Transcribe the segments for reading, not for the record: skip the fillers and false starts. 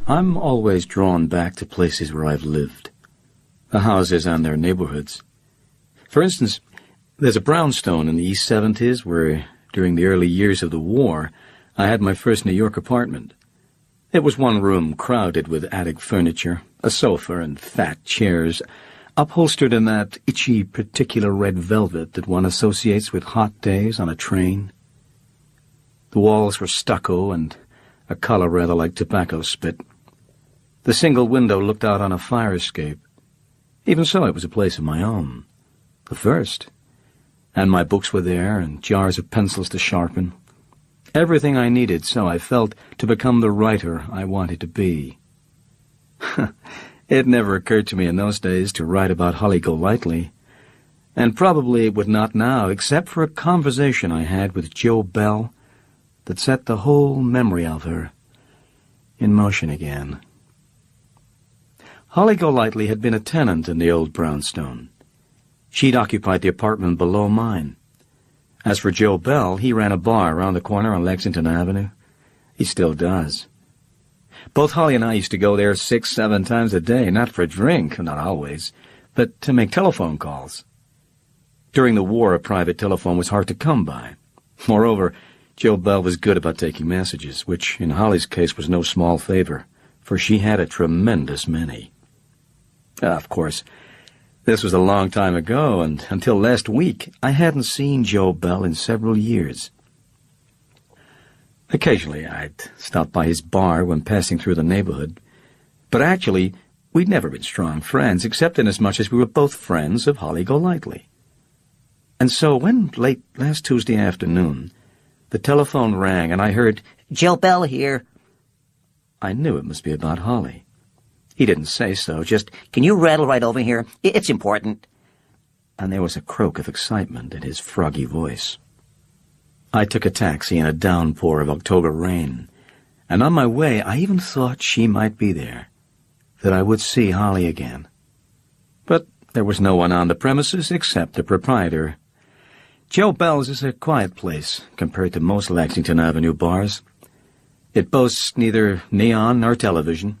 I'm always drawn back to places where I've lived, the houses and their neighborhoods. For instance, there's a brownstone in the East 70s where, during the early years of the war, I had my first New York apartment. It was one room crowded with attic furniture, a sofa and fat chairs, upholstered in that itchy particular red velvet that one associates with hot days on a train. The walls were stucco and a color rather like tobacco spit. The single window looked out on a fire escape. Even so, it was a place of my own. The first. And my books were there, and jars of pencils to sharpen. Everything I needed, so I felt, to become the writer I wanted to be. It never occurred to me in those days to write about Holly Golightly, and probably it would not now, except for a conversation I had with Joe Bell that set the whole memory of her in motion again. Holly Golightly had been a tenant in the old brownstone. She'd occupied the apartment below mine. As for Joe Bell, he ran a bar around the corner on Lexington Avenue. He still does. Both Holly and I used to go there 6-7 times a day, not for a drink, not always, but to make telephone calls. During the war, a private telephone was hard to come by. Moreover, Joe Bell was good about taking messages, which in Holly's case was no small favor, for she had a tremendous many. Of course, this was a long time ago, and until last week, I hadn't seen Joe Bell in several years. Occasionally, I'd stop by his bar when passing through the neighborhood, but actually, we'd never been strong friends, except inasmuch as we were both friends of Holly Golightly. And so, when late last Tuesday afternoon, the telephone rang and I heard, "Joe Bell here." I knew it must be about Holly. He didn't say so, just, "Can you rattle right over here? It's important." And there was a croak of excitement in his froggy voice. I took a taxi in a downpour of October rain, and on my way I even thought she might be there, that I would see Holly again. But there was no one on the premises except the proprietor. Joe Bell's is a quiet place compared to most Lexington Avenue bars. It boasts neither neon nor television.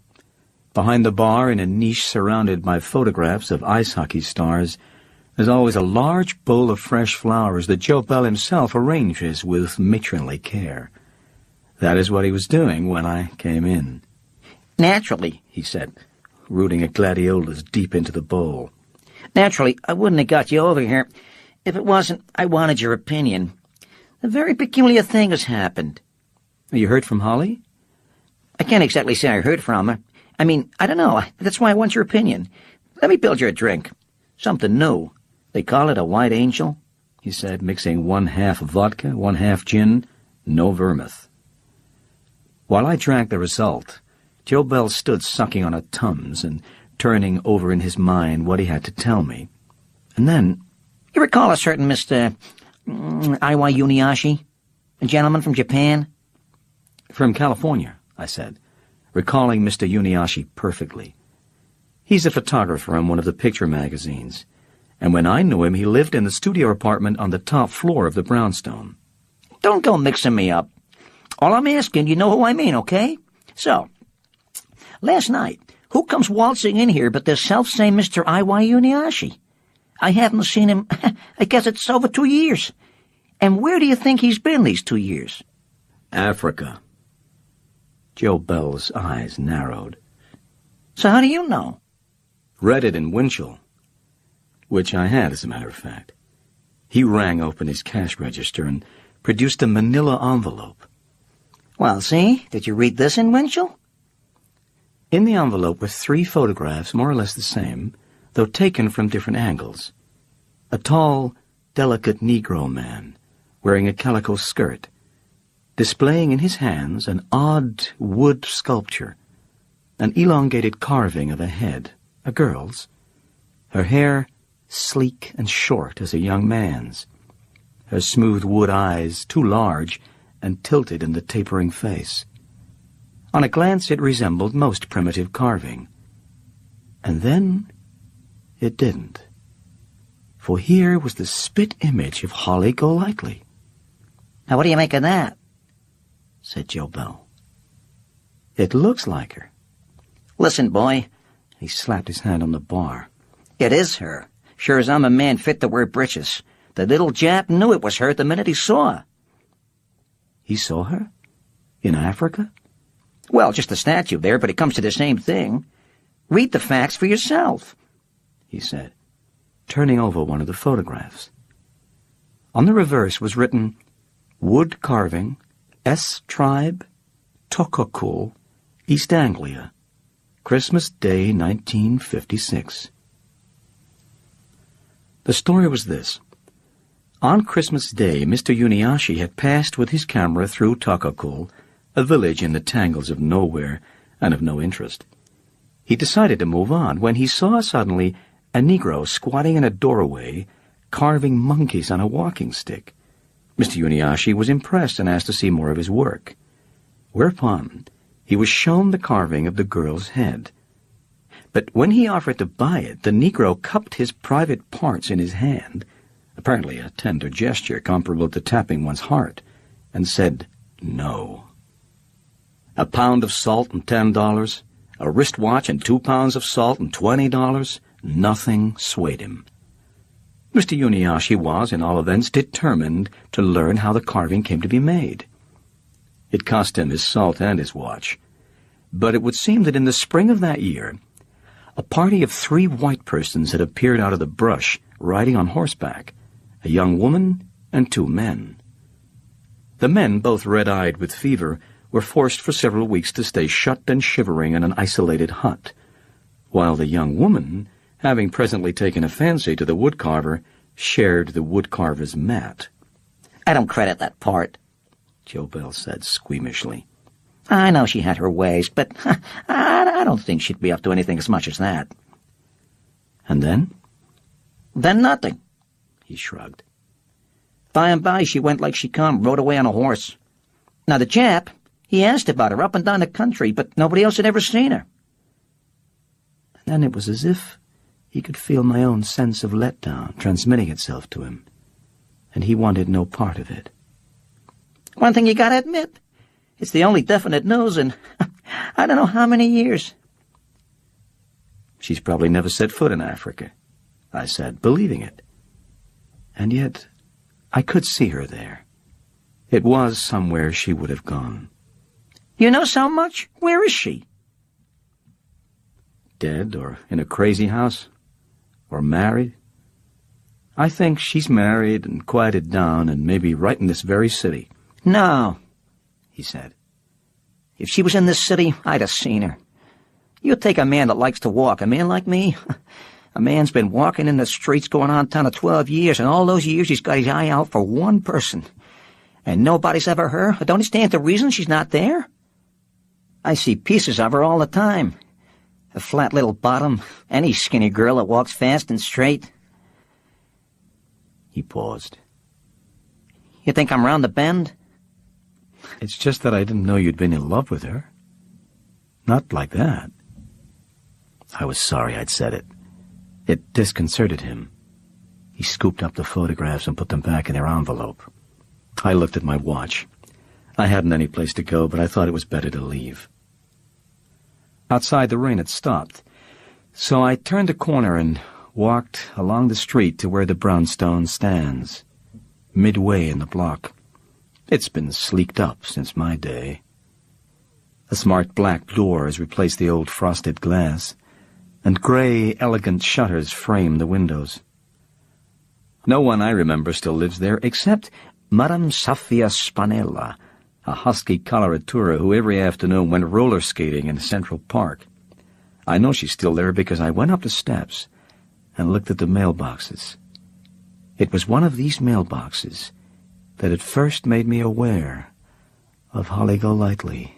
Behind the bar, in a niche surrounded by photographs of ice hockey stars, there's always a large bowl of fresh flowers that Joe Bell himself arranges with matronly care. That is what he was doing when I came in. "Naturally," he said, rooting a gladiolus deep into the bowl. "Naturally, I wouldn't have got you over here if it wasn't I wanted your opinion. A very peculiar thing has happened." You heard from Holly? "I can't exactly say I heard from her. I mean, I don't know. That's why I want your opinion. Let me build you a drink. Something new. They call it a white angel," he said, mixing 1/2 vodka, 1/2 gin, no vermouth. While I drank the result, Joe Bell stood sucking on a Tums and turning over in his mind what he had to tell me. And then, "You recall a certain Mr. Iwai Uniashi, a gentleman from Japan?" "From California," I said, recalling Mr. Uniashi perfectly. "He's a photographer on one of the picture magazines, and when I knew him, he lived in the studio apartment on the top floor of the brownstone." "Don't go mixing me up. All I'm asking, you know who I mean, okay? So, last night, who comes waltzing in here but this self-same Mr. Iwai Uniashi? I haven't seen him, I guess it's over 2 years. And where do you think he's been these 2 years?" "Africa." Joe Bell's eyes narrowed. "So how do you know?" "Read it in Winchell." Which I had, as a matter of fact. He rang open his cash register and produced a manila envelope. "Well, see, did you read this in Winchell?" In the envelope were 3 photographs, more or less the same, though taken from different angles. A tall, delicate Negro man, wearing a calico skirt, displaying in his hands an odd wood sculpture, an elongated carving of a head, a girl's, her hair sleek and short as a young man's, her smooth wood eyes too large and tilted in the tapering face. On a glance it resembled most primitive carving. And then it didn't. For here was the spit image of Holly Golightly. "Now what do you make of that?" said Joe Bell. "It looks like her," Listen, boy. He slapped his hand on the bar. It is her. Sure as I'm a man fit to wear breeches. The little Jap knew it was her the minute he saw her. He saw her? In Africa? Well, just a statue there, but it comes to the same thing. Read the facts for yourself, he said, turning over one of the photographs. On the reverse was written, Wood Carving, S. Tribe, Tokokul, East Anglia, Christmas Day, 1956. The story was this. On Christmas Day, Mr. Uniashi had passed with his camera through Tokokul, a village in the tangles of nowhere and of no interest. He decided to move on when he saw suddenly a Negro squatting in a doorway, carving monkeys on a walking stick. Mr. Uniashi was impressed and asked to see more of his work. Whereupon, he was shown the carving of the girl's head. But when he offered to buy it, the Negro cupped his private parts in his hand, apparently a tender gesture comparable to tapping one's heart, and said, no. A pound of salt and $10, a wristwatch and 2 pounds of salt and $20, nothing swayed him. Mr. Uniashi was, in all events, determined to learn how the carving came to be made. It cost him his salt and his watch. But it would seem that in the spring of that year, a party of 3 white persons had appeared out of the brush, riding on horseback, a young woman and 2 men. The men, both red-eyed with fever, were forced for several weeks to stay shut and shivering in an isolated hut, while the young woman, having presently taken a fancy to the woodcarver, shared the woodcarver's mat. I don't credit that part, Joe Bell said squeamishly. I know she had her ways, but I don't think she'd be up to anything as much as that. And then? Then nothing, he shrugged. By and by she went like she come, rode away on a horse. Now the Jap, he asked about her up and down the country, but nobody else had ever seen her. And then it was as if he could feel my own sense of letdown transmitting itself to him, and he wanted no part of it. One thing you gotta admit, it's the only definite news in I don't know how many years. She's probably never set foot in Africa, I said, believing it. And yet, I could see her there. It was somewhere she would have gone. You know so much? Where is she? Dead, or in a crazy house, or married. I think she's married and quieted down and maybe right in this very city. No, he said. If she was in this city, I'd have seen her. You take a man that likes to walk, a man like me. A man's been walking in the streets going on 10 or 12 years, and all those years he's got his eye out for one person. And nobody's ever her. I don't understand the reason she's not there. I see pieces of her all the time. A flat little bottom, any skinny girl that walks fast and straight. He paused. You think I'm round the bend? It's just that I didn't know you'd been in love with her. Not like that. I was sorry I'd said it. It disconcerted him. He scooped up the photographs and put them back in their envelope. I looked at my watch. I hadn't any place to go, but I thought it was better to leave. Outside, the rain had stopped, so I turned a corner and walked along the street to where the brownstone stands, midway in the block. It's been sleeked up since my day. A smart black door has replaced the old frosted glass, and gray, elegant shutters frame the windows. No one I remember still lives there except Madame Safia Spanella, a husky coloratura who every afternoon went roller skating in Central Park. I know she's still there because I went up the steps and looked at the mailboxes. It was one of these mailboxes that at first made me aware of Holly Golightly.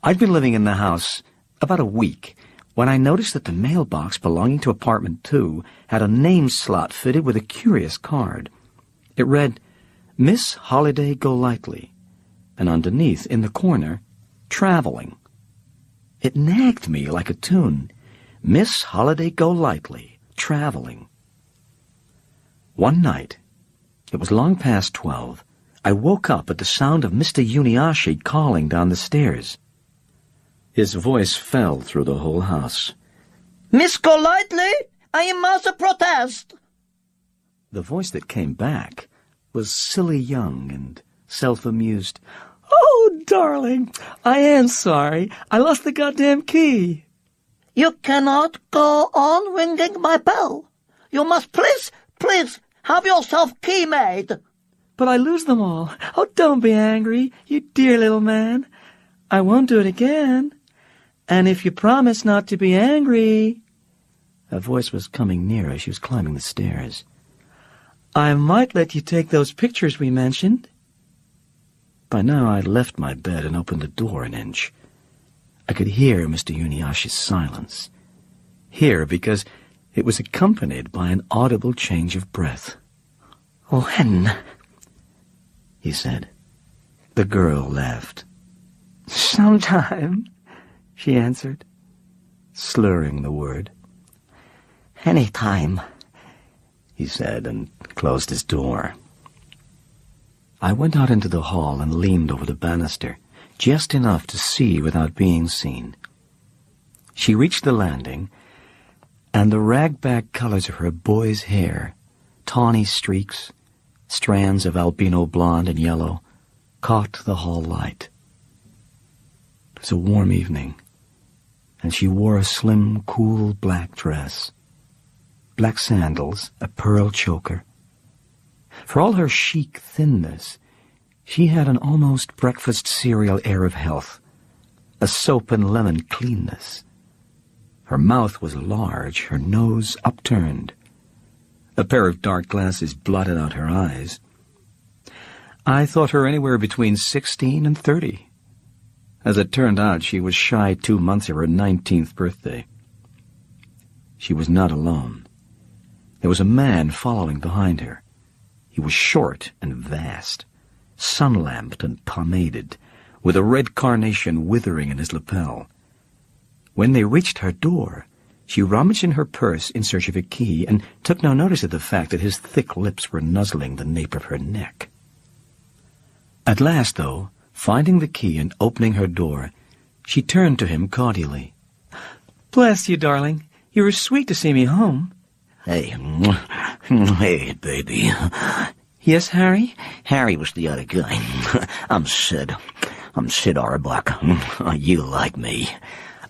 I'd been living in the house about a week when I noticed that the mailbox belonging to apartment 2 had a name slot fitted with a curious card. It read, Miss Holiday Golightly, and underneath, in the corner, traveling. It nagged me like a tune. Miss Holiday Golightly, traveling. One night, it was long past 12, I woke up at the sound of Mr. Uniashi calling down the stairs. His voice fell through the whole house. Miss Golightly, I must protest. The voice that came back was silly young and self-amused. Oh, darling, I am sorry. I lost the goddamn key. You cannot go on ringing my bell. You must please have yourself key made. But I lose them all. Oh, don't be angry, you dear little man. I won't do it again. And if you promise not to be angry... Her voice was coming nearer as she was climbing the stairs. I might let you take those pictures we mentioned. By now I'd left my bed and opened the door an inch. I could hear Mr. Uniashi's silence. Hear because it was accompanied by an audible change of breath. When? He said. The girl laughed. Sometime, she answered, slurring the word. Any time, he said, and closed his door. I went out into the hall and leaned over the banister, just enough to see without being seen. She reached the landing, and the rag-back colors of her boy's hair, tawny streaks, strands of albino blonde and yellow, caught the hall light. It was a warm evening, and she wore a slim, cool black dress, black sandals, a pearl choker. For all her chic thinness, she had an almost breakfast cereal air of health, a soap and lemon cleanness. Her mouth was large, her nose upturned. A pair of dark glasses blotted out her eyes. I thought her anywhere between 16 and 30. As it turned out, she was shy 2 months of her 19th birthday. She was not alone. There was a man following behind her. He was short and vast, sun-lamped and pomaded, with a red carnation withering in his lapel. When they reached her door, she rummaged in her purse in search of a key and took no notice of the fact that his thick lips were nuzzling the nape of her neck. At last, though, finding the key and opening her door, she turned to him cordially. Bless you, darling. You were sweet to see me home. Hey, baby. Yes, Harry? Harry was the other guy. I'm Sid. I'm Sid Auerbach. You like me.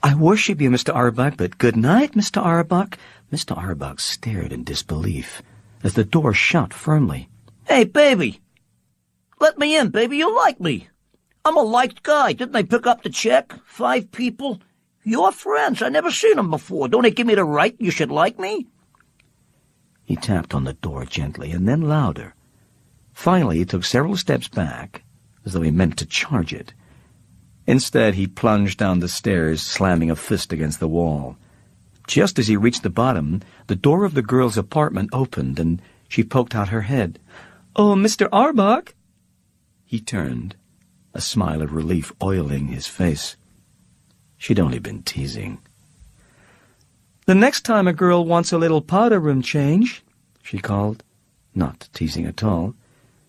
I worship you, Mr. Auerbach, but good night, Mr. Auerbach. Mr. Auerbach stared in disbelief as the door shut firmly. Hey, baby. Let me in, baby. You like me. I'm a liked guy. Didn't they pick up the check? 5 people. You're friends. I never seen them before. Don't it give me the right you should like me? He tapped on the door gently, and then louder. Finally, he took several steps back, as though he meant to charge it. Instead, he plunged down the stairs, slamming a fist against the wall. Just as he reached the bottom, the door of the girl's apartment opened, and she poked out her head. Oh, Mr. Auerbach! He turned, a smile of relief oiling his face. She'd only been teasing. The next time a girl wants a little powder room change, she called, not teasing at all,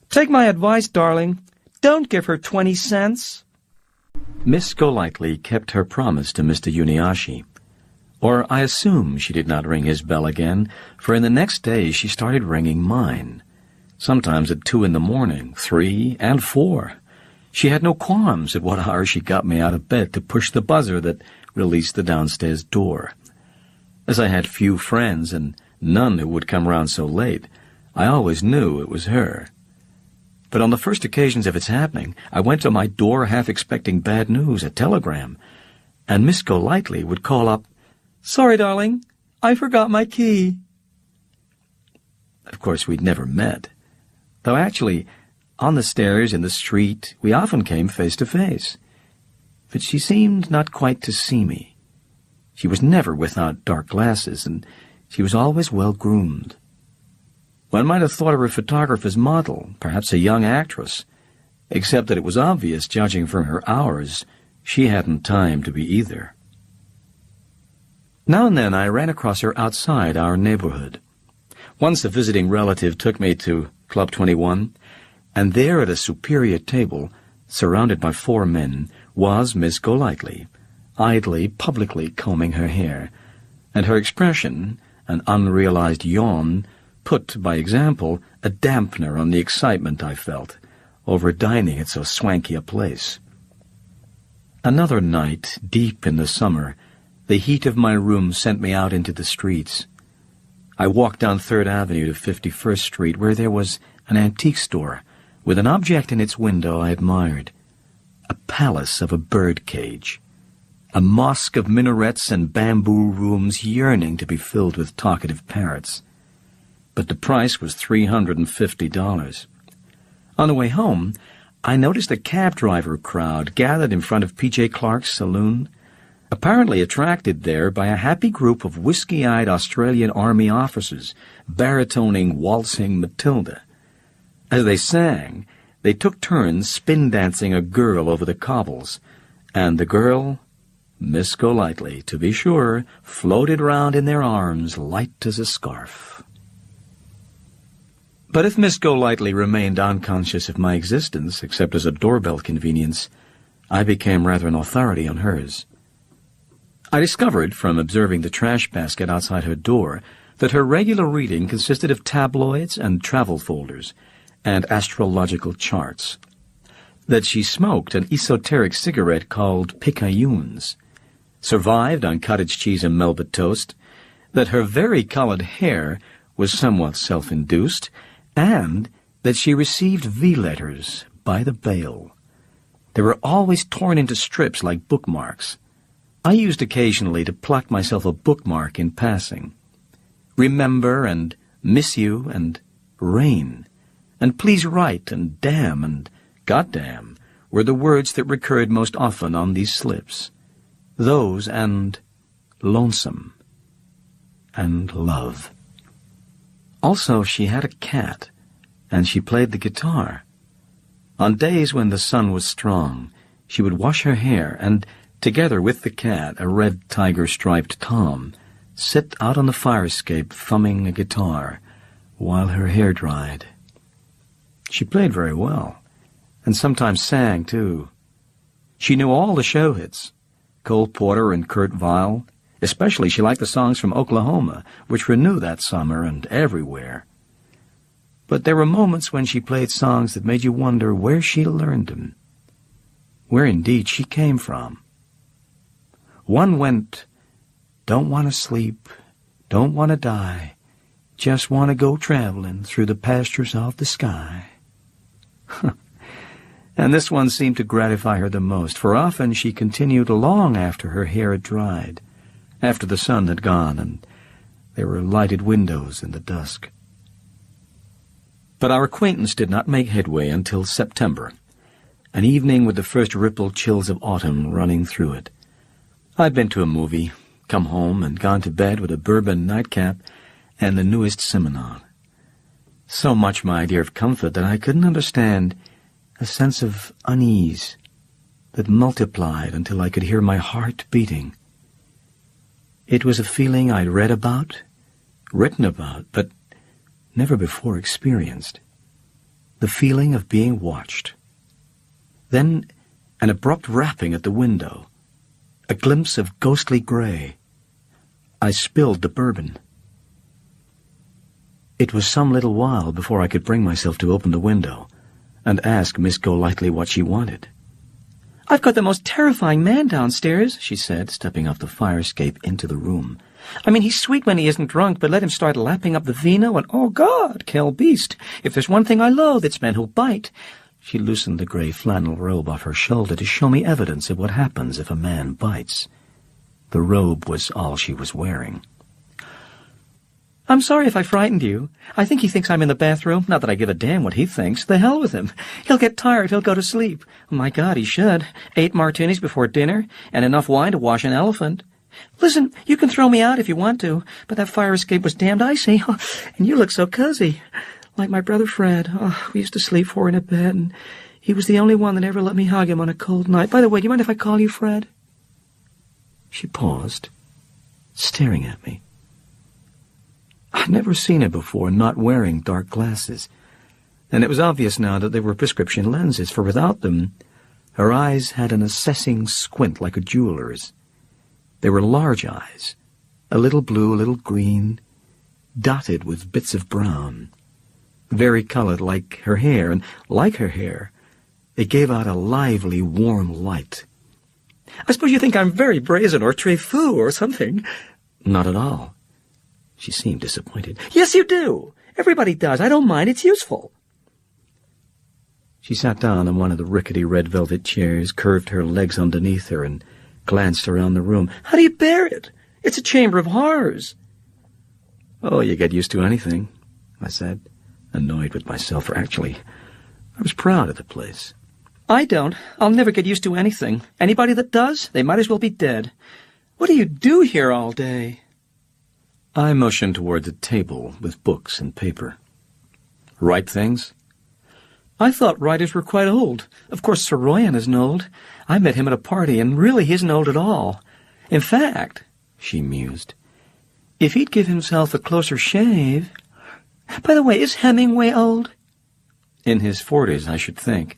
take my advice, darling. Don't give her 20 cents. Miss Golightly kept her promise to Mr. Uniashi. Or I assume she did not ring his bell again, for in the next day she started ringing mine. Sometimes at 2 in the morning, 3, and 4. She had no qualms at what hour she got me out of bed to push the buzzer that released the downstairs door. As I had few friends and none who would come round so late, I always knew it was her. But on the first occasions of its happening, I went to my door half expecting bad news, a telegram, and Miss Golightly would call up, Sorry, darling, I forgot my key. Of course, we'd never met, though actually, on the stairs, in the street, we often came face to face. But she seemed not quite to see me. She was never without dark glasses, and she was always well-groomed. One might have thought her a photographer's model, perhaps a young actress, except that it was obvious, judging from her hours, she hadn't time to be either. Now and then I ran across her outside our neighborhood. Once a visiting relative took me to Club 21, And there at a superior table, surrounded by 4 men, was Miss Golightly, idly, publicly combing her hair, and her expression, an unrealized yawn, put, by example, a dampener on the excitement I felt over dining at so swanky a place. Another night, deep in the summer, the heat of my room sent me out into the streets. I walked down 3rd Avenue to 51st Street, where there was an antique store with an object in its window I admired, a palace of a bird cage, a mosque of minarets and bamboo rooms yearning to be filled with talkative parrots. But the price was $350. On the way home, I noticed a cab driver crowd gathered in front of P.J. Clark's saloon, apparently attracted there by a happy group of whiskey-eyed Australian Army officers baritoning Waltzing Matilda. As they sang, they took turns spin-dancing a girl over the cobbles, and the girl, Miss Golightly, to be sure, floated round in their arms light as a scarf. But if Miss Golightly remained unconscious of my existence, except as a doorbell convenience, I became rather an authority on hers. I discovered, from observing the trash basket outside her door, that her regular reading consisted of tabloids and travel folders, and astrological charts, that she smoked an esoteric cigarette called picayunes, survived on cottage cheese and Melba toast, that her vari-colored hair was somewhat self-induced, and that she received V-letters by the bale. They were always torn into strips like bookmarks. I used occasionally to pluck myself a bookmark in passing. Remember and miss you and rain and please write and damn and goddamn were the words that recurred most often on these slips. Those and lonesome and love. Also, she had a cat, and she played the guitar. On days when the sun was strong, she would wash her hair and, together with the cat, a red tiger-striped Tom, sit out on the fire escape thumbing a guitar while her hair dried. She played very well, and sometimes sang, too. She knew all the show hits, Cole Porter and Kurt Weill. Especially she liked the songs from Oklahoma, which were new that summer and everywhere. But there were moments when she played songs that made you wonder where she learned them, where indeed she came from. One went, "Don't want to sleep, don't want to die, just want to go traveling through the pastures of the sky." And this one seemed to gratify her the most, for often she continued long after her hair had dried, after the sun had gone and there were lighted windows in the dusk. But our acquaintance did not make headway until September, an evening with the first ripple chills of autumn running through it. I'd been to a movie, come home, and gone to bed with a bourbon nightcap and the newest Simenon. So much, my idea of comfort, that I couldn't understand a sense of unease that multiplied until I could hear my heart beating. It was a feeling I'd read about, written about, but never before experienced. The feeling of being watched. Then an abrupt rapping at the window, a glimpse of ghostly gray. I spilled the bourbon. It was some little while before I could bring myself to open the window and ask Miss Golightly what she wanted. "I've got the most terrifying man downstairs," she said, stepping off the fire escape into the room. "I mean, he's sweet when he isn't drunk, but let him start lapping up the vino, and oh, God, quel beast! If there's one thing I loathe, it's men who bite." She loosened the gray flannel robe off her shoulder to show me evidence of what happens if a man bites. The robe was all she was wearing. "I'm sorry if I frightened you. I think he thinks I'm in the bathroom. Not that I give a damn what he thinks. The hell with him. He'll get tired. He'll go to sleep. Oh, my God, he should. 8 martinis before dinner, and enough wine to wash an elephant. Listen, you can throw me out if you want to, but that fire escape was damned icy. Oh, and you look so cozy. Like my brother Fred. Oh, we used to sleep 4 in a bed, and he was the only one that ever let me hug him on a cold night. By the way, do you mind if I call you Fred?" She paused, staring at me. I'd never seen her before not wearing dark glasses. and it was obvious now that they were prescription lenses, for without them, her eyes had an assessing squint like a jeweler's. They were large eyes, a little blue, a little green, dotted with bits of brown, vari-colored like her hair, and like her hair, it gave out a lively, warm light. I suppose you think I'm very brazen or très fou or something. Not at all. She seemed disappointed. Yes, you do. Everybody does. I don't mind. It's useful. She sat down on one of the rickety red velvet chairs, curved her legs underneath her, and glanced around the room. How do you bear it? It's a chamber of horrors. Oh, you get used to anything, I said, annoyed with myself, for actually, I was proud of the place. I don't. I'll never get used to anything. Anybody that does, they might as well be dead. What do you do here all day? I motioned toward the table with books and paper. Write things? I thought writers were quite old. Of course, Sir Royan isn't old. I met him at a party, and really he isn't old at all. In fact, she mused, if he'd give himself a closer shave... By the way, is Hemingway old? In his 40s, I should think.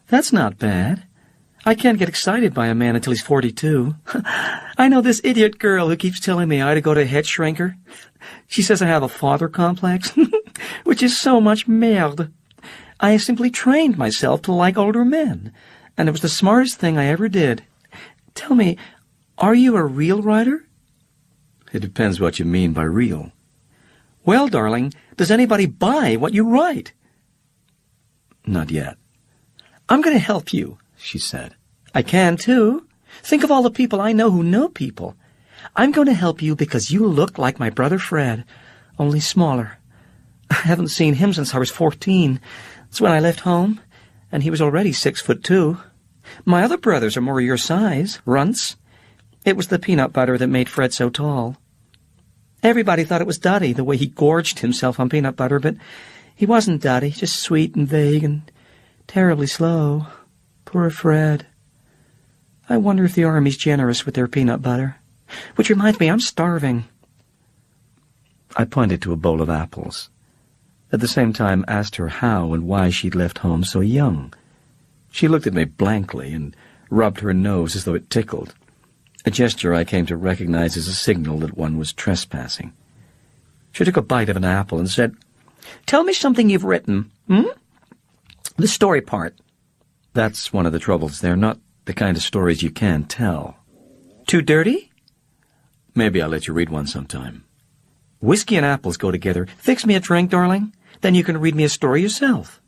That's not bad. I can't get excited by a man until he's 42. I know this idiot girl who keeps telling me I ought to go to a head shrinker. She says I have a father complex, which is so much merde. I simply trained myself to like older men, and it was the smartest thing I ever did. Tell me, are you a real writer? It depends what you mean by real. Well, darling, does anybody buy what you write? Not yet. I'm going to help you, she said. I can, too. Think of all the people I know who know people. I'm going to help you because you look like my brother Fred, only smaller. I haven't seen him since I was 14. That's when I left home, and he was already 6'2". My other brothers are more your size, runts. It was the peanut butter that made Fred so tall. Everybody thought it was Dotty, the way he gorged himself on peanut butter, but he wasn't Dotty, just sweet and vague and terribly slow. Poor Fred. I wonder if the Army's generous with their peanut butter. Which reminds me, I'm starving. I pointed to a bowl of apples. At the same time, asked her how and why she'd left home so young. She looked at me blankly and rubbed her nose as though it tickled, a gesture I came to recognize as a signal that one was trespassing. She took a bite of an apple and said, "Tell me something you've written, The story part." That's one of the troubles. They're not the kind of stories you can tell. Too dirty? Maybe I'll let you read one sometime. Whiskey and apples go together. Fix me a drink, darling. Then you can read me a story yourself.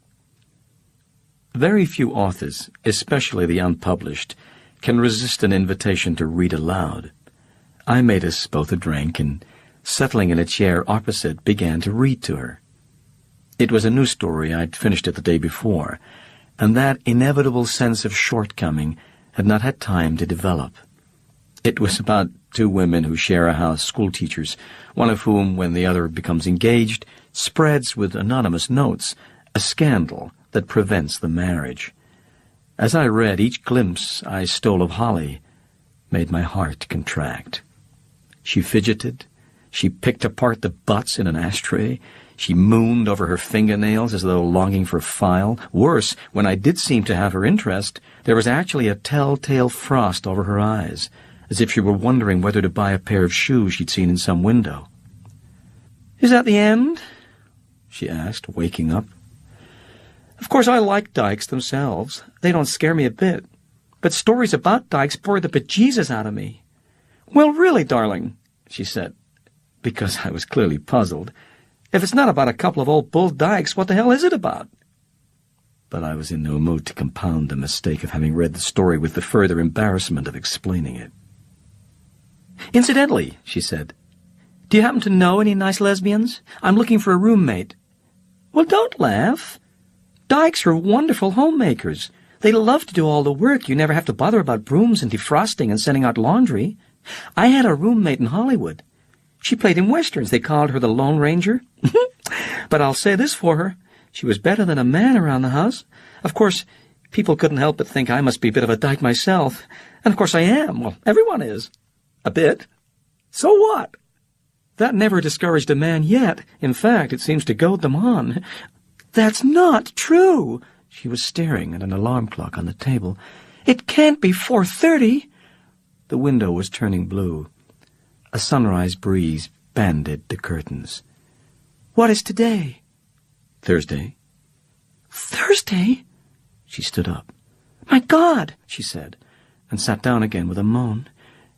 Very few authors, especially the unpublished, can resist an invitation to read aloud. I made us both a drink and, settling in a chair opposite, began to read to her. It was a new story I'd finished it the day before, and that inevitable sense of shortcoming had not had time to develop. It was about two women who share a house, schoolteachers, one of whom, when the other becomes engaged, spreads with anonymous notes a scandal that prevents the marriage. As I read, each glimpse I stole of Holly made my heart contract. She fidgeted. She picked apart the butts in an ashtray. She mooned over her fingernails as though longing for file. Worse, when I did seem to have her interest, there was actually a telltale frost over her eyes, as if she were wondering whether to buy a pair of shoes she'd seen in some window. "Is that the end?" she asked, waking up. Of course, I like dykes themselves. They don't scare me a bit. But stories about dykes bore the bejesus out of me. "Well, really, darling," she said, because I was clearly puzzled. "If it's not about a couple of old bull dykes, what the hell is it about?" But I was in no mood to compound the mistake of having read the story with the further embarrassment of explaining it. "Incidentally," she said, "do you happen to know any nice lesbians? I'm looking for a roommate." "Well, don't laugh. Dykes are wonderful homemakers. They love to do all the work. You never have to bother about brooms and defrosting and sending out laundry. I had a roommate in Hollywood. She played in westerns. They called her the Lone Ranger. But I'll say this for her. She was better than a man around the house. Of course, people couldn't help but think I must be a bit of a dyke myself. And of course I am. Well, everyone is. A bit. So what? That never discouraged a man yet. In fact, it seems to goad them on. That's not true. She was staring at an alarm clock on the table. It can't be 4:30. The window was turning blue. A sunrise breeze banded the curtains. What is today? Thursday. Thursday? She stood up. My God, she said, and sat down again with a moan.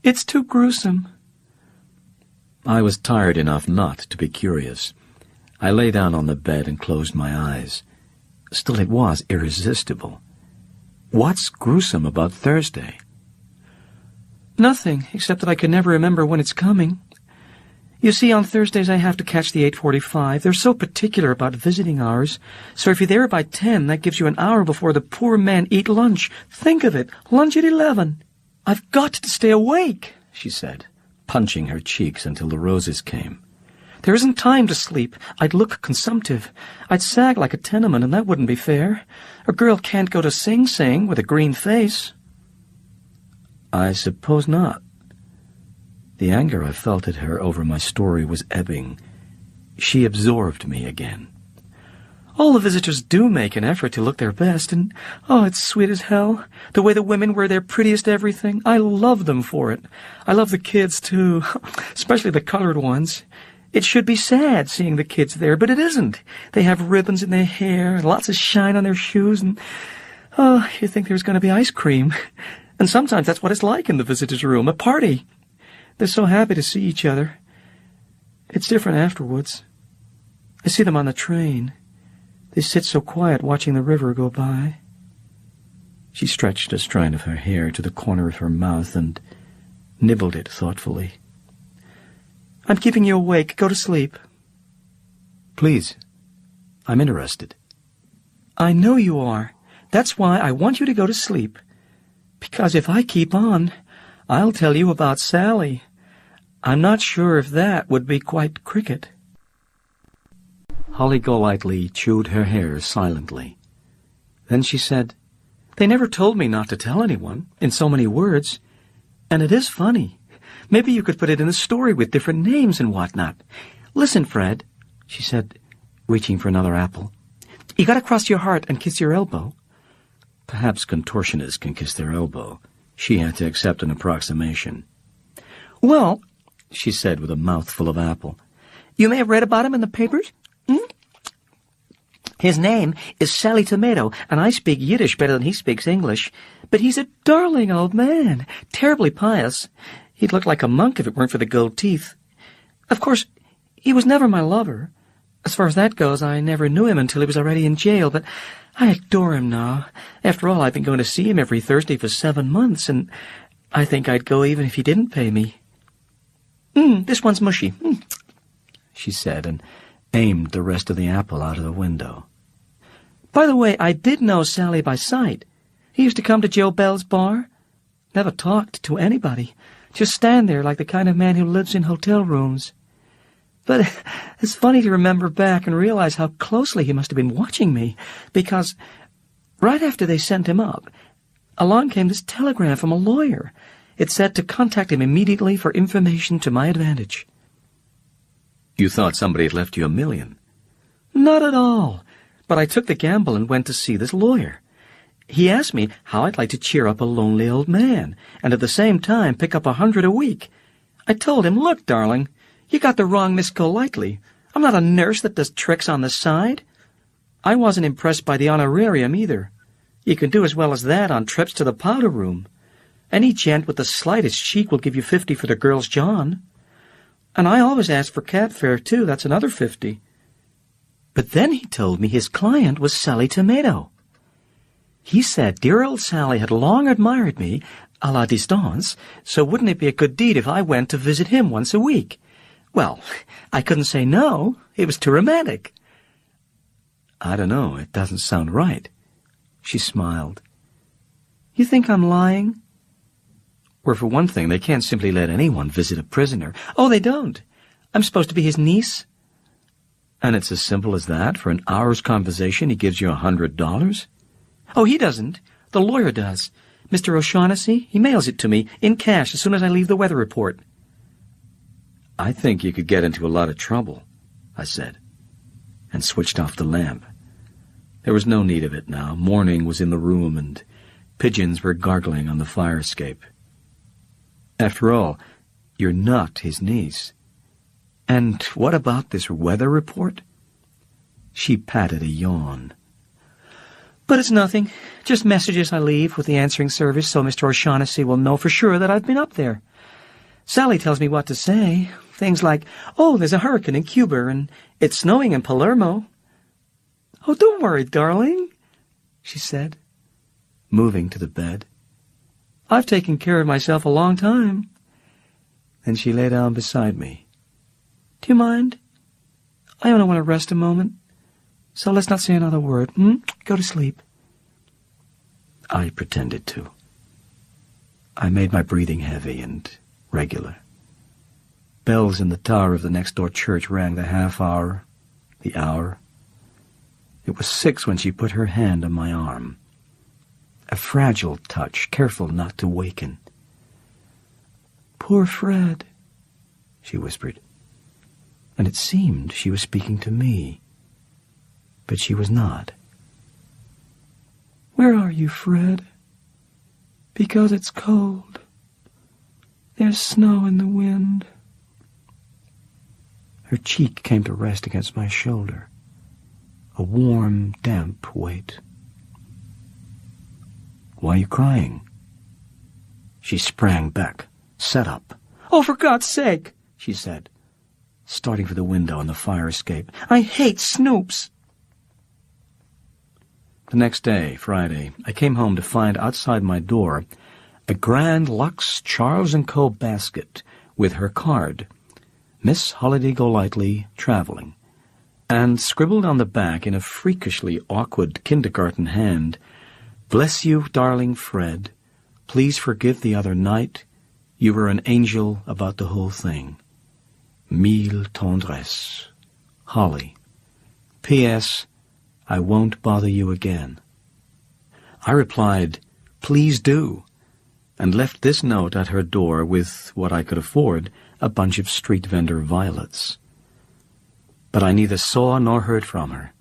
It's too gruesome. I was tired enough not to be curious. I lay down on the bed and closed my eyes. Still, it was irresistible. What's gruesome about Thursday? Nothing, except that I can never remember when it's coming. You see, on Thursdays I have to catch the 8:45. They're so particular about visiting hours. So if you're there by 10, that gives you an hour before the poor men eat lunch. Think of it, lunch at 11. I've got to stay awake, she said, punching her cheeks until the roses came. There isn't time to sleep. I'd look consumptive. I'd sag like a tenement, and that wouldn't be fair. A girl can't go to Sing Sing with a green face. I suppose not. The anger I felt at her over my story was ebbing. She absorbed me again. All the visitors do make an effort to look their best, and, oh, it's sweet as hell. The way the women wear their prettiest everything. I love them for it. I love the kids, too, especially the colored ones. It should be sad seeing the kids there, but it isn't. They have ribbons in their hair, and lots of shine on their shoes, and, oh, you think there's going to be ice cream. And sometimes that's what it's like in the visitors' room, a party. They're so happy to see each other. It's different afterwards. I see them on the train. They sit so quiet watching the river go by. She stretched a strand of her hair to the corner of her mouth and nibbled it thoughtfully. I'm keeping you awake. Go to sleep. Please. I'm interested. I know you are. That's why I want you to go to sleep. Because if I keep on, I'll tell you about Sally. I'm not sure if that would be quite cricket. Holly Golightly chewed her hair silently. Then she said, They never told me not to tell anyone, in so many words. And it is funny. Maybe you could put it in a story with different names and whatnot. Listen, Fred, she said, reaching for another apple. You gotta cross your heart and kiss your elbow. Perhaps contortionists can kiss their elbow. She had to accept an approximation. Well, she said with a mouthful of apple, you may have read about him in the papers. His name is Sally Tomato, and I speak Yiddish better than he speaks English. But he's a darling old man, terribly pious. He'd look like a monk if it weren't for the gold teeth. Of course, he was never my lover. As far as that goes, I never knew him until he was already in jail, but I adore him now. After all, I've been going to see him every Thursday for 7 months, and I think I'd go even if he didn't pay me. This one's mushy, she said, and aimed the rest of the apple out of the window. By the way, I did know Sally by sight. He used to come to Joe Bell's bar. Never talked to anybody. Just stand there like the kind of man who lives in hotel rooms. But it's funny to remember back and realize how closely he must have been watching me, because right after they sent him up, along came this telegram from a lawyer. It said to contact him immediately for information to my advantage. You thought somebody had left you $1 million? Not at all. But I took the gamble and went to see this lawyer. He asked me how I'd like to cheer up a lonely old man, and at the same time pick up $100 a week. I told him, look, darling, you got the wrong Miss Golightly. I'm not a nurse that does tricks on the side. I wasn't impressed by the honorarium either. You can do as well as that on trips to the powder room. Any gent with the slightest cheek will give you $50 for the girl's John. And I always ask for cab fare, too. That's another $50. But then he told me his client was Sally Tomato. He said dear old Sally had long admired me, à la distance, so wouldn't it be a good deed if I went to visit him once a week? Well, I couldn't say no. It was too romantic. I don't know. It doesn't sound right. She smiled. You think I'm lying? Well, for one thing, they can't simply let anyone visit a prisoner. Oh, they don't. I'm supposed to be his niece. And it's as simple as that? For an hour's conversation, he gives you $100? Oh, he doesn't. The lawyer does. Mr. O'Shaughnessy, he mails it to me in cash as soon as I leave the weather report. I think you could get into a lot of trouble, I said, and switched off the lamp. There was no need of it now. Morning was in the room, and pigeons were gargling on the fire escape. After all, you're not his niece. And what about this weather report? She patted a yawn. But it's nothing. Just messages I leave with the answering service so Mr. O'Shaughnessy will know for sure that I've been up there. Sally tells me what to say. Things like, oh, there's a hurricane in Cuba, and it's snowing in Palermo. Oh, don't worry, darling, she said, moving to the bed. I've taken care of myself a long time. Then she lay down beside me. Do you mind? I only want to rest a moment. So let's not say another word. Go to sleep. I pretended to. I made my breathing heavy and regular. Bells in the tower of the next-door church rang the half-hour, the hour. It was 6 when she put her hand on my arm. A fragile touch, careful not to waken. Poor Fred, she whispered. And it seemed she was speaking to me. But she was not. Where are you, Fred? Because it's cold. There's snow in the wind. Her cheek came to rest against my shoulder. A warm, damp weight. Why are you crying? She sprang back, sat up. Oh, for God's sake, she said, starting for the window and the fire escape. I hate Snoops. The next day, Friday, I came home to find outside my door a grand Lux Charles & Co. basket with her card, Miss Holly Golightly, traveling, and scribbled on the back in a freakishly awkward kindergarten hand, Bless you, darling Fred. Please forgive the other night. You were an angel about the whole thing. Mille tendresses. Holly. P.S. I won't bother you again. I replied, Please do, and left this note at her door with what I could afford, a bunch of street vendor violets. But I neither saw nor heard from her,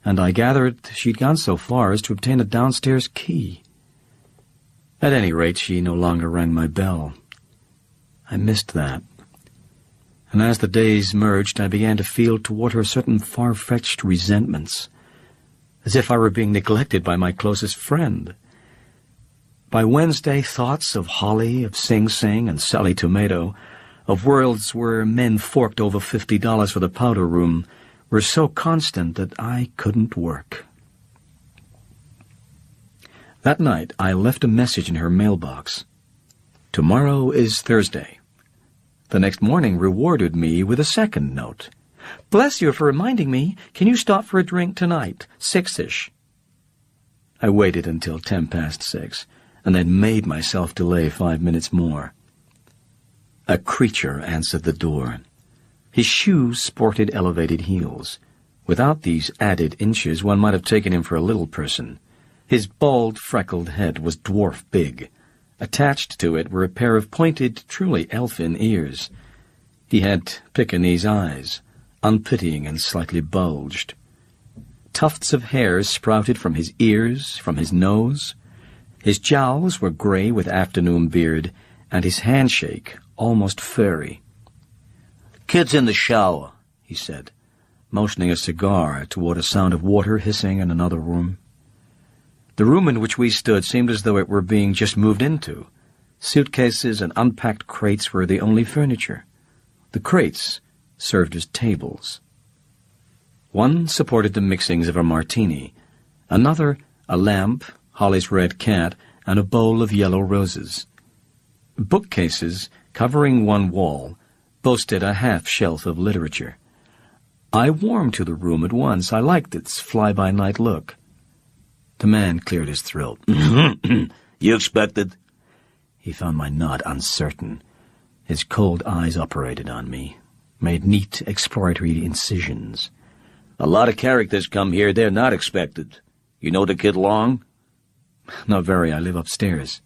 and I gathered she'd gone so far as to obtain a downstairs key. At any rate, she no longer rang my bell. I missed that. And as the days merged, I began to feel toward her certain far-fetched resentments, as if I were being neglected by my closest friend. By Wednesday, thoughts of Holly, of Sing Sing and Sally Tomato, of worlds where men forked over $50 for the powder room, were so constant that I couldn't work. That night, I left a message in her mailbox. Tomorrow is Thursday. The next morning rewarded me with a second note. Bless you for reminding me. Can you stop for a drink tonight? 6-ish. I waited until 6:10, and then made myself delay 5 minutes more. A creature answered the door. His shoes sported elevated heels. Without these added inches, one might have taken him for a little person. His bald, freckled head was dwarf big. Attached to it were a pair of pointed, truly elfin ears. He had Pekingese eyes, unpitying and slightly bulged. Tufts of hair sprouted from his ears, from his nose. His jowls were gray with afternoon beard, and his handshake almost furry. "Kid's in the shower," he said, motioning a cigar toward a sound of water hissing in another room. The room in which we stood seemed as though it were being just moved into. Suitcases and unpacked crates were the only furniture. The crates served as tables. One supported the mixings of a martini, another a lamp, Holly's red cat, and a bowl of yellow roses. Bookcases, covering one wall, boasted a half-shelf of literature. I warmed to the room at once. I liked its fly-by-night look. The man cleared his throat. "You expected?" He found my nod uncertain. His cold eyes operated on me, made neat exploratory incisions. "A lot of characters come here. They're not expected. You know the kid Long?" "Not very. I live upstairs."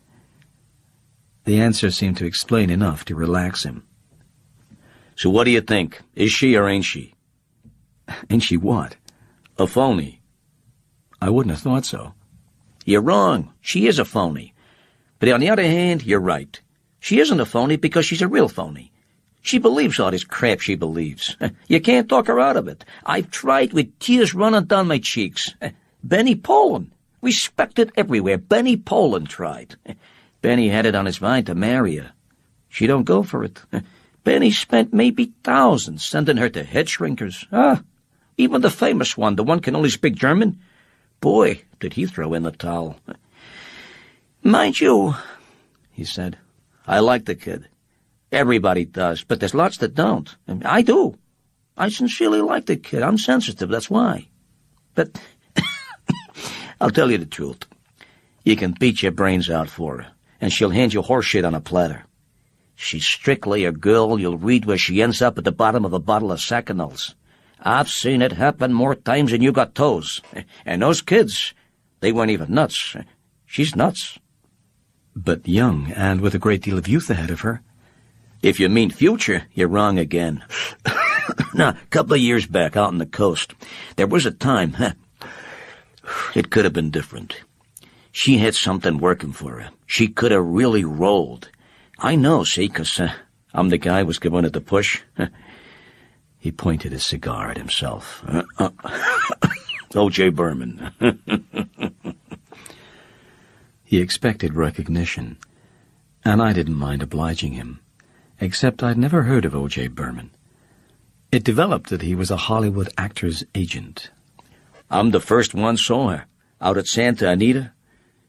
The answer seemed to explain enough to relax him. "So what do you think? Is she or ain't she?" "Ain't she what?" "A phony." I wouldn't have thought so. You're wrong. She is a phony. But on the other hand, you're right. She isn't a phony because she's a real phony. She believes all this crap she believes. You can't talk her out of it. I've tried with tears running down my cheeks. Benny Poland. Respected everywhere. Benny Poland tried. Benny had it on his mind to marry her. She don't go for it. Benny spent maybe thousands sending her to head shrinkers. Even the famous one, the one can only speak German. Boy, did he throw in the towel. Mind you, he said, I like the kid. Everybody does, but there's lots that don't. And I do. I sincerely like the kid. I'm sensitive, that's why. But I'll tell you the truth. You can beat your brains out for her, and she'll hand you horse shit on a platter. She's strictly a girl. You'll read where she ends up at the bottom of a bottle of Sacanals. I've seen it happen more times than you got toes. And those kids, they weren't even nuts. She's nuts. But young, and with a great deal of youth ahead of her. If you mean future, you're wrong again. Now, a couple of years back out on the coast, there was a time, it could have been different. She had something working for her. She could have really rolled. I know, see, 'cause I'm the guy who was giving it the push. He pointed his cigar at himself. O.J. Berman. He expected recognition, and I didn't mind obliging him, except I'd never heard of O.J. Berman. It developed that he was a Hollywood actor's agent. I'm the first one saw her, out at Santa Anita.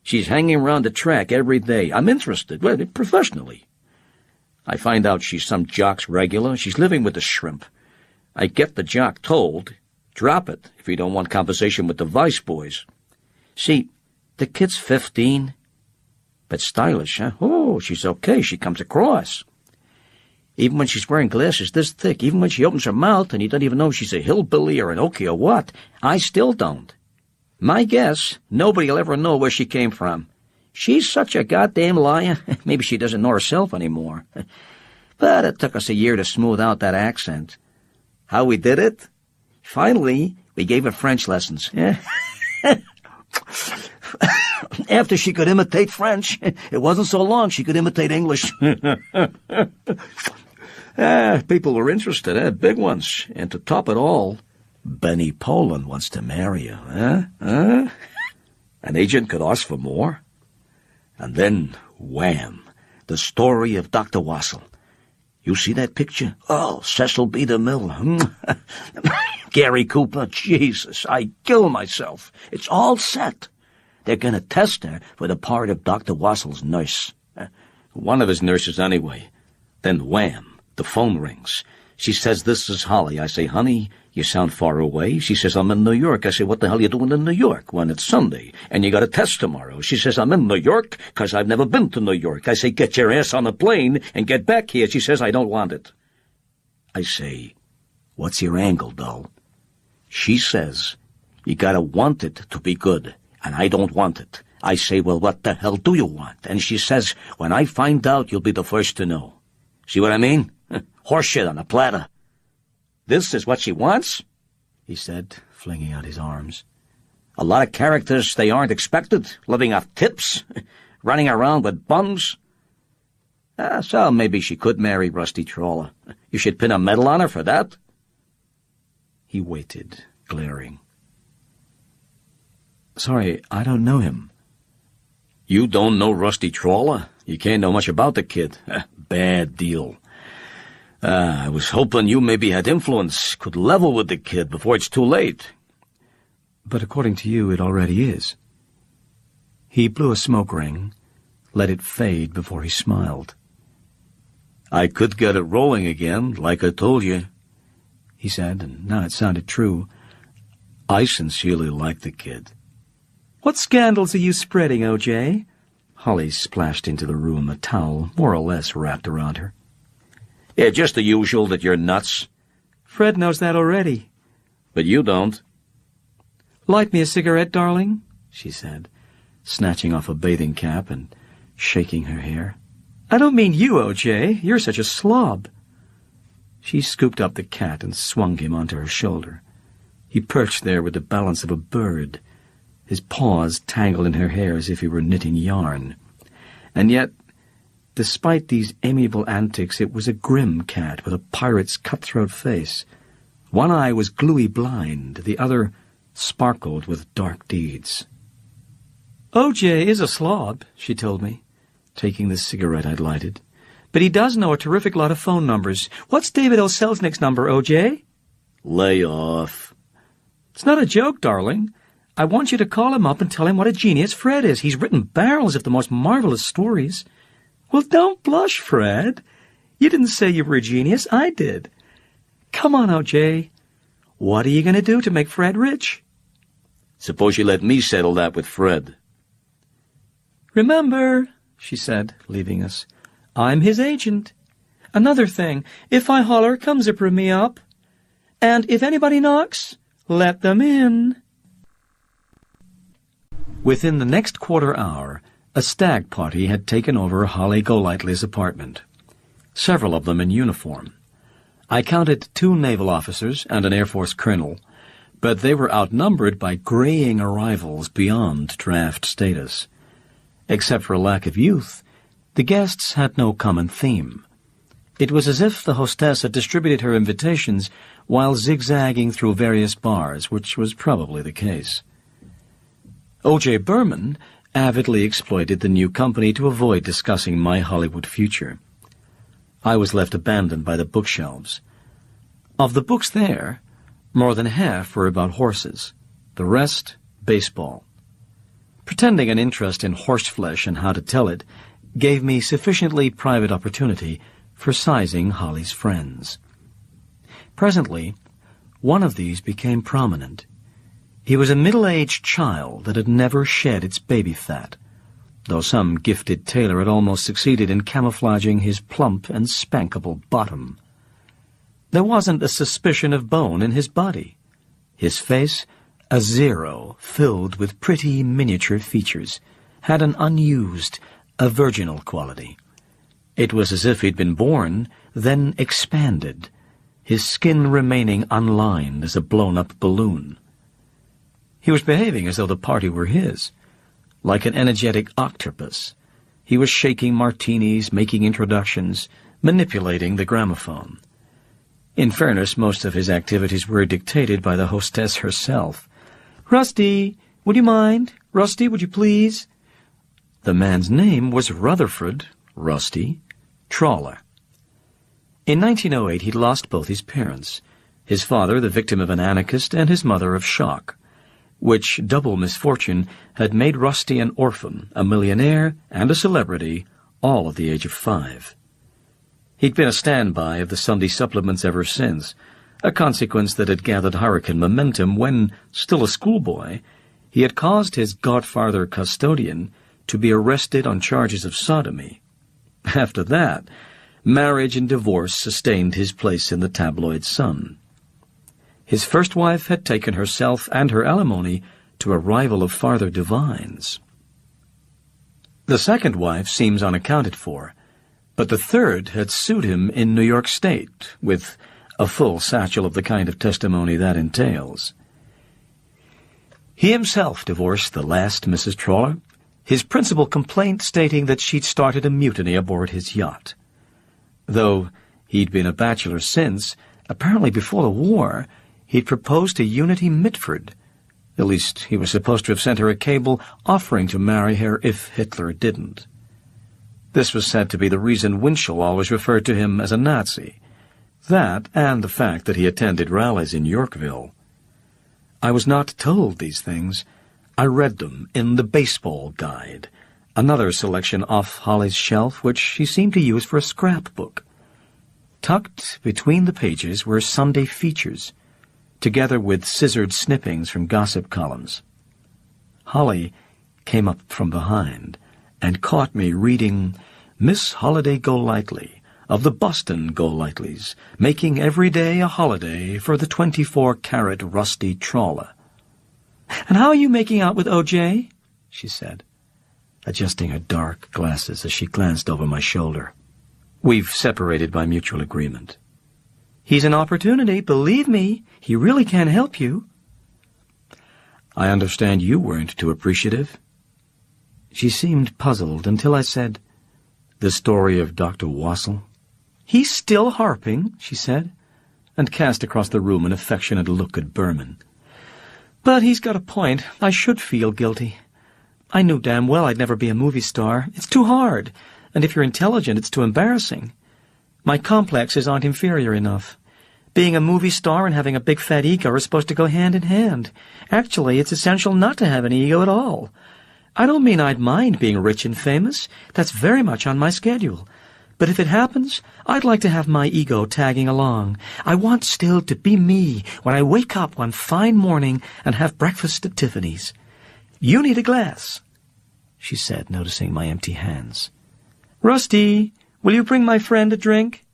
She's hanging around the track every day. I'm interested, well, professionally. I find out she's some jock's regular. She's living with the shrimp. I get the jock told, drop it if you don't want conversation with the vice boys. See, the kid's 15, but stylish, huh? Oh, she's okay. She comes across. Even when she's wearing glasses this thick, even when she opens her mouth and you don't even know if she's a hillbilly or an Okie or what, I still don't. My guess, nobody'll ever know where she came from. She's such a goddamn liar. Maybe she doesn't know herself anymore. But it took us a year to smooth out that accent. How we did it? Finally, we gave her French lessons. After she could imitate French, it wasn't so long she could imitate English. People were interested, big ones. And to top it all, Benny Poland wants to marry her. An agent could ask for more. And then, wham, the story of Dr. Wassel. You see that picture? Oh, Cecil B. DeMille. Gary Cooper. Jesus, I kill myself. It's all set. They're going to test her for the part of Dr. Wassel's nurse. One of his nurses, anyway. Then wham, the phone rings. She says, this is Holly. I say, honey, you sound far away. She says, I'm in New York. I say, what the hell are you doing in New York when it's Sunday and you got a test tomorrow? She says, I'm in New York 'cause I've never been to New York. I say, get your ass on a plane and get back here. She says, I don't want it. I say, what's your angle, doll? She says, you gotta want it to be good, and I don't want it. I say, well, what the hell do you want? And she says, when I find out, you'll be the first to know. See what I mean? Horseshit on a platter. This is what she wants? He said, flinging out his arms. A lot of characters they aren't expected, living off tips, running around with bums. So maybe she could marry Rusty Trawler. You should pin a medal on her for that. He waited, glaring. Sorry, I don't know him. You don't know Rusty Trawler? You can't know much about the kid. Bad deal. I was hoping you maybe had influence, could level with the kid before it's too late. But according to you, it already is. He blew a smoke ring, let it fade before he smiled. I could get it rolling again, like I told you, he said, and now it sounded true. I sincerely like the kid. What scandals are you spreading, O.J.? Holly splashed into the room, a towel more or less wrapped around her. Yeah, just the usual that you're nuts. Fred knows that already. But you don't. Light me a cigarette, darling, she said, snatching off a bathing cap and shaking her hair. I don't mean you, O.J. You're such a slob. She scooped up the cat and swung him onto her shoulder. He perched there with the balance of a bird, his paws tangled in her hair as if he were knitting yarn. And yet, despite these amiable antics, it was a grim cat with a pirate's cutthroat face. One eye was gluey blind, the other sparkled with dark deeds. "O.J. is a slob," she told me, taking the cigarette I'd lighted. "But he does know a terrific lot of phone numbers. What's David O. Selznick's number, O.J.?" "Lay off." "It's not a joke, darling. I want you to call him up and tell him what a genius Fred is. He's written barrels of the most marvelous stories." "Well, don't blush, Fred. You didn't say you were a genius. I did. Come on, O.J. What are you going to do to make Fred rich?" "Suppose you let me settle that with Fred." "Remember," she said, leaving us, "I'm his agent. Another thing, if I holler, come zipper me up. And if anybody knocks, let them in." Within the next quarter hour, a stag party had taken over Holly Golightly's apartment, several of them in uniform. I counted 2 naval officers and an Air Force colonel, but they were outnumbered by graying arrivals beyond draft status. Except for a lack of youth, the guests had no common theme. It was as if the hostess had distributed her invitations while zigzagging through various bars, which was probably the case. O.J. Berman avidly exploited the new company to avoid discussing my Hollywood future. I was left abandoned by the bookshelves. Of the books there, more than half were about horses, the rest baseball. Pretending an interest in horseflesh and how to tell it gave me sufficiently private opportunity for sizing Holly's friends. Presently, one of these became prominent. He was a middle-aged child that had never shed its baby fat, though some gifted tailor had almost succeeded in camouflaging his plump and spankable bottom. There wasn't a suspicion of bone in his body. His face, a 0 filled with pretty miniature features, had an unused, a virginal quality. It was as if he'd been born, then expanded, his skin remaining unlined as a blown-up balloon. He was behaving as though the party were his. Like an energetic octopus, he was shaking martinis, making introductions, manipulating the gramophone. In fairness, most of his activities were dictated by the hostess herself. "Rusty, would you mind? Rusty, would you please?" The man's name was Rutherford, Rusty, Trawler. In 1908, he'd lost both his parents, his father the victim of an anarchist and his mother of shock, which double misfortune had made Rusty an orphan, a millionaire, and a celebrity, all at the age of 5. He'd been a standby of the Sunday supplements ever since, a consequence that had gathered hurricane momentum when, still a schoolboy, he had caused his godfather custodian to be arrested on charges of sodomy. After that, marriage and divorce sustained his place in the tabloid Sun. His first wife had taken herself and her alimony to a rival of farther divines. The second wife seems unaccounted for, but the third had sued him in New York State, with a full satchel of the kind of testimony that entails. He himself divorced the last Mrs. Trawler, his principal complaint stating that she'd started a mutiny aboard his yacht. Though he'd been a bachelor since, apparently before the war, he'd proposed to Unity Mitford. At least he was supposed to have sent her a cable offering to marry her if Hitler didn't. This was said to be the reason Winchell always referred to him as a Nazi. That, and the fact that he attended rallies in Yorkville. I was not told these things. I read them in the Baseball Guide, another selection off Holly's shelf which she seemed to use for a scrapbook. Tucked between the pages were Sunday features, together with scissored snippings from gossip columns. Holly came up from behind and caught me reading Miss Holliday Golightly, of the Boston Golightleys, making every day a holiday for the 24-carat Rusty Trawler. "And how are you making out with O.J.?" she said, adjusting her dark glasses as she glanced over my shoulder. "We've separated by mutual agreement." "He's an opportunity, believe me. He really can help you." I understand you weren't too appreciative. She seemed puzzled until I said, "The story of Dr. Wassel?" "He's still harping," she said, and cast across the room an affectionate look at Berman. "But he's got a point. I should feel guilty. I knew damn well I'd never be a movie star. It's too hard, and if you're intelligent, it's too embarrassing. My complexes aren't inferior enough. Being a movie star and having a big fat ego are supposed to go hand in hand. Actually, it's essential not to have an ego at all. I don't mean I'd mind being rich and famous. That's very much on my schedule. But if it happens, I'd like to have my ego tagging along. I want still to be me when I wake up one fine morning and have breakfast at Tiffany's. You need a glass," she said, noticing my empty hands. "Rusty, will you bring my friend a drink?"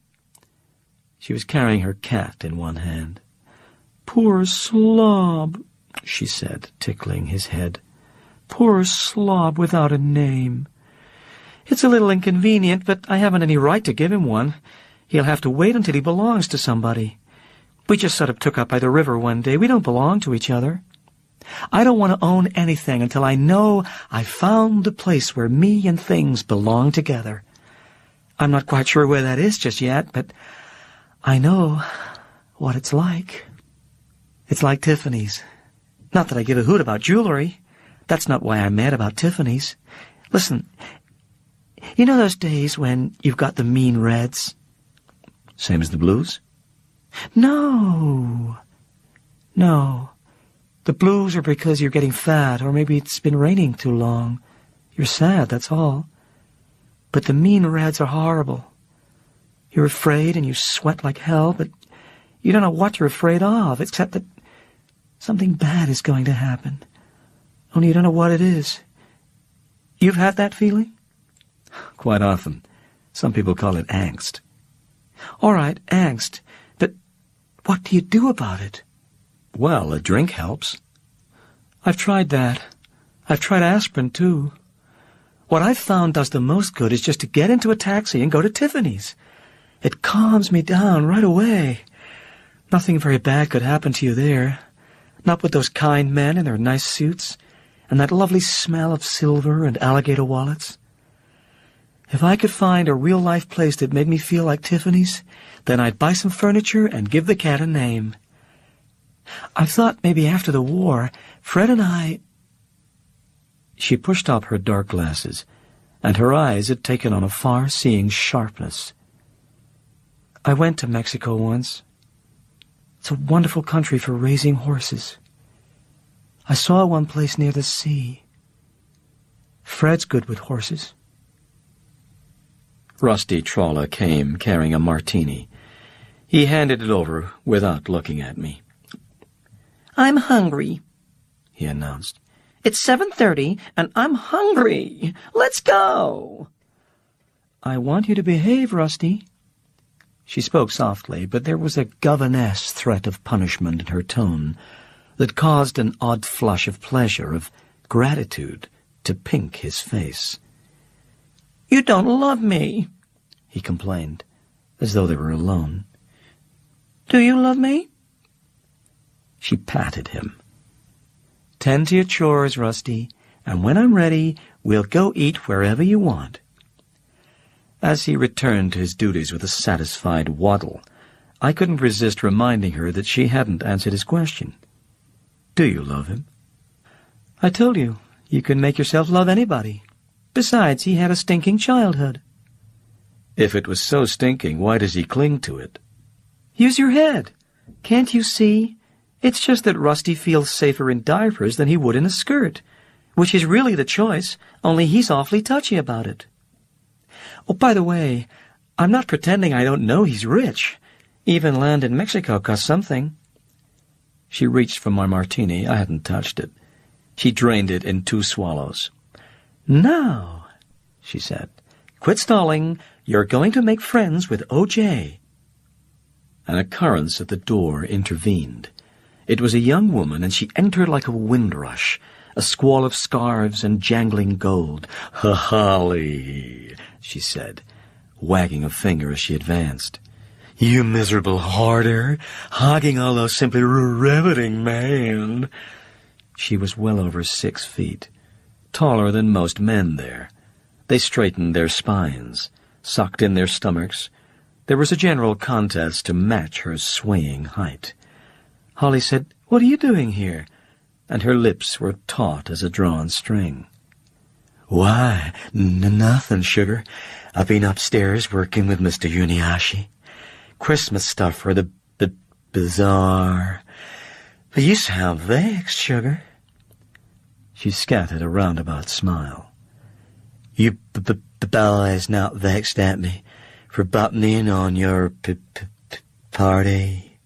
She was carrying her cat in one hand. "Poor slob," she said, tickling his head. "Poor slob without a name. It's a little inconvenient, but I haven't any right to give him one. He'll have to wait until he belongs to somebody. We just sort of took up by the river one day. We don't belong to each other. I don't want to own anything until I know I've found the place where me and things belong together. I'm not quite sure where that is just yet, but I know what it's like. It's like Tiffany's. Not that I give a hoot about jewelry. That's not why I'm mad about Tiffany's. Listen, you know those days when you've got the mean reds?" "Same as the blues?" No. The blues are because you're getting fat, or maybe it's been raining too long. You're sad, that's all. But the mean reds are horrible. You're afraid and you sweat like hell, but you don't know what you're afraid of, except that something bad is going to happen. Only you don't know what it is. You've had that feeling?" "Quite often. Some people call it angst." "All right, angst. But what do you do about it?" "Well, a drink helps." "I've tried that. I've tried aspirin, too. What I've found does the most good is just to get into a taxi and go to Tiffany's. It calms me down right away. Nothing very bad could happen to you there. Not with those kind men in their nice suits, and that lovely smell of silver and alligator wallets. If I could find a real-life place that made me feel like Tiffany's, then I'd buy some furniture and give the cat a name. I thought maybe after the war, Fred and I—" She pushed up her dark glasses, and her eyes had taken on a far-seeing sharpness. "I went to Mexico once. It's a wonderful country for raising horses. I saw one place near the sea. Fred's good with horses." Rusty Trawler came carrying a martini. He handed it over without looking at me. "I'm hungry," he announced. "It's 7:30, and I'm hungry. Let's go." "I want you to behave, Rusty." She spoke softly, but there was a governess threat of punishment in her tone that caused an odd flush of pleasure, of gratitude, to pink his face. "You don't love me," he complained, as though they were alone. "Do you love me?" She patted him. "Tend to your chores, Rusty, and when I'm ready, we'll go eat wherever you want." As he returned to his duties with a satisfied waddle, I couldn't resist reminding her that she hadn't answered his question. "Do you love him?" "I told you, you can make yourself love anybody. Besides, he had a stinking childhood." "If it was so stinking, why does he cling to it?" "Use your head. Can't you see? It's just that Rusty feels safer in diapers than he would in a skirt, which is really the choice, only he's awfully touchy about it. Oh, by the way, I'm not pretending I don't know he's rich. Even land in Mexico costs something." She reached for my martini. I hadn't touched it. She drained it in 2 swallows. "Now," she said, "quit stalling. You're going to make friends with O.J." An occurrence at the door intervened. It was a young woman, and she entered like a windrush, a squall of scarves and jangling gold. "Holly," she said, wagging a finger as she advanced. "You miserable hoarder, hogging all those simply riveting men." She was well over 6 feet, taller than most men there. They straightened their spines, sucked in their stomachs. There was a general contest to match her swaying height. Holly said, "What are you doing here?" And her lips were taut as a drawn string. "Why, nothing, sugar. I've been upstairs working with Mr. Uniashi. Christmas stuff for the bazaar. They used to have vexed, sugar." She scattered a roundabout smile. "You boys not vexed at me for butting in on your party?"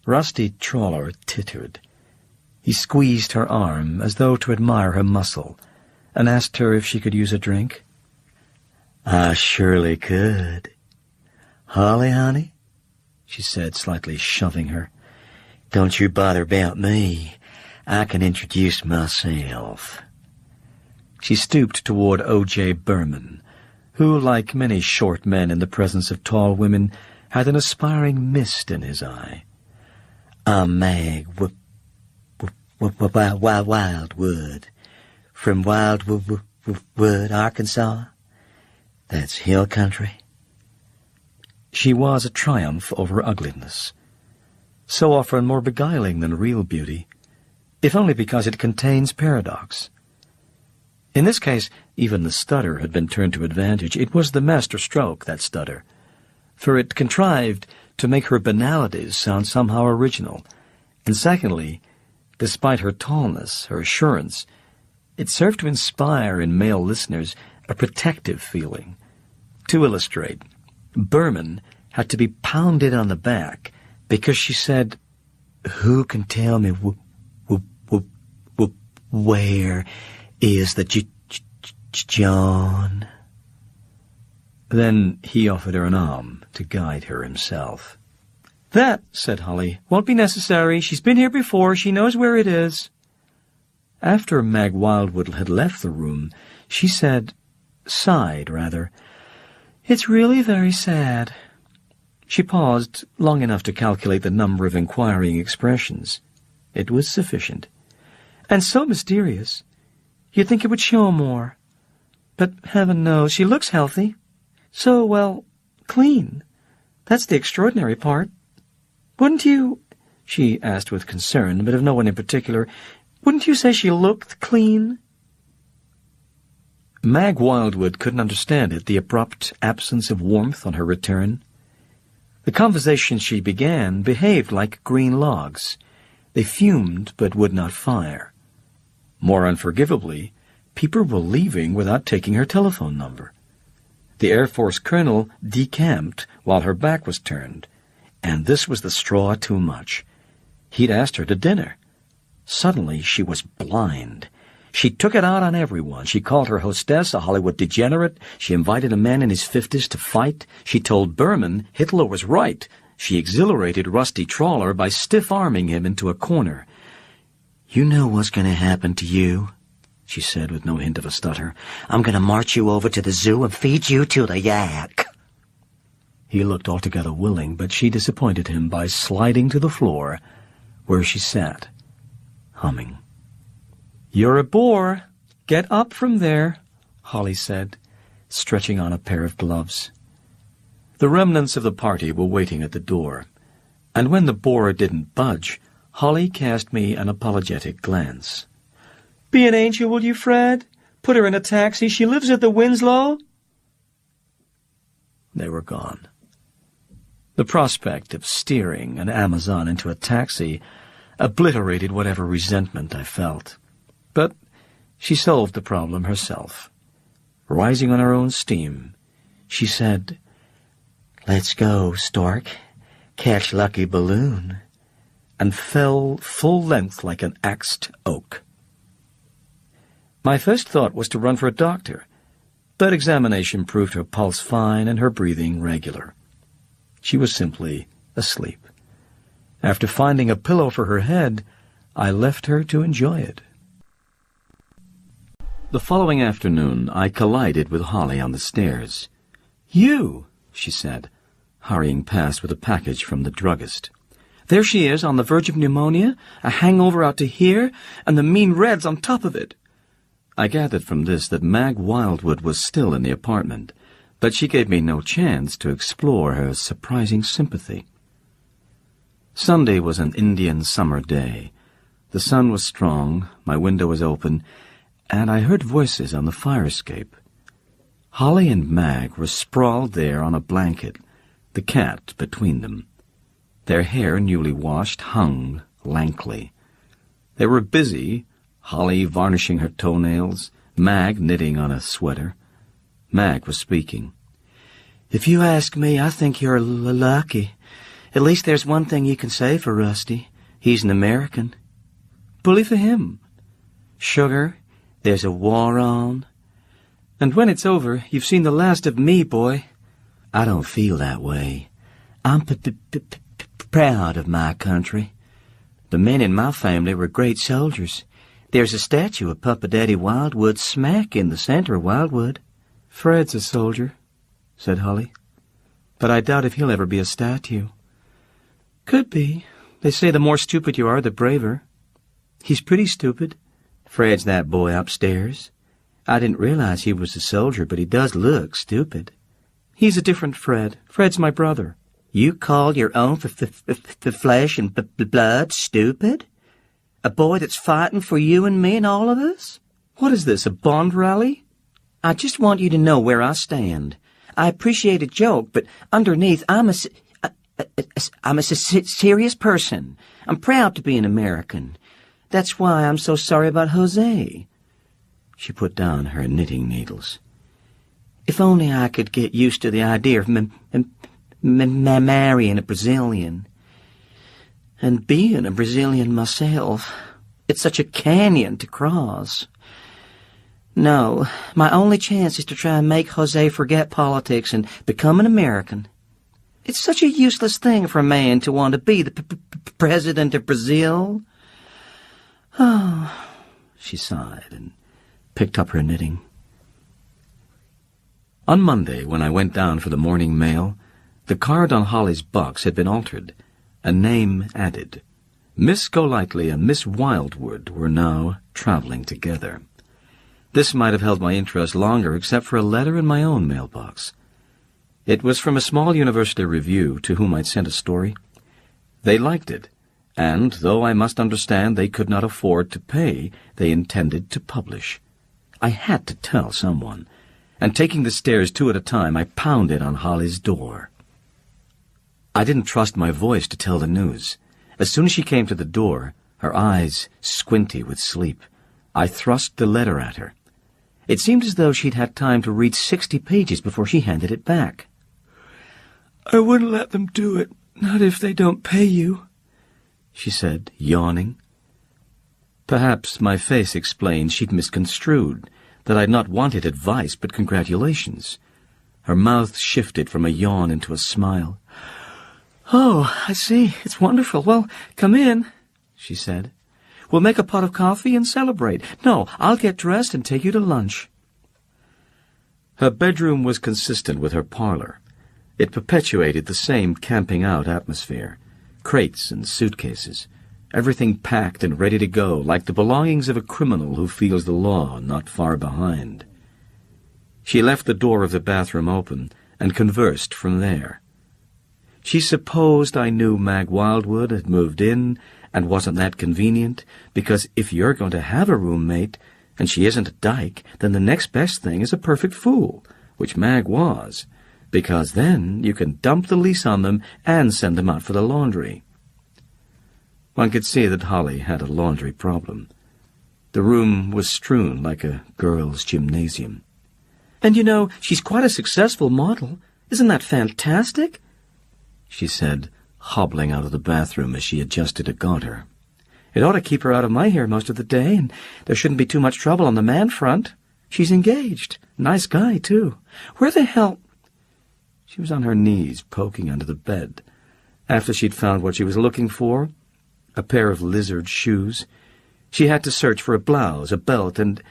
Rusty Trawler tittered. He squeezed her arm as though to admire her muscle, and asked her if she could use a drink. "I surely could. Holly, honey," she said, slightly shoving her, "don't you bother about me. I can introduce myself." She stooped toward O.J. Berman, who, like many short men in the presence of tall women, had an aspiring mist in his eye. "I'm Mag Wildwood, from Wildwood, Arkansas. That's hill country." She was a triumph over ugliness, so often more beguiling than real beauty, if only because it contains paradox. In this case, even the stutter had been turned to advantage. It was the master stroke, that stutter, for it contrived to make her banalities sound somehow original, and secondly, despite her tallness, her assurance, it served to inspire in male listeners a protective feeling. To illustrate, Berman had to be pounded on the back because she said, "Who can tell me where is the John?" Then he offered her an arm to guide her himself. "That," said Holly, "won't be necessary. She's been here before. She knows where it is." After Mag Wildwood had left the room, she sighed rather, "It's really very sad." She paused long enough to calculate the number of inquiring expressions. It was sufficient. "And so mysterious. You'd think it would show more. But heaven knows, she looks healthy. So, well, clean. That's the extraordinary part. Wouldn't you," she asked with concern, but of no one in particular, "wouldn't you say she looked clean?" Mag Wildwood couldn't understand it, the abrupt absence of warmth on her return. The conversation she began behaved like green logs. They fumed but would not fire. More unforgivably, people were leaving without taking her telephone number. The Air Force colonel decamped while her back was turned, and this was the straw too much. He'd asked her to dinner. Suddenly she was blind. She took it out on everyone. She called her hostess a Hollywood degenerate. She invited a man in his 50s to fight. She told Berman Hitler was right. She exhilarated Rusty Trawler by stiff-arming him into a corner. "You know what's going to happen to you," she said with no hint of a stutter. "I'm going to march you over to the zoo and feed you to the yak." He looked altogether willing, but she disappointed him by sliding to the floor, where she sat, humming. "You're a bore. Get up from there," Holly said, stretching on a pair of gloves. The remnants of the party were waiting at the door, and when the bore didn't budge, Holly cast me an apologetic glance. "Be an angel, will you, Fred? Put her in a taxi. She lives at the Winslow." They were gone. The prospect of steering an Amazon into a taxi obliterated whatever resentment I felt. But she solved the problem herself. Rising on her own steam, she said, "Let's go, Stork. Catch lucky balloon," and fell full length like an axed oak. My first thought was to run for a doctor, but examination proved her pulse fine and her breathing regular. She was simply asleep. After finding a pillow for her head, I left her to enjoy it. The following afternoon, I collided with Holly on the stairs. "You," she said, hurrying past with a package from the druggist. There she is, on the verge of pneumonia, a hangover out to here, and the mean Reds on top of it. I gathered from this that Mag Wildwood was still in the apartment, but she gave me no chance to explore her surprising sympathy. Sunday was an Indian summer day. The sun was strong, my window was open, and I heard voices on the fire escape. Holly and Mag were sprawled there on a blanket, the cat between them. Their hair, newly washed, hung lankly. They were busy, Holly varnishing her toenails, Mag knitting on a sweater. Mag was speaking. "If you ask me, I think you're lucky. At least there's one thing you can say for Rusty. He's an American." "Bully for him." "Sugar, there's a war on. And when it's over, you've seen the last of me, boy." "I don't feel that way. I'm proud of my country. The men in my family were great soldiers. There's a statue of Papa Daddy Wildwood smack in the center of Wildwood." "Fred's a soldier," said Holly. "But I doubt if he'll ever be a statue." "Could be. They say the more stupid you are, the braver." "He's pretty stupid. Fred's that boy upstairs. I didn't realize he was a soldier, but he does look stupid." "He's a different Fred. Fred's my brother." "You call your own flesh and blood stupid? A boy that's fighting for you and me and all of us? What is this, a Bond rally?" "I just want you to know where I stand. I appreciate a joke, but underneath I'm a serious person. I'm proud to be an American. That's why I'm so sorry about Jose." She put down her knitting needles. "If only I could get used to the idea of marrying a Brazilian. And being a Brazilian myself. It's such a canyon to cross. No, my only chance is to try and make Jose forget politics and become an American. It's such a useless thing for a man to want to be the president of Brazil." "Oh," she sighed and picked up her knitting. On Monday, when I went down for the morning mail, the card on Holly's box had been altered, a name added. Miss Golightly and Miss Wildwood were now traveling together. This might have held my interest longer except for a letter in my own mailbox. It was from a small university review to whom I'd sent a story. They liked it, and, though I must understand they could not afford to pay, they intended to publish. I had to tell someone, and taking the stairs two at a time, I pounded on Holly's door. I didn't trust my voice to tell the news. As soon as she came to the door, her eyes squinty with sleep, I thrust the letter at her. It seemed as though she'd had time to read 60 pages before she handed it back. "I wouldn't let them do it, not if they don't pay you," she said, yawning. Perhaps my face explained she'd misconstrued, that I'd not wanted advice but congratulations. Her mouth shifted from a yawn into a smile. "Oh, I see. It's wonderful. Well, come in," she said. "We'll make a pot of coffee and celebrate. No, I'll get dressed and take you to lunch." Her bedroom was consistent with her parlor. It perpetuated the same camping-out atmosphere. Crates and suitcases, everything packed and ready to go, like the belongings of a criminal who feels the law not far behind. She left the door of the bathroom open and conversed from there. She supposed I knew Mag Wildwood had moved in, and wasn't that convenient, because if you're going to have a roommate, and she isn't a dyke, then the next best thing is a perfect fool, which Mag was, because then you can dump the lease on them and send them out for the laundry. One could see that Holly had a laundry problem. The room was strewn like a girls' gymnasium. "And you know, she's quite a successful model. Isn't that fantastic?" she said, hobbling out of the bathroom as she adjusted a gaunter. "It ought to keep her out of my hair most of the day, and there shouldn't be too much trouble on the man front. She's engaged. Nice guy, too. Where the hell—" She was on her knees, poking under the bed. After she'd found what she was looking for, a pair of lizard shoes, she had to search for a blouse, a belt, and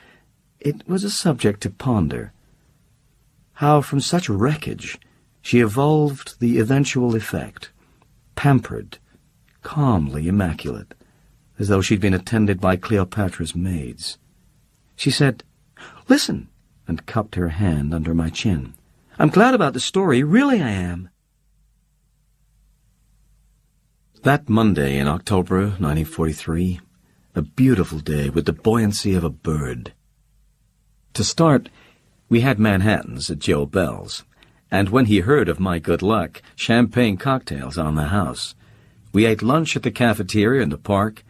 it was a subject to ponder. How from such wreckage she evolved the eventual effect, pampered, calmly immaculate, as though she'd been attended by Cleopatra's maids. She said, "Listen," and cupped her hand under my chin. "I'm glad about the story, really I am." That Monday in October 1943, a beautiful day with the buoyancy of a bird. To start, we had Manhattans at Joe Bell's, and when he heard of my good luck, champagne cocktails on the house. We ate lunch at the cafeteria in the park.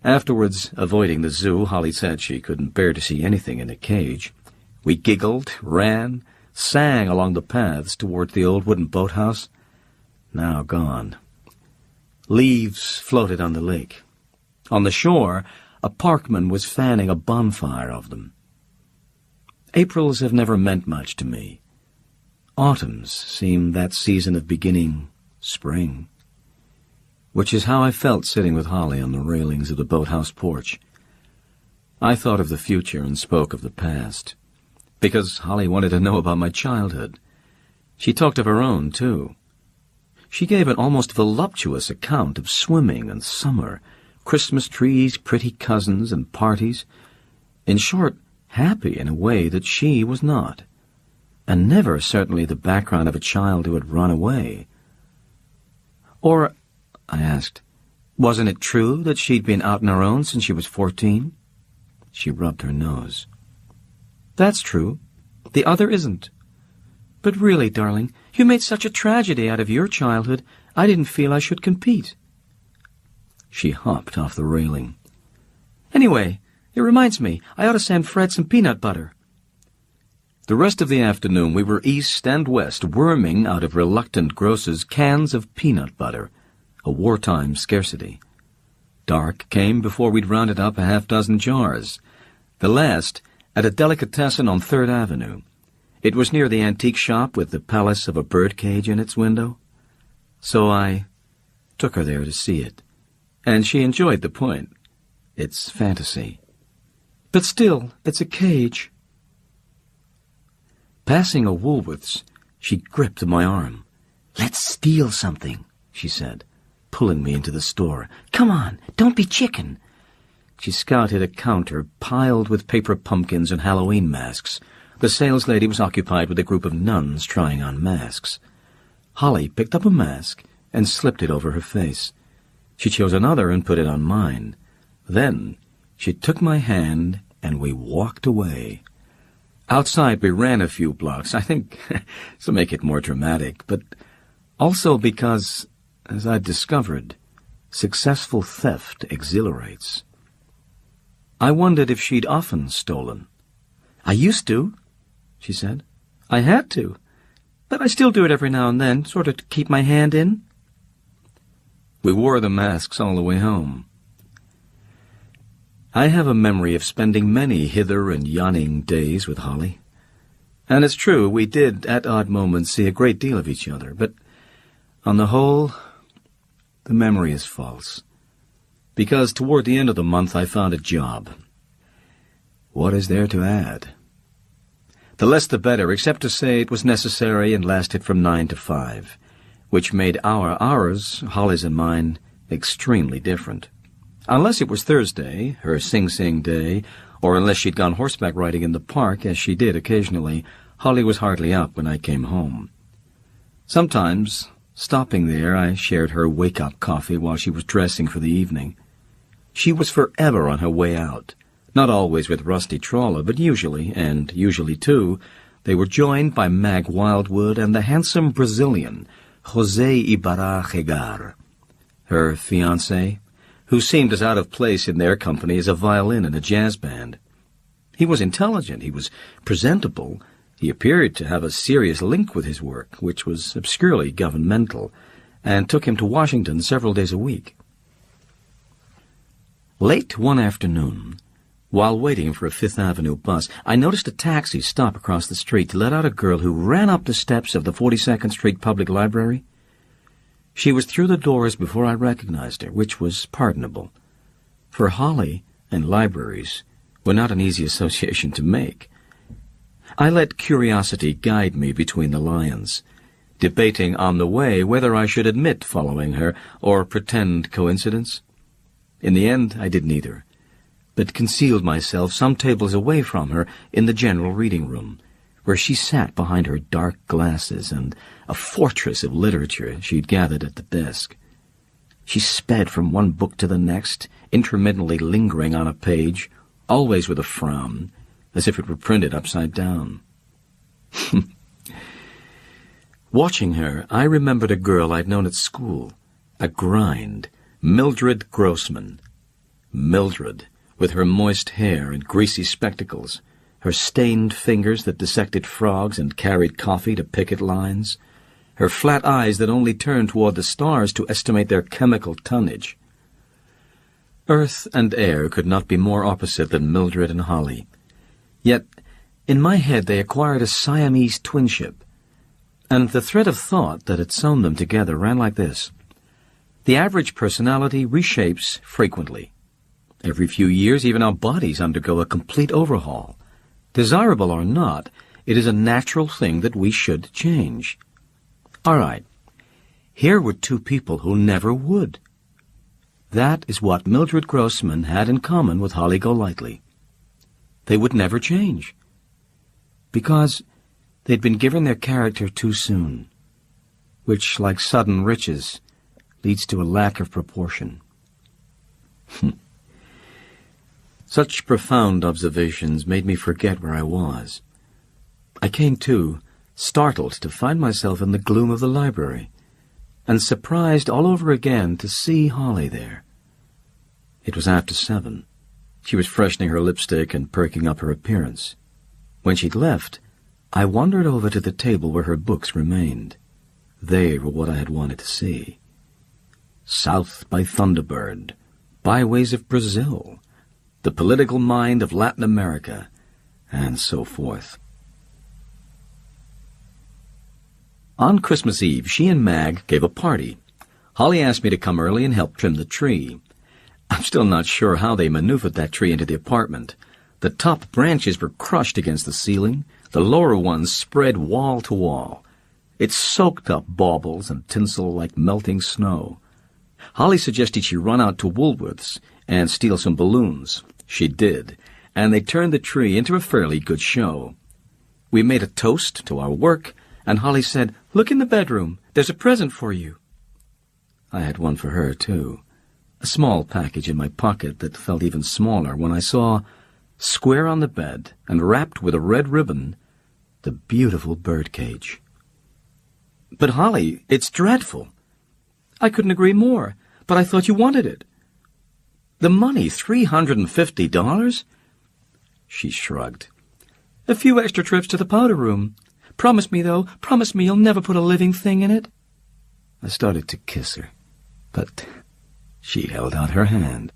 Afterwards, avoiding the zoo, Holly said she couldn't bear to see anything in a cage. We giggled, ran, sang along the paths toward the old wooden boathouse, now gone. Leaves floated on the lake. On the shore, a parkman was fanning a bonfire of them. Aprils have never meant much to me. Autumns seem that season of beginning spring, which is how I felt sitting with Holly on the railings of the boathouse porch. I thought of the future and spoke of the past, because Holly wanted to know about my childhood. She talked of her own, too. She gave an almost voluptuous account of swimming and summer, Christmas trees, pretty cousins, and parties. In short, happy in a way that she was not, and never certainly the background of a child who had run away. Or, I asked, wasn't it true that she'd been out on her own since she was 14? She rubbed her nose. That's true. The other isn't. But really, darling, you made such a tragedy out of your childhood, I didn't feel I should compete. She hopped off the railing. Anyway, it reminds me, I ought to send Fred some peanut butter. The rest of the afternoon we were east and west worming out of reluctant grocers cans of peanut butter, a wartime scarcity. Dark came before we'd rounded up a half-dozen jars, the last at a delicatessen on 3rd Avenue. It was near the antique shop with the palace of a birdcage in its window. So I took her there to see it, and she enjoyed the point. It's fantasy. But still, it's a cage. Passing a Woolworth's, she gripped my arm. "Let's steal something," she said, pulling me into the store. "Come on, don't be chicken." She scouted a counter piled with paper pumpkins and Halloween masks. The saleslady was occupied with a group of nuns trying on masks. Holly picked up a mask and slipped it over her face. She chose another and put it on mine. Then she took my hand and we walked away. Outside we ran a few blocks, I think to make it more dramatic, but also because, as I'd discovered, successful theft exhilarates. I wondered if she'd often stolen. "I used to," she said. "I had to, but I still do it every now and then, sort of to keep my hand in." We wore the masks all the way home. I have a memory of spending many hither and yonning days with Holly. And it's true, we did, at odd moments, see a great deal of each other, but on the whole, the memory is false. Because toward the end of the month I found a job. What is there to add? The less the better, except to say it was necessary and lasted from 9 to 5, which made ours, Holly's and mine, extremely different. Unless it was Thursday, her Sing-Sing day, or unless she'd gone horseback riding in the park, as she did occasionally, Holly was hardly up when I came home. Sometimes, stopping there, I shared her wake-up coffee while she was dressing for the evening. She was forever on her way out, not always with Rusty Trawler, but usually, and usually too, they were joined by Mag Wildwood and the handsome Brazilian, José Ibarra Regar, her fiancé, who seemed as out of place in their company as a violin in a jazz band. He was intelligent, he was presentable, he appeared to have a serious link with his work, which was obscurely governmental, and took him to Washington several days a week. Late one afternoon, while waiting for a Fifth Avenue bus, I noticed a taxi stop across the street to let out a girl who ran up the steps of the 42nd Street Public Library. She was through the doors before I recognized her, which was pardonable. For Holly and libraries were not an easy association to make. I let curiosity guide me between the lions. debating on the way whether I should admit following her or pretend coincidence. In the end, I did neither, but concealed myself some tables away from her in the general reading room, where she sat behind her dark glasses and a fortress of literature she'd gathered at the desk. She sped from one book to the next, intermittently lingering on a page, always with a frown, as if it were printed upside down. Watching her, I remembered a girl I'd known at school, a grind, Mildred Grossman. Mildred, with her moist hair and greasy spectacles, her stained fingers that dissected frogs and carried coffee to picket lines, her flat eyes that only turned toward the stars to estimate their chemical tonnage. Earth and air could not be more opposite than Mildred and Holly. Yet, in my head they acquired a Siamese twinship, and the thread of thought that had sewn them together ran like this. The average personality reshapes frequently. Every few years, even our bodies undergo a complete overhaul. Desirable or not, it is a natural thing that we should change. All right, here were two people who never would. That is what Mildred Grossman had in common with Holly Golightly. They would never change, because they'd been given their character too soon, which, like sudden riches, leads to a lack of proportion. Such profound observations made me forget where I was. I came to, startled to find myself in the gloom of the library, and surprised all over again to see Holly there. It was after 7. She was freshening her lipstick and perking up her appearance. When she'd left, I wandered over to the table where her books remained. They were what I had wanted to see. South by Thunderbird, Byways of Brazil, The Political Mind of Latin America, and so forth. On Christmas Eve, she and Mag gave a party. Holly asked me to come early and help trim the tree. I'm still not sure how they maneuvered that tree into the apartment. The top branches were crushed against the ceiling, the lower ones spread wall to wall. It soaked up baubles and tinsel like melting snow. Holly suggested she run out to Woolworth's and steal some balloons. She did, and they turned the tree into a fairly good show. We made a toast to our work, and Holly said, "Look in the bedroom. There's a present for you." I had one for her, too. A small package in my pocket that felt even smaller when I saw, square on the bed and wrapped with a red ribbon, the beautiful birdcage. "But, Holly, it's dreadful." "I couldn't agree more, but I thought you wanted it." "The money, $350? She shrugged. "A few extra trips to the powder room. Promise me, though, promise me you'll never put a living thing in it." I started to kiss her, but she held out her hand.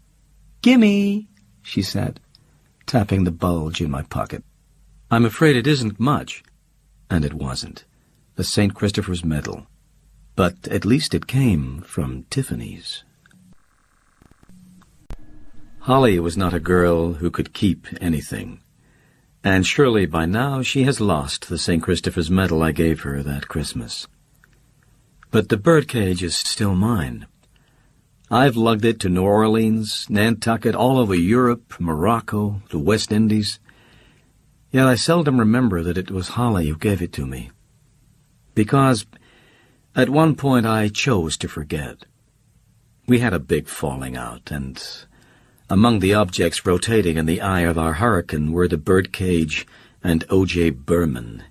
"Gimme," she said, tapping the bulge in my pocket. "I'm afraid it isn't much." And it wasn't. A St. Christopher's medal. But at least it came from Tiffany's. Holly was not a girl who could keep anything, and surely by now she has lost the St. Christopher's medal I gave her that Christmas. But the birdcage is still mine. I've lugged it to New Orleans, Nantucket, all over Europe, Morocco, the West Indies. Yet I seldom remember that it was Holly who gave it to me. Because at one point I chose to forget. We had a big falling out, and among the objects rotating in the eye of our hurricane were the birdcage and O.J. Berman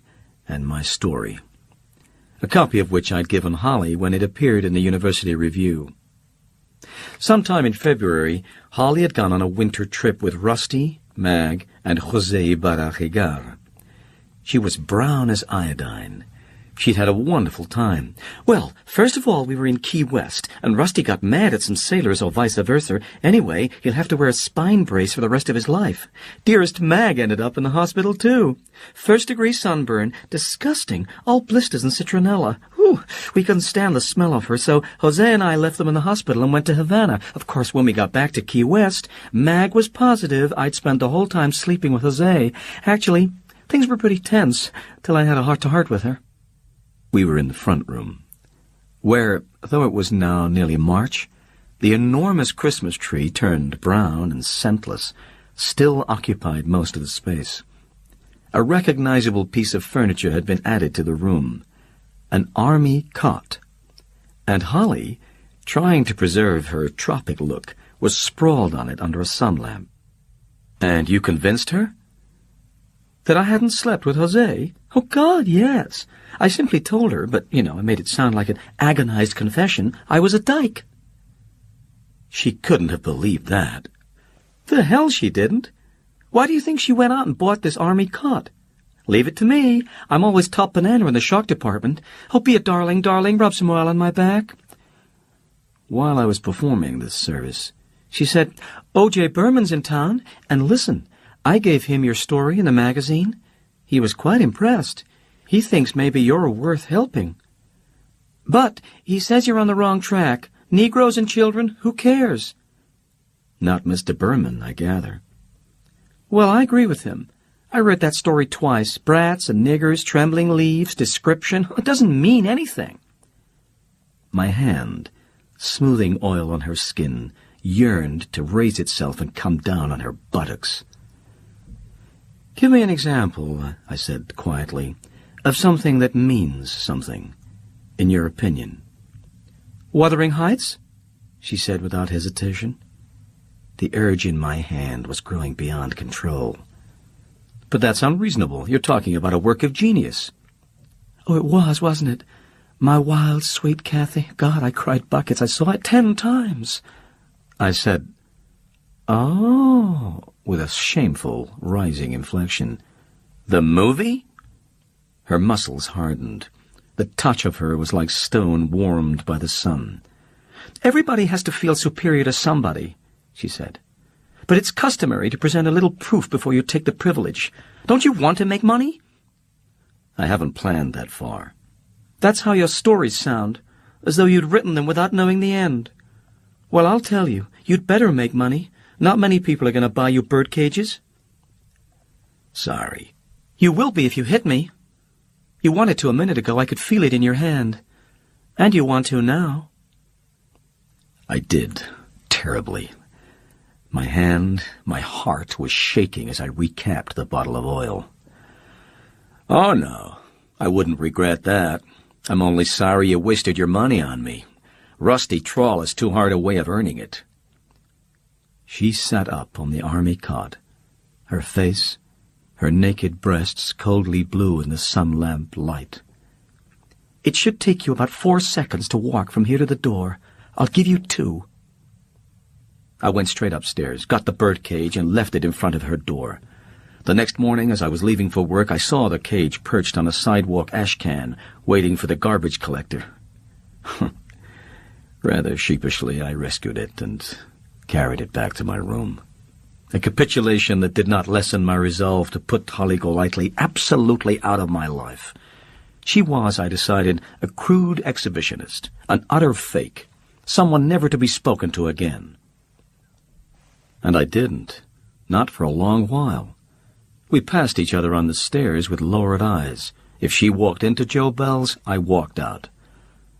and my story, a copy of which I'd given Holly when it appeared in the University Review. Sometime in February, Holly had gone on a winter trip with Rusty, Mag, and José Barrajigar. She was brown as iodine. She'd had a wonderful time. "Well, first of all, we were in Key West, and Rusty got mad at some sailors or vice versa. Anyway, he'll have to wear a spine brace for the rest of his life. Dearest Mag ended up in the hospital, too. First-degree sunburn. Disgusting. All blisters and citronella. Whew. We couldn't stand the smell of her, so Jose and I left them in the hospital and went to Havana. Of course, when we got back to Key West, Mag was positive I'd spent the whole time sleeping with Jose. Actually, things were pretty tense till I had a heart-to-heart with her. We were in the front room, where, though it was now nearly March, the enormous Christmas tree, turned brown and scentless, still occupied most of the space. A recognizable piece of furniture had been added to the room, an army cot, and Holly, trying to preserve her tropic look, was sprawled on it under a sun lamp. "And you convinced her?" "That I hadn't slept with Jose? Oh, God, yes. I simply told her, but, I made it sound like an agonized confession, I was a dyke." "She couldn't have believed that." "The hell she didn't. Why do you think she went out and bought this army cot? Leave it to me. I'm always top banana in the shock department. Oh, be a darling, darling, rub some oil on my back." While I was performing this service, she said, "O.J. Berman's in town, and listen, I gave him your story in the magazine. He was quite impressed. He thinks maybe you're worth helping. But he says you're on the wrong track. Negroes and children, who cares?" "Not Mr. Berman, I gather." "Well, I agree with him. I read that story twice. Brats and niggers, trembling leaves, description. It doesn't mean anything." My hand, smoothing oil on her skin, yearned to raise itself and come down on her buttocks. "Give me an example," I said quietly, "of something that means something, in your opinion." "Wuthering Heights?" she said without hesitation. The urge in my hand was growing beyond control. "But that's unreasonable. You're talking about a work of genius." "Oh, it was, wasn't it? My wild, sweet Kathy. God, I cried buckets. I saw it 10 times. I said, "Oh," with a shameful, rising inflection. "The movie?" Her muscles hardened. The touch of her was like stone warmed by the sun. "Everybody has to feel superior to somebody," she said. "But it's customary to present a little proof before you take the privilege. Don't you want to make money?" "I haven't planned that far." "That's how your stories sound, as though you'd written them without knowing the end. Well, I'll tell you, you'd better make money. Not many people are going to buy you bird cages." "Sorry." "You will be if you hit me. You wanted to a minute ago. I could feel it in your hand. And you want to now." I did, terribly. My hand, my heart was shaking as I recapped the bottle of oil. "Oh, no, I wouldn't regret that. I'm only sorry you wasted your money on me. Rusty trawl is too hard a way of earning it." She sat up on the army cot, her face, her naked breasts coldly blue in the sun-lamp light. "It should take you about 4 seconds to walk from here to the door. I'll give you 2. I went straight upstairs, got the bird cage, and left it in front of her door. The next morning, as I was leaving for work, I saw the cage perched on a sidewalk ash can, waiting for the garbage collector. Rather sheepishly, I rescued it and carried it back to my room. A capitulation that did not lessen my resolve to put Holly Golightly absolutely out of my life. She was, I decided, a crude exhibitionist, an utter fake, someone never to be spoken to again. And I didn't, not for a long while. We passed each other on the stairs with lowered eyes. If she walked into Joe Bell's, I walked out.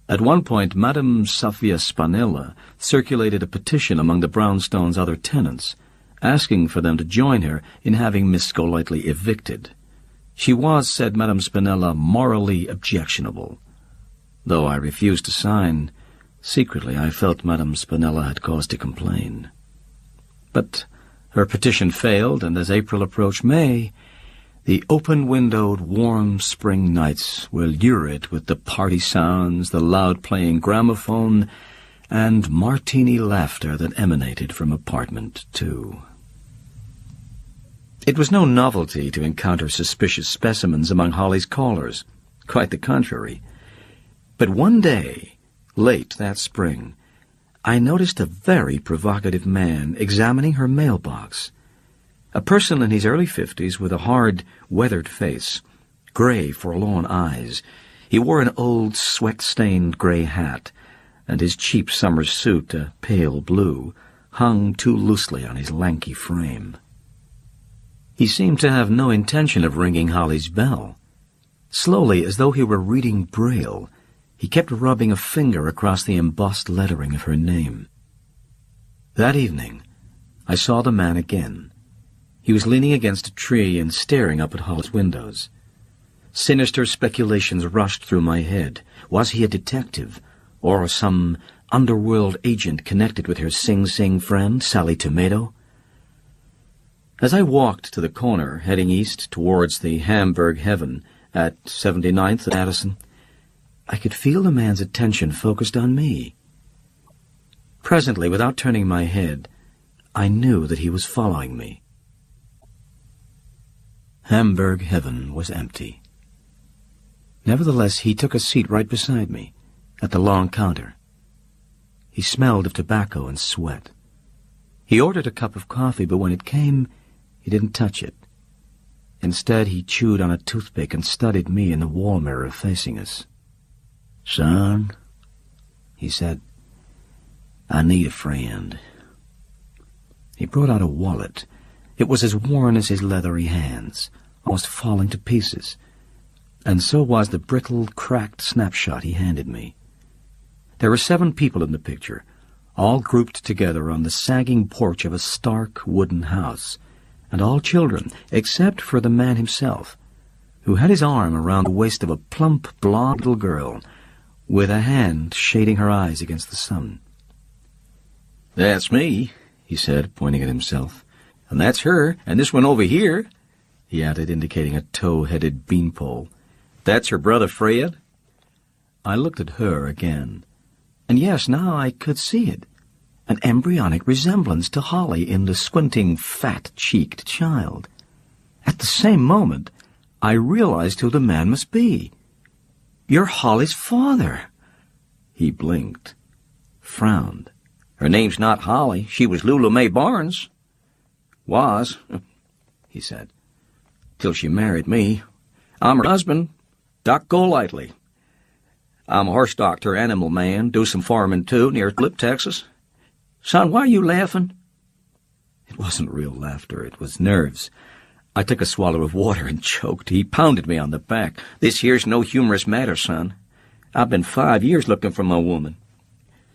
At one point, Madame Sophia Spanella circulated a petition among the brownstone's other tenants, asking for them to join her in having Miss Golightly evicted. She was, said Madame Spinella, morally objectionable. Though I refused to sign, secretly I felt Madame Spinella had cause to complain. But her petition failed, and as April approached May, the open-windowed, warm spring nights were lurid with the party sounds, the loud-playing gramophone, and martini laughter that emanated from apartment 2. It was no novelty to encounter suspicious specimens among Holly's callers. Quite the contrary. But one day, late that spring, I noticed a very provocative man examining her mailbox. A person in his early 50s with a hard, weathered face, gray, forlorn eyes. He wore an old, sweat-stained gray hat, and his cheap summer suit, a pale blue, hung too loosely on his lanky frame. He seemed to have no intention of ringing Holly's bell. Slowly, as though he were reading Braille, he kept rubbing a finger across the embossed lettering of her name. That evening, I saw the man again. He was leaning against a tree and staring up at Holly's windows. Sinister speculations rushed through my head. Was he a detective, or some underworld agent connected with her Sing Sing friend, Sally Tomato? As I walked to the corner, heading east towards the Hamburg Heaven at 79th and Addison, I could feel the man's attention focused on me. Presently, without turning my head, I knew that he was following me. Hamburg Heaven was empty. Nevertheless, he took a seat right beside me, at the long counter. He smelled of tobacco and sweat. He ordered a cup of coffee, but when it came, he didn't touch it. Instead, he chewed on a toothpick and studied me in the wall mirror facing us. "Son," he said, "I need a friend." He brought out a wallet. It was as worn as his leathery hands, almost falling to pieces, and so was the brittle, cracked snapshot he handed me. There were 7 people in the picture, all grouped together on the sagging porch of a stark wooden house, and all children, except for the man himself, who had his arm around the waist of a plump, blonde little girl, with a hand shading her eyes against the sun. "That's me," he said, pointing at himself. "And that's her, and this one over here," he added, indicating a tow-headed beanpole. "That's her brother Fred." I looked at her again, and yes, now I could see it. An embryonic resemblance to Holly in the squinting, fat-cheeked child. At the same moment, I realized who the man must be. "You're Holly's father." He blinked, frowned. "Her name's not Holly. She was Lulu Mae Barnes." "Was," he said, "till she married me. I'm her husband, Doc Golightly. I'm a horse doctor, animal man, do some farming, too, near Lip, Texas. Son, why are you laughing?" It wasn't real laughter, it was nerves. I took a swallow of water and choked. He pounded me on the back. "This here's no humorous matter, son. I've been 5 years looking for my woman.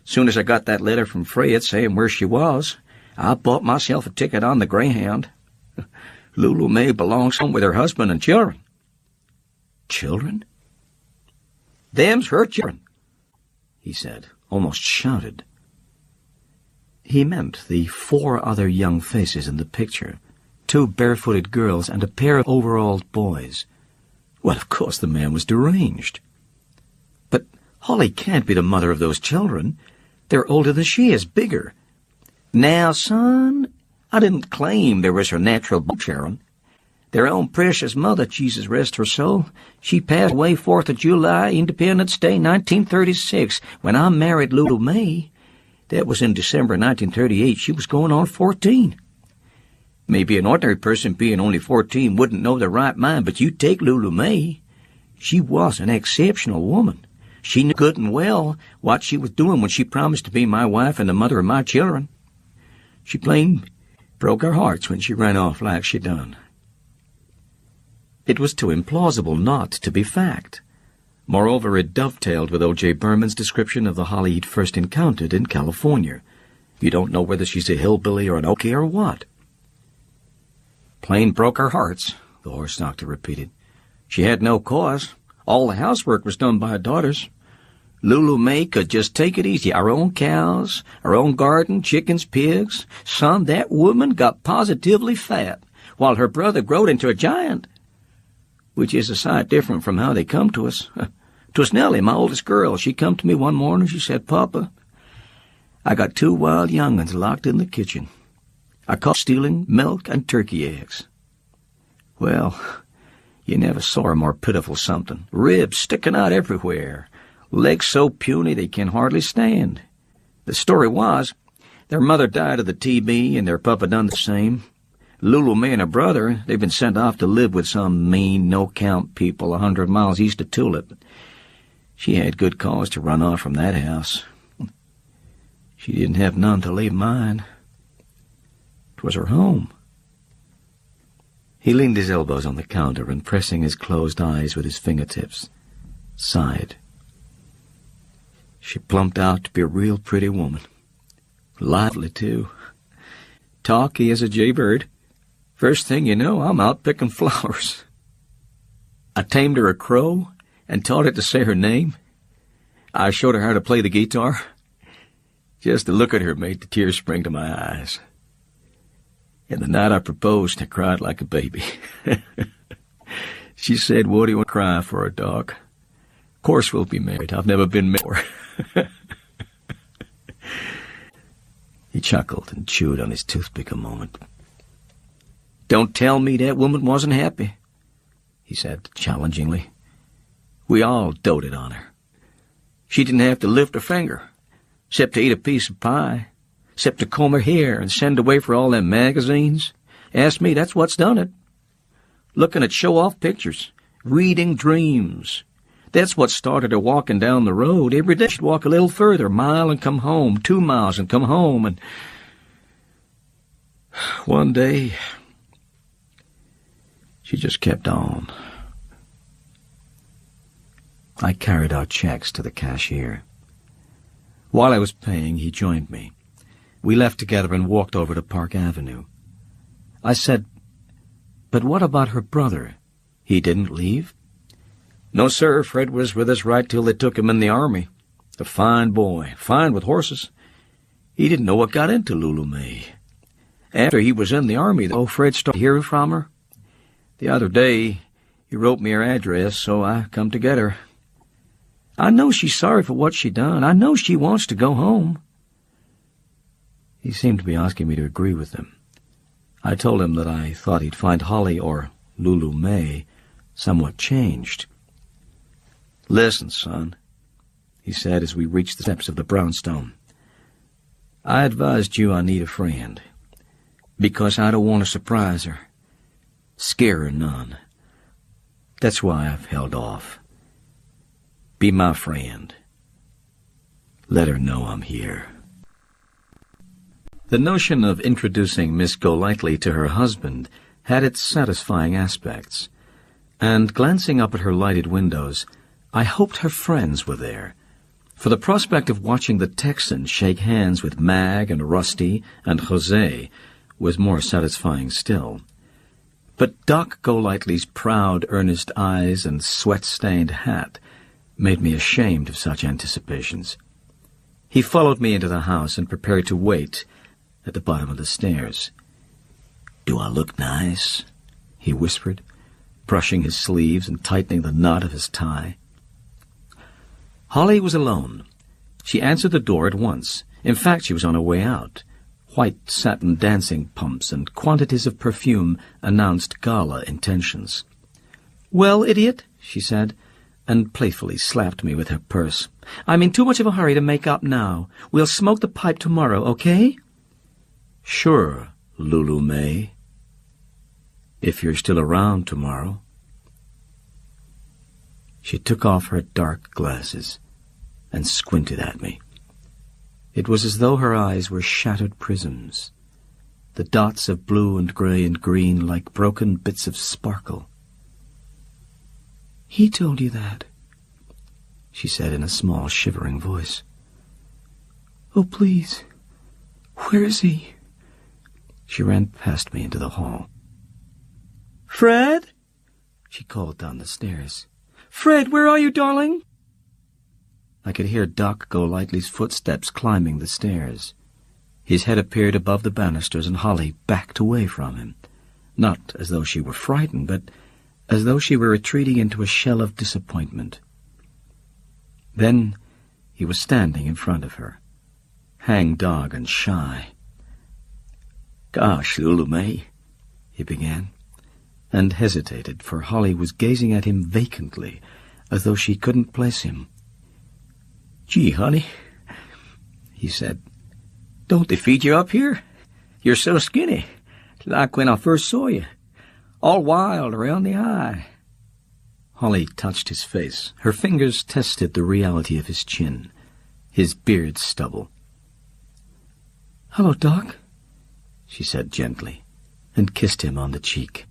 Soon as I got that letter from Fred saying where she was, I bought myself a ticket on the Greyhound. Lulu Mae belongs home with her husband and children." "Children?" "Them's her children," he said, almost shouted. He meant the 4 other young faces in the picture, 2 barefooted girls and a pair of overalled boys. Well, of course the man was deranged. "But Holly can't be the mother of those children. They're older than she is, bigger." "Now, son, I didn't claim there was her natural children. Their own precious mother, Jesus rest her soul, she passed away 4th of July, Independence Day, 1936, when I married Lulu Mae. That was in December 1938. She was going on 14. Maybe an ordinary person being only 14 wouldn't know their right mind, but you take Lulu Mae. She was an exceptional woman. She knew good and well what she was doing when she promised to be my wife and the mother of my children. She plain broke our hearts when she ran off like she done." It was too implausible not to be fact. Moreover, it dovetailed with O.J. Berman's description of the Holly he'd first encountered in California. You don't know whether she's a hillbilly or an Okie or what. "Plain broke her hearts," the horse doctor repeated. "She had no cause. All the housework was done by her daughters. Lulu Mae could just take it easy. Our own cows, our own garden, chickens, pigs. Son, that woman got positively fat, while her brother growed into a giant, which is a sight different from how they come to us. 'Twas Nellie, my oldest girl. She come to me one morning. She said, 'Papa, I got 2 wild young'uns locked in the kitchen. I caught stealing milk and turkey eggs.' Well, you never saw a more pitiful something. Ribs sticking out everywhere. Legs so puny they can hardly stand. The story was, their mother died of the TB and their papa done the same. Lulu Mae and her brother, they've been sent off to live with some mean, no-count people 100 miles east of Tulip. She had good cause to run off from that house. She didn't have none to leave mine. 'Twas her home. He leaned his elbows on the counter and, pressing his closed eyes with his fingertips, sighed. She plumped out to be a real pretty woman. Lively, too. Talky as a jaybird. First thing you know, I'm out picking flowers. I tamed her a crow and taught it to say her name. I showed her how to play the guitar. Just to look at her made the tears spring to my eyes. And the night I proposed, I cried like a baby. She said, "What do you want to cry for, a dog? Of course we'll be married. I've never been married." He chuckled and chewed on his toothpick a moment. "Don't tell me that woman wasn't happy," he said challengingly. "We all doted on her. She didn't have to lift her finger, except to eat a piece of pie, except to comb her hair and send away for all them magazines. Ask me, that's what's done it. Looking at show-off pictures, reading dreams. That's what started her walking down the road. Every day she'd walk a little further, a mile and come home, 2 miles and come home, and one day she just kept on." I carried out checks to the cashier. While I was paying, he joined me. We left together and walked over to Park Avenue. I said, "But what about her brother? He didn't leave?" "No, sir. Fred was with us right till they took him in the Army. A fine boy, fine with horses. He didn't know what got into Lulu May. After he was in the Army, Fred started hearing from her. The other day, he wrote me her address, so I come to get her. I know she's sorry for what she done. I know she wants to go home." He seemed to be asking me to agree with him. I told him that I thought he'd find Holly, or Lulu May, somewhat changed. "Listen, son," he said as we reached the steps of the brownstone. "I advised you I need a friend, because I don't want to surprise her, scare her none. That's why I've held off. Be my friend. Let her know I'm here." The notion of introducing Miss Golightly to her husband had its satisfying aspects, and glancing up at her lighted windows, I hoped her friends were there, for the prospect of watching the Texan shake hands with Mag and Rusty and Jose was more satisfying still. But Doc Golightly's proud, earnest eyes and sweat-stained hat made me ashamed of such anticipations. He followed me into the house and prepared to wait at the bottom of the stairs. "Do I look nice?" he whispered, brushing his sleeves and tightening the knot of his tie. Holly was alone. She answered the door at once. In fact, she was on her way out. White satin dancing pumps and quantities of perfume announced gala intentions. "Well, idiot," she said, and playfully slapped me with her purse. "I'm in too much of a hurry to make up now. We'll smoke the pipe tomorrow, okay?" "Sure, Lulu May. If you're still around tomorrow." She took off her dark glasses and squinted at me. It was as though her eyes were shattered prisms, the dots of blue and gray and green like broken bits of sparkle. "He told you that?" she said in a small, shivering voice. "Oh, please, where is he?" She ran past me into the hall. "Fred?" she called down the stairs. "Fred, where are you, darling?" I could hear Doc Golightly's footsteps climbing the stairs. His head appeared above the banisters, and Holly backed away from him, not as though she were frightened, but as though she were retreating into a shell of disappointment. Then he was standing in front of her, hang-dog and shy. "Gosh, Lulu May," he began, and hesitated, for Holly was gazing at him vacantly, as though she couldn't place him. "Gee, honey," he said, "don't they feed you up here? You're so skinny, like when I first saw you, all wild around the eye." Holly touched his face. Her fingers tested the reality of his chin, his beard stubble. "Hello, Doc," she said gently, and kissed him on the cheek.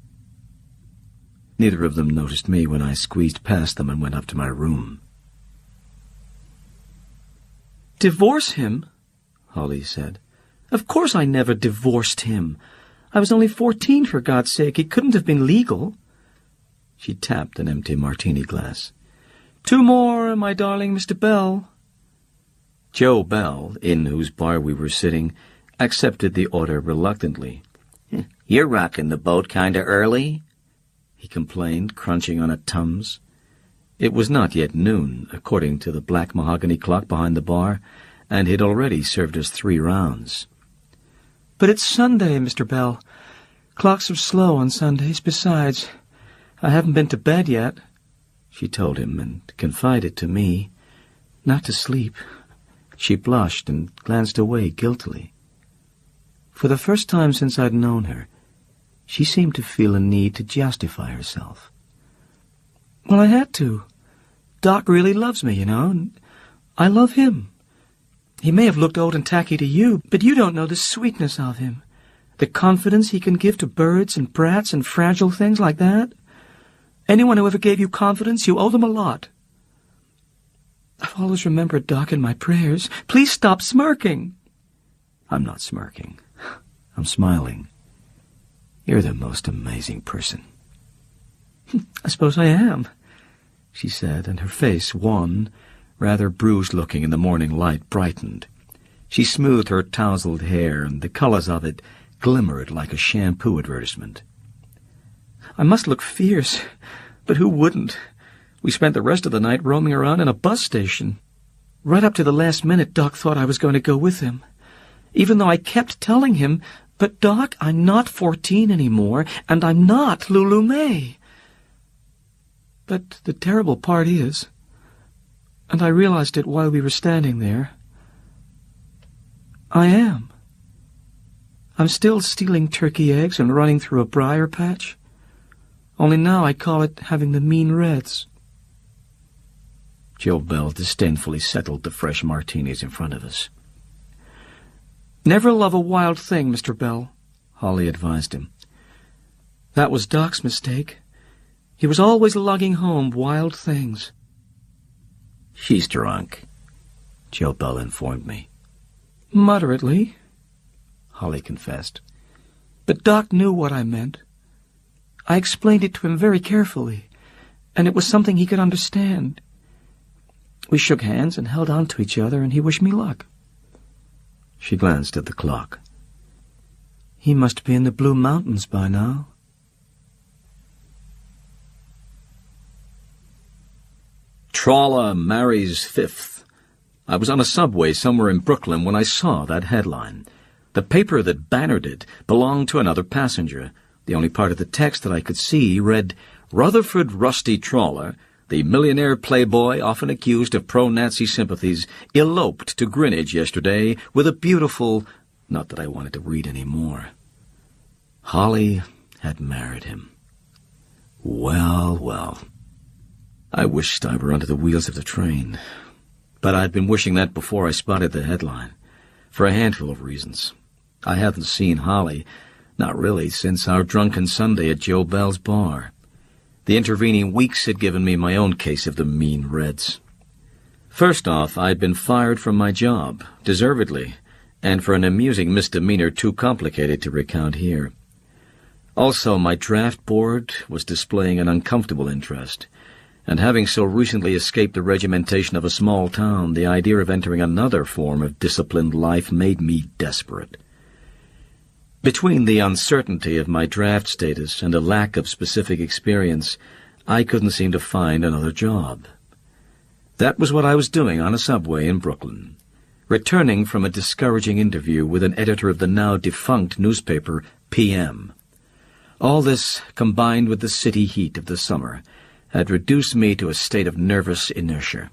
Neither of them noticed me when I squeezed past them and went up to my room. "Divorce him?" Holly said. "Of course I never divorced him. I was only 14, for God's sake. It couldn't have been legal." She tapped an empty martini glass. "Two more, my darling Mr. Bell." Joe Bell, in whose bar we were sitting, accepted the order reluctantly. "You're rocking the boat kind of early," he complained, crunching on a Tums. It was not yet noon, according to the black mahogany clock behind the bar, and he'd already served us 3 rounds. "But it's Sunday, Mr. Bell. Clocks are slow on Sundays. Besides, I haven't been to bed yet," she told him, and confided to me, "Not to sleep." She blushed and glanced away guiltily. For the first time since I'd known her, she seemed to feel a need to justify herself. "Well, I had to. Doc really loves me, and I love him. He may have looked old and tacky to you, but you don't know the sweetness of him, the confidence he can give to birds and brats and fragile things like that. Anyone who ever gave you confidence, you owe them a lot. I've always remembered Doc in my prayers. Please stop smirking." I'm not smirking. I'm smiling. You're the most amazing person. "I suppose I am," she said, and her face, wan, rather bruised-looking in the morning light, brightened. She smoothed her tousled hair, and the colors of it glimmered like a shampoo advertisement. "I must look fierce, but who wouldn't? We spent the rest of the night roaming around in a bus station. Right up to the last minute, Doc thought I was going to go with him, even though I kept telling him, 'But, Doc, I'm not 14 anymore, and I'm not Lulu May.' But the terrible part is, and I realized it while we were standing there, I am. I'm still stealing turkey eggs and running through a briar patch. Only now I call it having the mean reds." Joe Bell disdainfully settled the fresh martinis in front of us. "Never love a wild thing, Mr. Bell," Holly advised him. "That was Doc's mistake. He was always lugging home wild things." "She's drunk," Joe Bell informed me. "Moderately," Holly confessed. "But Doc knew what I meant. I explained it to him very carefully, and it was something he could understand. We shook hands and held on to each other, and he wished me luck." She glanced at the clock. "He must be in the Blue Mountains by now." Trawler marries fifth. I was on a subway somewhere in Brooklyn when I saw that headline. The paper that bannered it belonged to another passenger. The only part of the text that I could see read, "Rutherford Rusty Trawler, the millionaire playboy often accused of pro-Nazi sympathies, eloped to Greenwich yesterday with a beautiful—" Not that I wanted to read any more. Holly had married him. Well, well. I wished I were under the wheels of the train. But I'd been wishing that before I spotted the headline, for a handful of reasons. I hadn't seen Holly, not really, since our drunken Sunday at Joe Bell's bar. The intervening weeks had given me my own case of the mean reds. First off, I'd been fired from my job, deservedly, and for an amusing misdemeanor too complicated to recount here. Also, my draft board was displaying an uncomfortable interest, and having so recently escaped the regimentation of a small town, the idea of entering another form of disciplined life made me desperate. Between the uncertainty of my draft status and a lack of specific experience, I couldn't seem to find another job. That was what I was doing on a subway in Brooklyn, returning from a discouraging interview with an editor of the now-defunct newspaper PM. All this, combined with the city heat of the summer, had reduced me to a state of nervous inertia.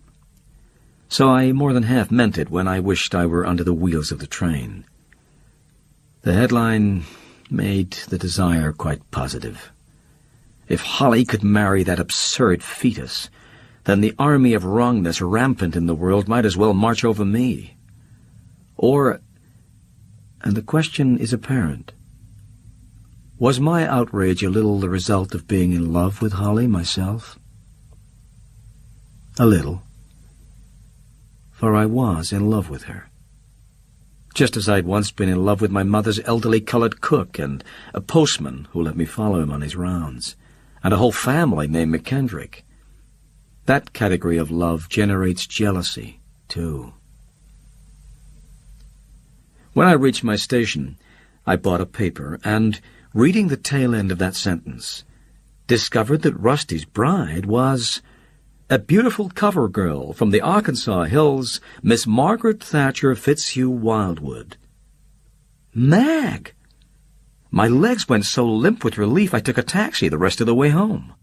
So I more than half meant it when I wished I were under the wheels of the train. The headline made the desire quite positive. If Holly could marry that absurd fetus, then the army of wrongness rampant in the world might as well march over me. Or, and the question is apparent, Was my outrage a little the result of being in love with Holly myself? A little. For I was in love with her. Just as I'd once been in love with my mother's elderly colored cook and a postman who let me follow him on his rounds, and a whole family named McKendrick. That category of love generates jealousy, too. When I reached my station, I bought a paper and, reading the tail end of that sentence, discovered that Rusty's bride was a beautiful cover girl from the Arkansas hills, Miss Margaret Thatcher Fitzhugh Wildwood. Mag! My legs went so limp with relief I took a taxi the rest of the way home.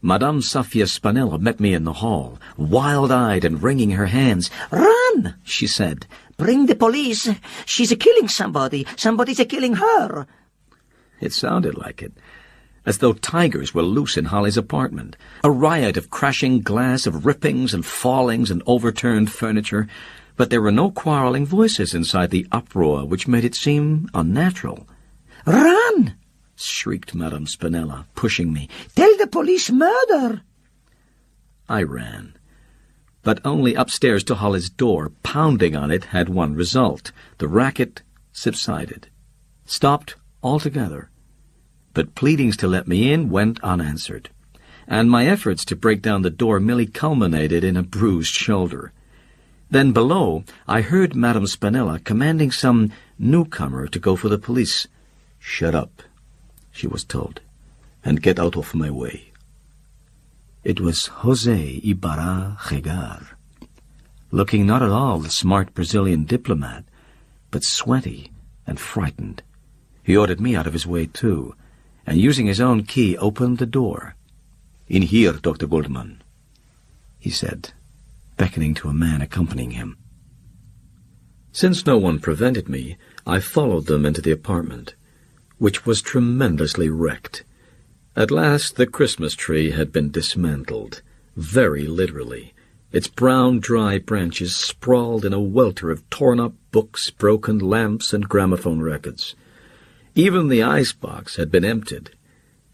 Madame Safia Spinella met me in the hall, wild-eyed and wringing her hands. "Run!" she said. "Bring the police. She's a-killing somebody. Somebody's a-killing her." It sounded like it, as though tigers were loose in Holly's apartment, a riot of crashing glass, of rippings and fallings and overturned furniture, but there were no quarreling voices inside the uproar which made it seem unnatural. "Run!" shrieked Madame Spinella, pushing me. "Tell the police murder!" I ran, but only upstairs to Holly's door. Pounding on it had one result. The racket subsided, stopped altogether. But pleadings to let me in went unanswered, and my efforts to break down the door merely culminated in a bruised shoulder. Then below, I heard Madame Spinella commanding some newcomer to go for the police. "Shut up," she was told, "and get out of my way." It was José Ibarra Chegar, looking not at all the smart Brazilian diplomat, but sweaty and frightened. He ordered me out of his way, too, and using his own key opened the door. "In here, Dr. Goldman," he said, beckoning to a man accompanying him. Since no one prevented me, I followed them into the apartment, which was tremendously wrecked. At last the Christmas tree had been dismantled, very literally. Its brown, dry branches sprawled in a welter of torn-up books, broken lamps, and gramophone records. Even the icebox had been emptied,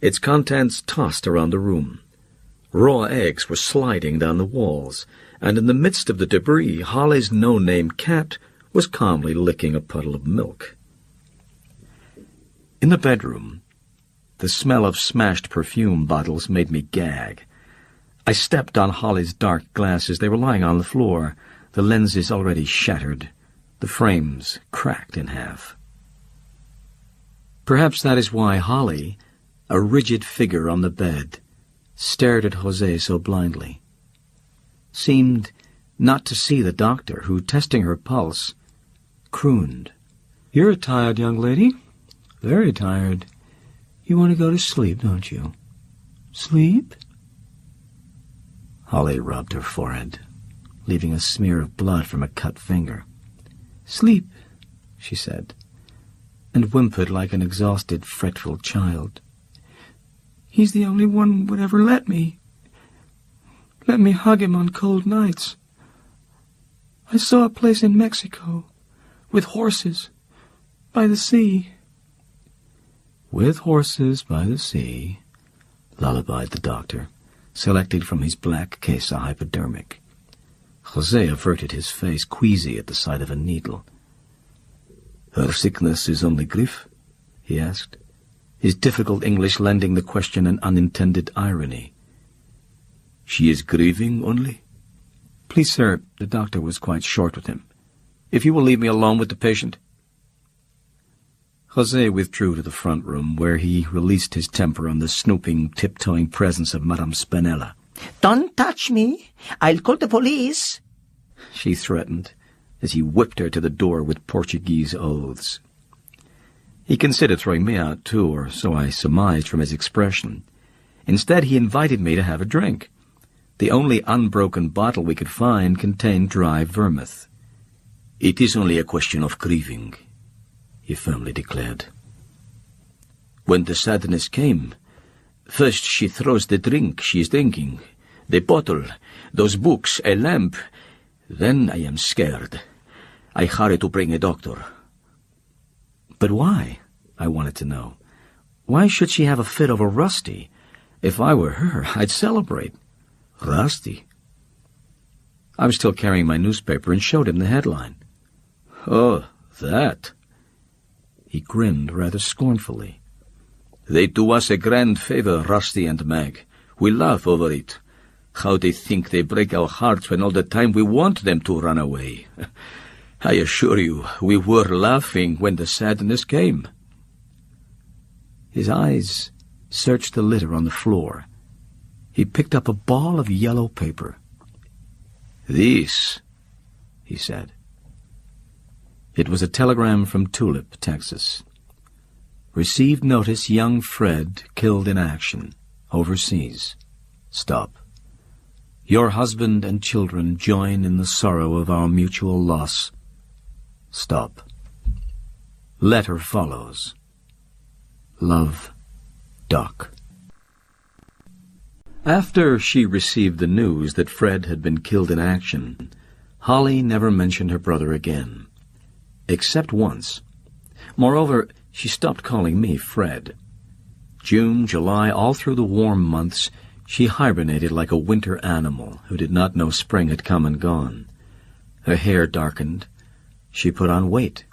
its contents tossed around the room. Raw eggs were sliding down the walls, and in the midst of the debris, Holly's no-name cat was calmly licking a puddle of milk. In the bedroom, the smell of smashed perfume bottles made me gag. I stepped on Holly's dark glasses. They were lying on the floor, the lenses already shattered, the frames cracked in half. Perhaps that is why Holly, a rigid figure on the bed, stared at José so blindly. Seemed not to see the doctor, who, testing her pulse, crooned. "You're a tired young lady. Very tired. You want to go to sleep, don't you?" "Sleep?" Holly rubbed her forehead, leaving a smear of blood from a cut finger. "Sleep," she said, and whimpered like an exhausted, fretful child. "He's the only one would ever let me hug him on cold nights. I saw a place in Mexico, with horses, by the sea." "With horses by the sea," lullabied the doctor, selected from his black case a hypodermic. José averted his face, queasy at the sight of a needle. "Her sickness is only grief?" he asked, his difficult English lending the question an unintended irony. "She is grieving only?" "Please, sir," the doctor was quite short with him. "If you will leave me alone with the patient." José withdrew to the front room, where he released his temper on the snooping, tiptoeing presence of Madame Spinella. "Don't touch me. I'll call the police," she threatened, as he whipped her to the door with Portuguese oaths. He considered throwing me out, too, or so I surmised from his expression. Instead, he invited me to have a drink. The only unbroken bottle we could find contained dry vermouth. "It is only a question of grieving," he firmly declared. "When the sadness came, first she throws the drink she is drinking, the bottle, those books, a lamp. Then I am scared. I hurry to bring a doctor." "But why?" I wanted to know. Why should she have a fit over Rusty? If I were her, I'd celebrate. Rusty? I was still carrying my newspaper and showed him the headline. Oh, that. He grinned rather scornfully. They do us a grand favor, Rusty and Mag. We laugh over it. How they think they break our hearts when all the time we want them to run away. I assure you, we were laughing when the sadness came. His eyes searched the litter on the floor. He picked up a ball of yellow paper. This, he said. It was a telegram from Tulip, Texas. Received notice young Fred killed in action, overseas. Stop. Your husband and children join in the sorrow of our mutual loss. Stop. Letter follows. Love, Doc. After she received the news that Fred had been killed in action, Holly never mentioned her brother again. Except once. Moreover, she stopped calling me Fred. June, July, all through the warm months, she hibernated like a winter animal who did not know spring had come and gone. Her hair darkened. She put on weight.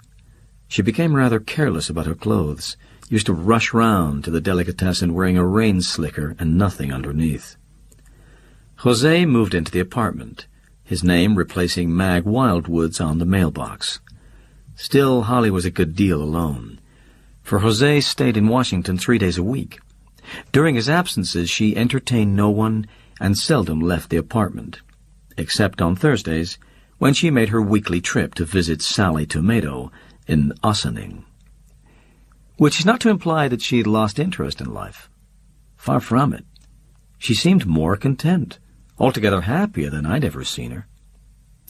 She became rather careless about her clothes, used to rush round to the delicatessen wearing a rain slicker and nothing underneath. Jose moved into the apartment, his name replacing Mag Wildwood's on the mailbox. Still, Holly was a good deal alone, for Jose stayed in Washington 3 days a week. During his absences, she entertained no one and seldom left the apartment, except on Thursdays, when she made her weekly trip to visit Sally Tomato in Ossining. Which is not to imply that she had lost interest in life. Far from it. She seemed more content, altogether happier than I'd ever seen her.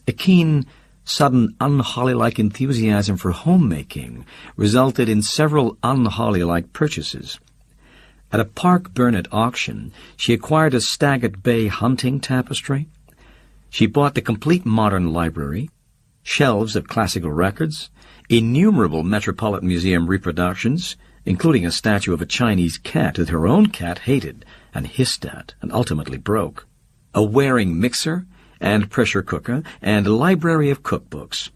A keen, sudden, un-Holly-like enthusiasm for homemaking resulted in several un-Holly-like purchases. At a Park Burnett auction, she acquired a Stagget Bay hunting tapestry. She bought the complete modern library, shelves of classical records, innumerable Metropolitan Museum reproductions, including a statue of a Chinese cat that her own cat hated and hissed at and ultimately broke, a Waring mixer and pressure cooker, and a library of cookbooks.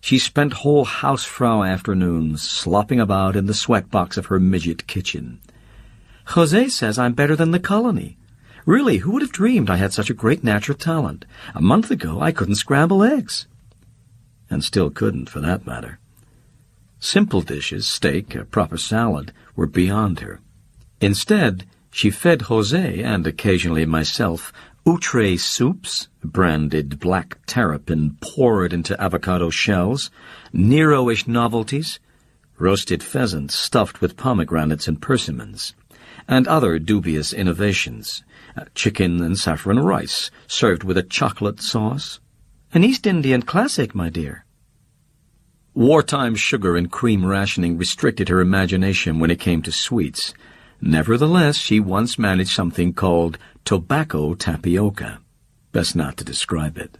She spent whole housefrau afternoons slopping about in the sweatbox of her midget kitchen. Jose says I'm better than the colony. Really, who would have dreamed I had such a great natural talent? A month ago, I couldn't scramble eggs. And still couldn't, for that matter. Simple dishes, steak, a proper salad, were beyond her. Instead, she fed Jose, and occasionally myself, outre soups, branded black terrapin poured into avocado shells, Nero-ish novelties, roasted pheasant stuffed with pomegranates and persimmons, and other dubious innovations, chicken and saffron rice, served with a chocolate sauce. An East Indian classic, my dear. Wartime sugar and cream rationing restricted her imagination when it came to sweets. Nevertheless, she once managed something called tobacco tapioca. Best not to describe it.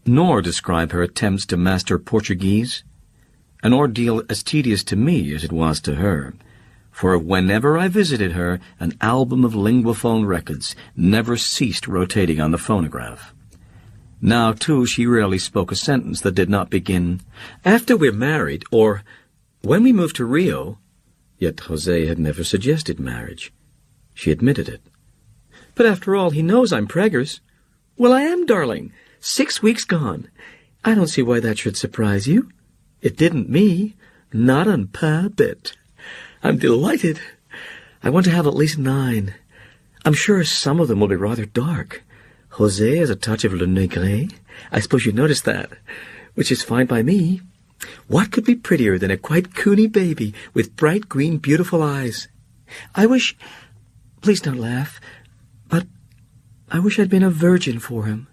Nor describe her attempts to master Portuguese, an ordeal as tedious to me as it was to her, for whenever I visited her, an album of linguaphone records never ceased rotating on the phonograph. Now, too, she rarely spoke a sentence that did not begin, "After we're married," or "When we move to Rio," yet Jose had never suggested marriage. She admitted it. "But after all, he knows I'm preggers." "Well, I am, darling. 6 weeks gone. I don't see why that should surprise you. It didn't me. Not un pa bit. I'm delighted. I want to have at least 9. I'm sure some of them will be rather dark. Jose has a touch of le negre. I suppose you noticed that, which is fine by me. What could be prettier than a quite coony baby with bright green, beautiful eyes? I wish... Please don't laugh, but I wish I'd been a virgin for him.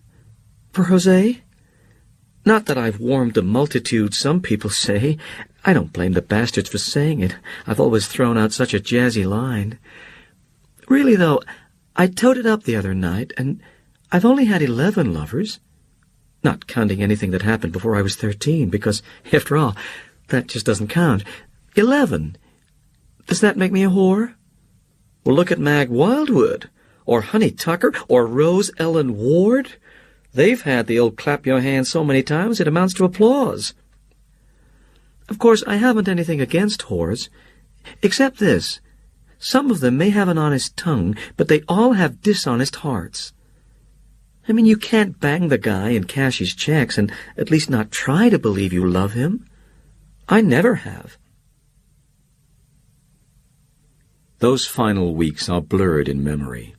For Jose? Not that I've warmed the multitude, some people say. I don't blame the bastards for saying it. I've always thrown out such a jazzy line. Really, though, I toted up the other night, and I've only had 11 lovers. Not counting anything that happened before I was 13, because, after all, that just doesn't count. 11. Does that make me a whore? Well, look at Mag Wildwood, or Honey Tucker, or Rose Ellen Ward. They've had the old clap your hands so many times it amounts to applause. Of course, I haven't anything against whores, except this. Some of them may have an honest tongue, but they all have dishonest hearts. I mean, you can't bang the guy and cash his checks and at least not try to believe you love him. I never have. Those final weeks are blurred in memory.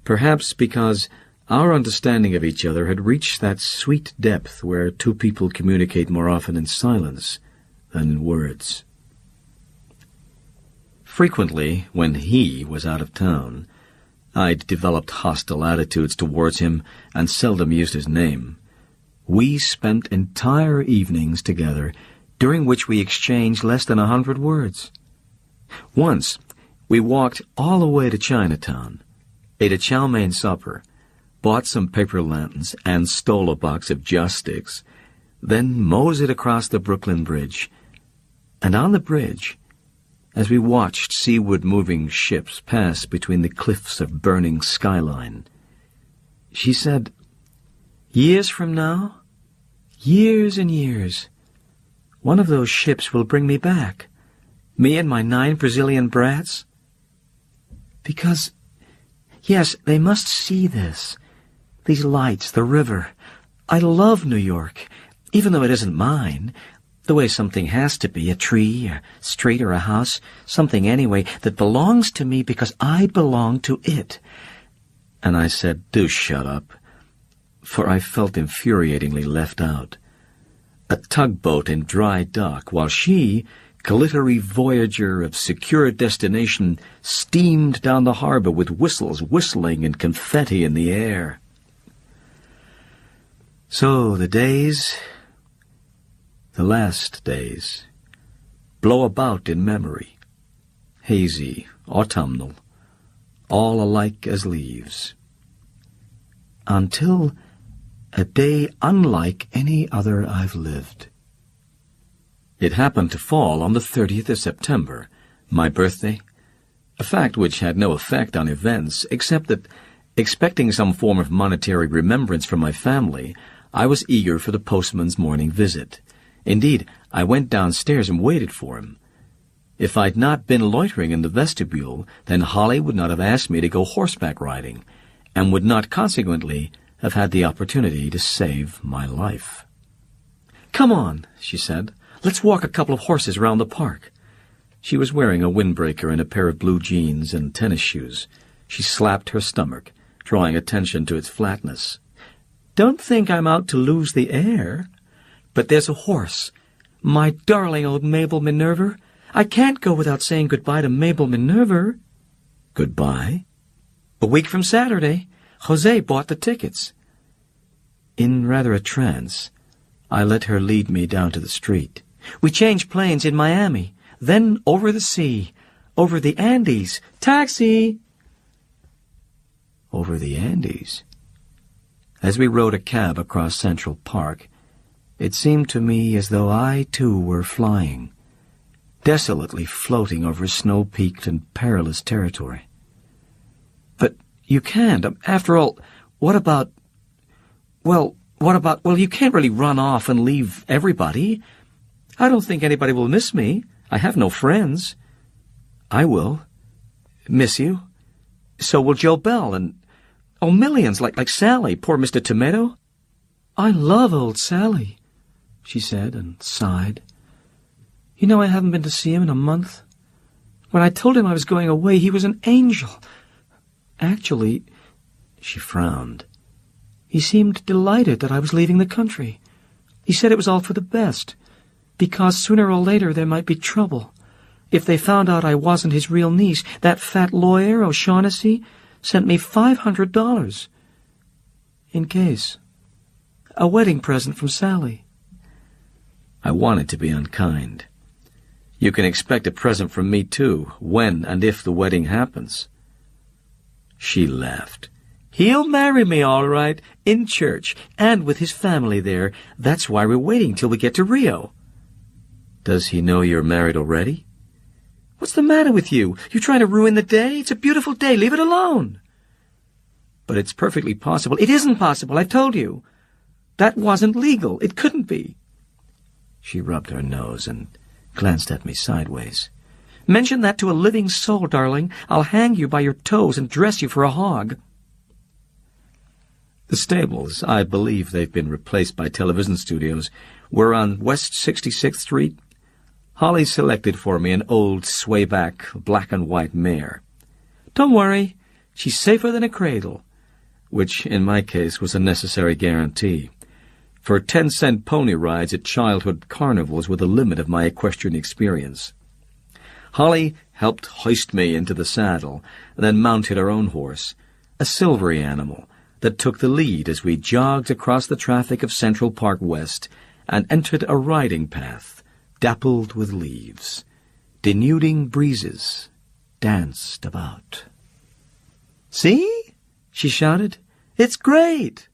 Perhaps because our understanding of each other had reached that sweet depth where two people communicate more often in silence than in words. Frequently, when he was out of town, I'd developed hostile attitudes towards him and seldom used his name. We spent entire evenings together, during which we exchanged less than 100 words. Once, we walked all the way to Chinatown, ate a chow mein supper, bought some paper lanterns, and stole a box of joss sticks, then moseyed across the Brooklyn Bridge. And on the bridge, as we watched seaward moving ships pass between the cliffs of burning skyline, she said, "Years from now, years and years, one of those ships will bring me back, me and my 9 Brazilian brats. Because, yes, they must see this, these lights, the river. I love New York, even though it isn't mine. The way something has to be, a tree, a street, or a house, something anyway that belongs to me because I belong to it." And I said, "Do shut up," for I felt infuriatingly left out. A tugboat in dry dock, while she, glittery voyager of secure destination, steamed down the harbor with whistles whistling and confetti in the air. So the days, the last days, blow about in memory, hazy, autumnal, all alike as leaves, until a day unlike any other I've lived. It happened to fall on the 30th of September, my birthday, a fact which had no effect on events, except that, expecting some form of monetary remembrance from my family, I was eager for the postman's morning visit. Indeed, I went downstairs and waited for him. If I'd not been loitering in the vestibule, then Holly would not have asked me to go horseback riding, and would not consequently have had the opportunity to save my life. "Come on," she said. "Let's walk a couple of horses round the park." She was wearing a windbreaker and a pair of blue jeans and tennis shoes. She slapped her stomach, drawing attention to its flatness. "Don't think I'm out to lose the air. But there's a horse. My darling old Mabel Minerva. I can't go without saying goodbye to Mabel Minerva." "Goodbye?" "A week from Saturday. Jose bought the tickets." In rather a trance, I let her lead me down to the street. "We change planes in Miami, then over the sea, over the Andes. Taxi!" Over the Andes. As we rode a cab across Central Park, it seemed to me as though I, too, were flying, desolately floating over snow-peaked and perilous territory. "But you can't. After all, what about... Well, you can't really run off and leave everybody. I don't think anybody will miss me. I have no friends." "I will. Miss you. So will Joe Bell and... Oh, millions, like Sally, poor Mr. Tomato." "I love old Sally," she said and sighed. "You know, I haven't been to see him in a month. When I told him I was going away, he was an angel. Actually," she frowned, "he seemed delighted that I was leaving the country. He said it was all for the best, because sooner or later there might be trouble. If they found out I wasn't his real niece, that fat lawyer, O'Shaughnessy, sent me $500. In case. A wedding present from Sally." I wanted to be unkind. "You can expect a present from me, too, when and if the wedding happens." She laughed. "He'll marry me, all right, in church, and with his family there. That's why we're waiting till we get to Rio." "Does he know you're married already?" What's the matter with you? You trying to ruin the day? It's a beautiful day. Leave it alone. But it's perfectly possible. It isn't possible, I've told you. That wasn't legal. It couldn't be. She rubbed her nose and glanced at me sideways. Mention that to a living soul, darling. I'll hang you by your toes and dress you for a hog. The stables, I believe they've been replaced by television studios, were on West 66th Street. Holly selected for me an old swayback black and white mare. Don't worry, she's safer than a cradle. Which, in my case, was a necessary guarantee. For 10-cent pony rides at childhood carnivals were the limit of my equestrian experience. Holly helped hoist me into the saddle, and then mounted her own horse, a silvery animal, that took the lead as we jogged across the traffic of Central Park West and entered a riding path, dappled with leaves. Denuding breezes danced about. "See?" she shouted. "It's great!"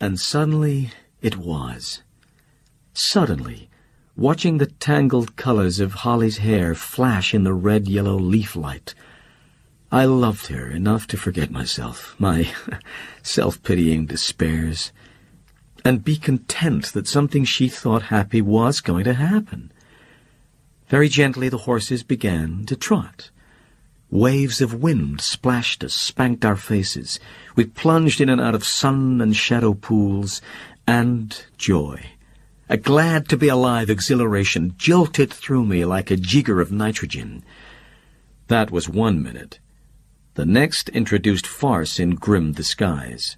And suddenly it was. Suddenly, watching the tangled colors of Holly's hair flash in the red-yellow leaf light, I loved her enough to forget myself, my self-pitying despairs, and be content that something she thought happy was going to happen. Very gently the horses began to trot. Waves of wind splashed us, spanked our faces. We plunged in and out of sun and shadow pools, and joy. A glad-to-be-alive exhilaration jolted through me like a jigger of nitrogen. That was 1 minute. The next introduced farce in grim disguise.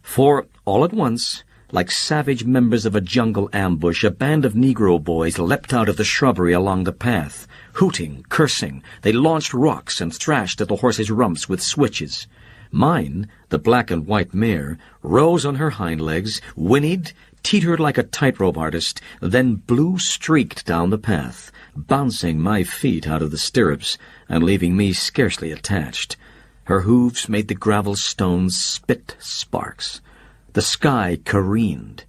For, all at once, like savage members of a jungle ambush, a band of Negro boys leapt out of the shrubbery along the path. Hooting, cursing, they launched rocks and thrashed at the horses' rumps with switches. Mine, the black and white mare, rose on her hind legs, whinnied, teetered like a tightrope artist, then blue-streaked down the path, bouncing my feet out of the stirrups and leaving me scarcely attached. Her hooves made the gravel stones spit sparks. The sky careened.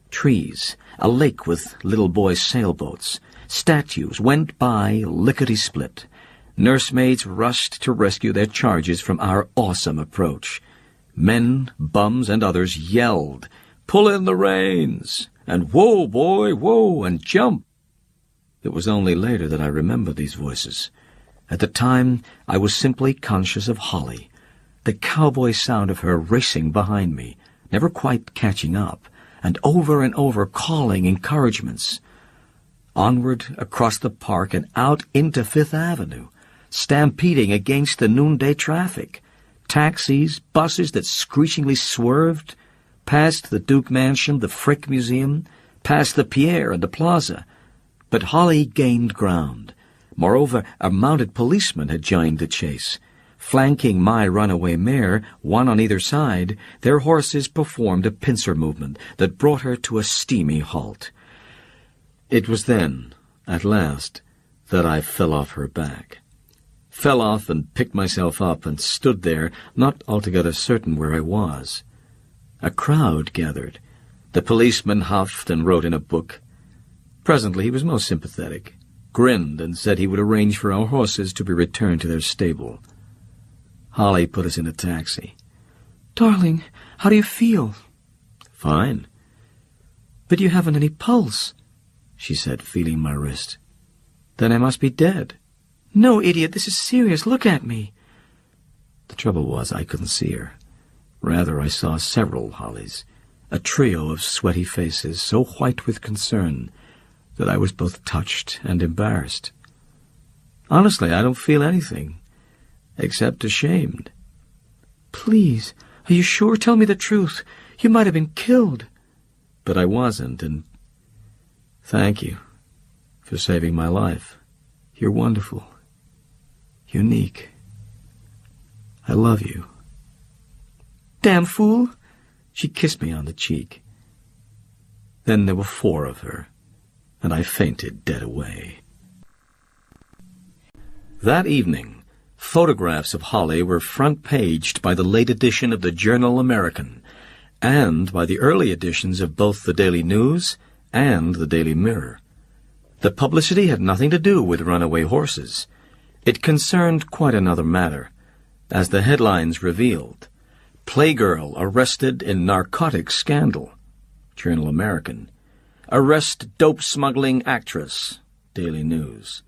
Trees, a lake with little boys' sailboats, statues went by lickety-split. Nursemaids rushed to rescue their charges from our awesome approach. Men, bums, and others yelled, "Pull in the reins!" and "Whoa, boy, whoa!" and "Jump!" It was only later that I remembered these voices. At the time, I was simply conscious of Holly, the cowboy sound of her racing behind me, never quite catching up, and over calling encouragements. Onward across the park and out into Fifth Avenue, stampeding against the noonday traffic. Taxis, buses that screechingly swerved, past the Duke Mansion, the Frick Museum, past the Pierre and the Plaza. But Holly gained ground. Moreover, a mounted policeman had joined the chase. Flanking my runaway mare, one on either side, their horses performed a pincer movement that brought her to a steamy halt. It was then, at last, that I fell off her back. Fell off and picked myself up and stood there, not altogether certain where I was. A crowd gathered. The policeman huffed and wrote in a book. Presently he was most sympathetic, grinned and said he would arrange for our horses to be returned to their stable. Holly put us in a taxi. "Darling, how do you feel?" "Fine." "But you haven't any pulse," she said, feeling my wrist. "Then I must be dead." "No, idiot, this is serious. Look at me." The trouble was I couldn't see her. Rather, I saw several Hollys, a trio of sweaty faces, so white with concern that I was both touched and embarrassed. Honestly, I don't feel anything, except ashamed. "Please, are you sure? Tell me the truth. You might have been killed." But I wasn't, and thank you for saving my life. You're wonderful. Unique. I love you. "Damn fool." She kissed me on the cheek. Then there were 4 of her, and I fainted dead away. That evening, photographs of Holly were front-paged by the late edition of the Journal-American, and by the early editions of both the Daily News and the Daily Mirror. The publicity had nothing to do with runaway horses. It concerned quite another matter, as the headlines revealed. Playgirl arrested in narcotics scandal. Journal American. Arrest dope-smuggling actress. Daily News.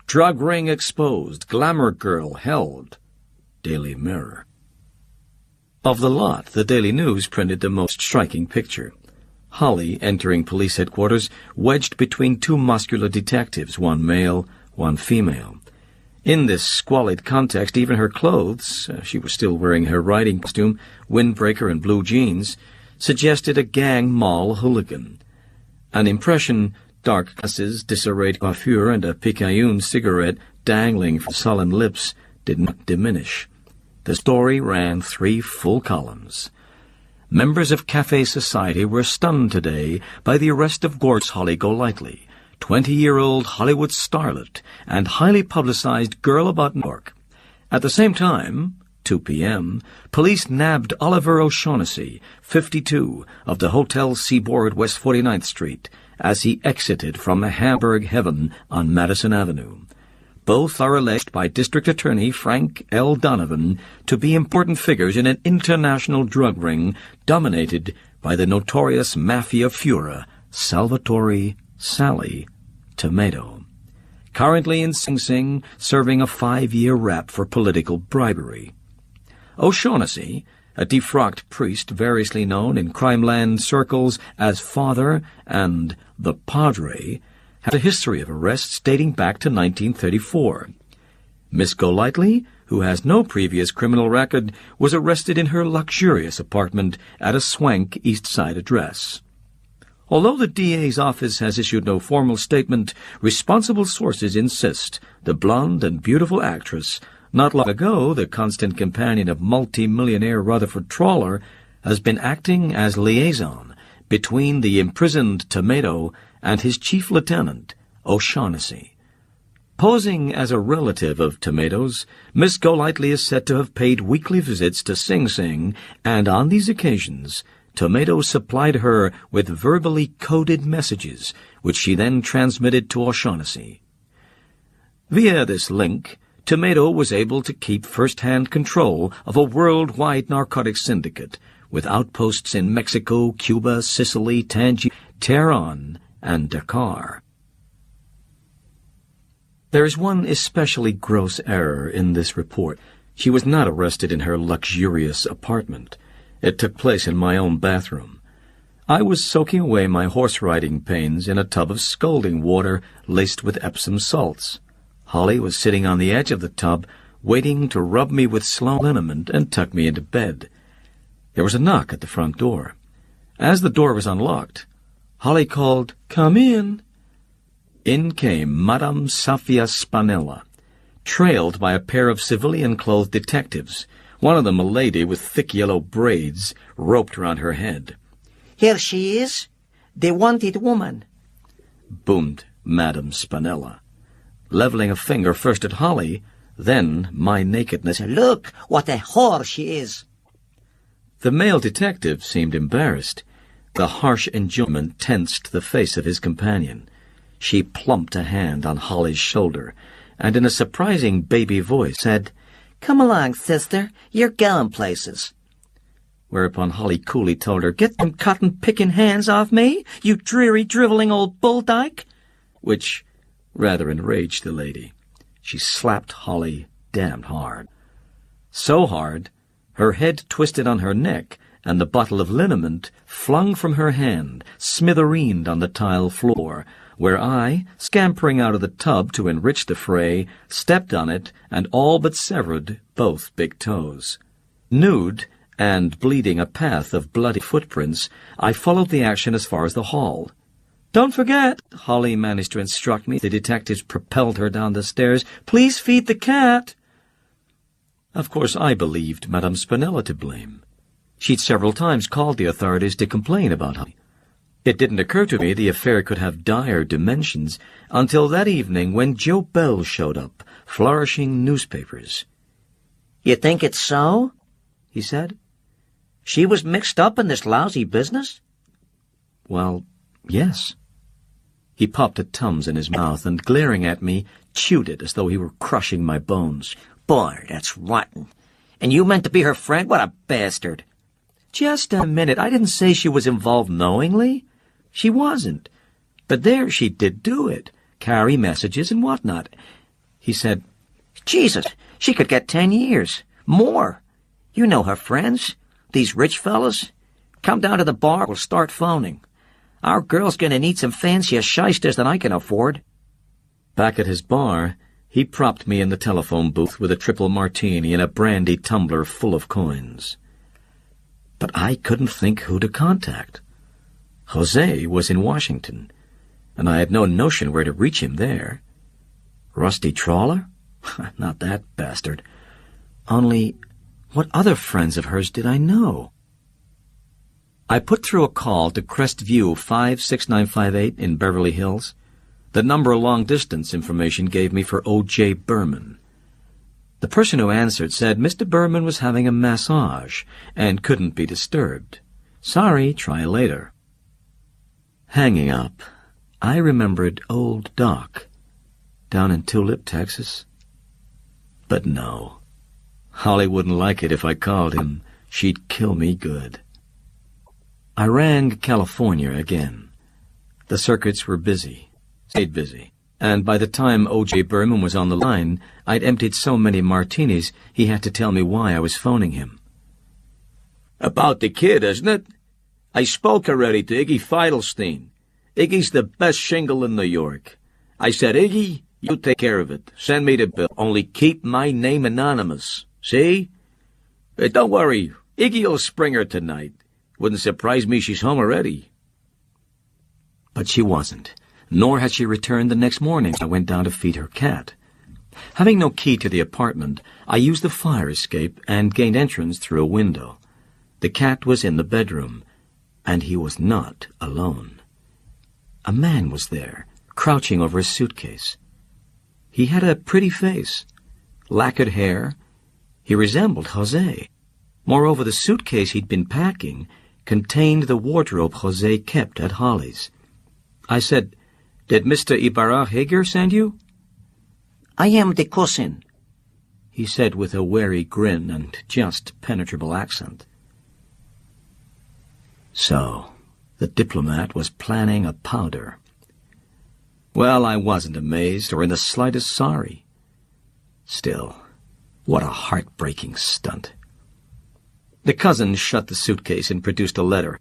Drug ring exposed. Glamour girl held. Daily Mirror. Of the lot, the Daily News printed the most striking picture. Holly entering police headquarters, wedged between two muscular detectives, one male, one female. In this squalid context, even her clothes, she was still wearing her riding costume, windbreaker and blue jeans, suggested a gang mall hooligan. An impression, dark glasses, disarrayed coiffure, and a picayune cigarette dangling from sullen lips did not diminish. The story ran 3 full columns. Members of cafe society were stunned today by the arrest of gorgeous Holly Golightly, 20-year-old Hollywood starlet and highly publicized girl about New York. At the same time, 2 p.m., police nabbed Oliver O'Shaughnessy, 52, of the Hotel Seaboard, West 49th Street, as he exited from a Hamburg heaven on Madison Avenue. Both are alleged by District Attorney Frank L. Donovan to be important figures in an international drug ring dominated by the notorious Mafia Führer, Salvatore Sally Tomato, currently in Sing Sing serving a 5-year rap for political bribery. O'Shaughnessy, a defrocked priest variously known in crime-land circles as Father and the Padre, had a history of arrests dating back to 1934. Miss Golightly, who has no previous criminal record, was arrested in her luxurious apartment at a swank East Side address. Although the DA's office has issued no formal statement, responsible sources insist the blonde and beautiful actress, not long ago the constant companion of multi-millionaire Rutherford Trawler, has been acting as liaison between the imprisoned Tomato and his chief lieutenant, O'Shaughnessy. Posing as a relative of Tomato's, Miss Golightly is said to have paid weekly visits to Sing Sing, and on these occasions, Tomato supplied her with verbally coded messages, which she then transmitted to O'Shaughnessy. Via this link, Tomato was able to keep first-hand control of a worldwide narcotics syndicate, with outposts in Mexico, Cuba, Sicily, Tangier, Tehran, and Dakar. There is one especially gross error in this report. She was not arrested in her luxurious apartment. It took place in my own bathroom. I was soaking away my horse-riding pains in a tub of scalding water laced with Epsom salts. Holly was sitting on the edge of the tub, waiting to rub me with slow liniment and tuck me into bed. There was a knock at the front door. As the door was unlocked, Holly called, "Come in." In came Madame Safia Spinella, trailed by a pair of civilian-clothed detectives, one of them a lady with thick yellow braids roped around her head. "Here she is, the wanted woman," boomed Madame Spinella, leveling a finger first at Holly, then my nakedness. "Look what a whore she is." The male detective seemed embarrassed. The harsh enjoyment tensed the face of his companion. She plumped a hand on Holly's shoulder, and in a surprising baby voice said, "Come along, sister, you're going places." Whereupon Holly coolly told her, "Get them cotton-picking hands off me, you dreary, driveling old bulldyke," which rather enraged the lady. She slapped Holly damned hard. So hard, her head twisted on her neck, and the bottle of liniment flung from her hand, smithereened on the tile floor, where I, scampering out of the tub to enrich the fray, stepped on it and all but severed both big toes. Nude, and bleeding a path of bloody footprints, I followed the action as far as the hall. "Don't forget," Holly managed to instruct me. The detectives propelled her down the stairs. "Please feed the cat." Of course, I believed Madame Spinella to blame. She'd several times called the authorities to complain about Holly. It didn't occur to me the affair could have dire dimensions until that evening when Joe Bell showed up, flourishing newspapers. "You think it's so?" he said. "She was mixed up in this lousy business?" Well, yes. He popped a Tums in his mouth and, glaring at me, chewed it as though he were crushing my bones. Boy, that's rotten. And you meant to be her friend? What a bastard. Just a minute. I didn't say she was involved knowingly. She wasn't. But there she did do it. Carry messages and whatnot. He said, Jesus, she could get 10 years. More. You know her friends. These rich fellas. Come down to the bar, we'll start phoning. Our girl's gonna need some fancier shysters than I can afford. Back at his bar, he propped me in the telephone booth with a triple martini and a brandy tumbler full of coins. But I couldn't think who to contact. Jose was in Washington, and I had no notion where to reach him there. Rusty Trawler? Not that bastard. Only, what other friends of hers did I know? I put through a call to Crestview 56958 in Beverly Hills. The number long-distance information gave me for O.J. Berman. The person who answered said Mr. Berman was having a massage and couldn't be disturbed. Sorry, try later. Hanging up, I remembered old Doc down in Tulip, Texas. But no, Holly wouldn't like it if I called him. She'd kill me good. I rang California again. The circuits were busy, stayed busy, and by the time O.J. Berman was on the line, I'd emptied so many martinis he had to tell me why I was phoning him. About the kid, isn't it? I spoke already to Iggy Feidelstein. Iggy's the best shingle in New York. I said, Iggy, you take care of it. Send me the bill. Only keep my name anonymous. See? Don't worry. Iggy'll spring her tonight. Wouldn't surprise me she's home already. But she wasn't, nor had she returned the next morning. I went down to feed her cat. Having no key to the apartment, I used the fire escape and gained entrance through a window. The cat was in the bedroom, and he was not alone. A man was there, crouching over a suitcase. He had a pretty face, lacquered hair. He resembled Jose. Moreover, the suitcase he'd been packing contained the wardrobe Jose kept at Holly's. I said, Did Mr. Ibarra Hager send you? I am the cousin, he said with a wary grin and just penetrable accent. So, the diplomat was planning a powder. Well, I wasn't amazed or in the slightest sorry. Still, what a heartbreaking stunt. The cousin shut the suitcase and produced a letter.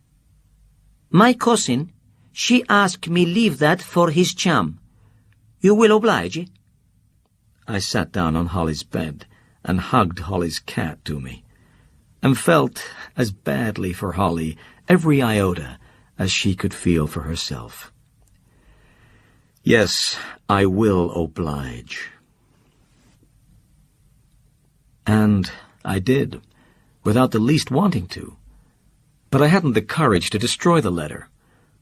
My cousin, she asked me leave that for his chum. You will oblige? I sat down on Holly's bed and hugged Holly's cat to me, and felt as badly for Holly every iota as she could feel for herself. Yes, I will oblige. And I did, without the least wanting to. But I hadn't the courage to destroy the letter,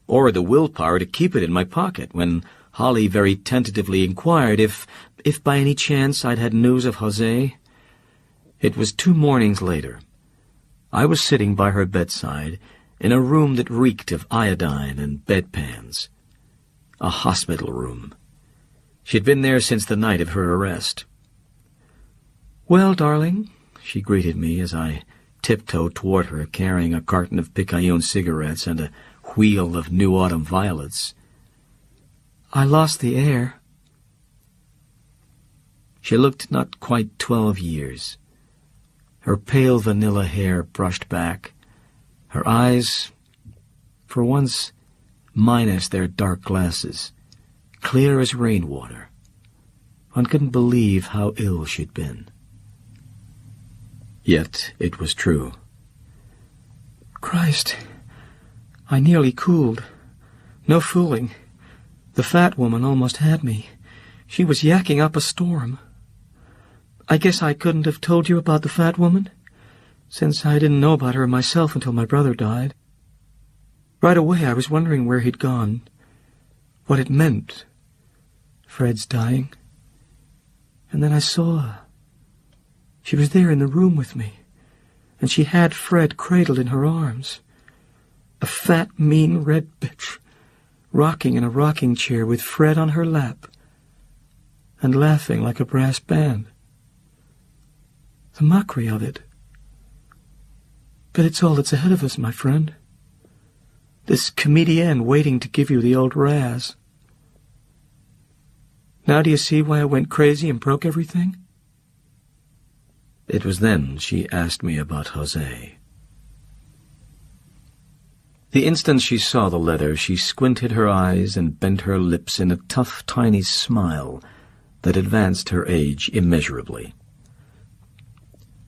or the willpower to keep it in my pocket when Holly very tentatively inquired if by any chance I'd had news of Jose. It was 2 mornings later. I was sitting by her bedside in a room that reeked of iodine and bedpans. A hospital room. She'd been there since the night of her arrest. "Well, darling," she greeted me as I tiptoed toward her, carrying a carton of Picayune cigarettes and a wheel of New Autumn violets. "I lost the air." She looked not quite 12 years. Her pale vanilla hair brushed back, her eyes, for once minus their dark glasses, clear as rainwater. One couldn't believe how ill she'd been. Yet it was true. "Christ, I nearly cooled. No fooling. The fat woman almost had me. She was yakking up a storm. I guess I couldn't have told you about the fat woman, since I didn't know about her myself until my brother died. Right away I was wondering where he'd gone, what it meant, Fred's dying. And then I saw her. She was there in the room with me, and she had Fred cradled in her arms. A fat, mean, red bitch, rocking in a rocking chair with Fred on her lap, and laughing like a brass band. The mockery of it. But it's all that's ahead of us, my friend. This comedienne waiting to give you the old razz. Now do you see why I went crazy and broke everything? It was then she asked me about Jose. The instant she saw the letter, she squinted her eyes and bent her lips in a tough, tiny smile that advanced her age immeasurably.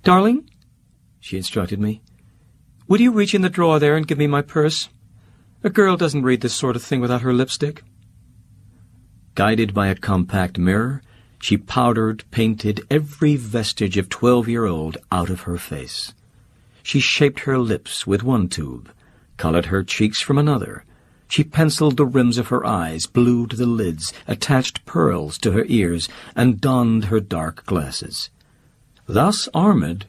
"Darling," she instructed me, "would you reach in the drawer there and give me my purse? A girl doesn't read this sort of thing without her lipstick." Guided by a compact mirror, she powdered, painted every vestige of 12-year-old out of her face. She shaped her lips with one tube, colored her cheeks from another. She penciled the rims of her eyes, blued the lids, attached pearls to her ears, and donned her dark glasses. Thus armored,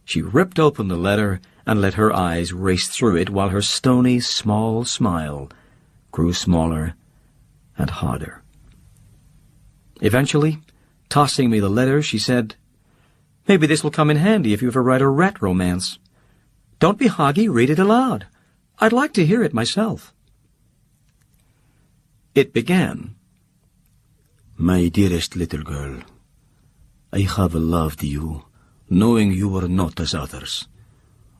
she ripped open the letter and let her eyes race through it while her stony, small smile grew smaller and harder. Eventually, tossing me the letter, she said, "Maybe this will come in handy if you ever write a rat romance. Don't be hoggy, read it aloud. I'd like to hear it myself." It began, My dearest little girl, I have loved you, knowing you were not as others.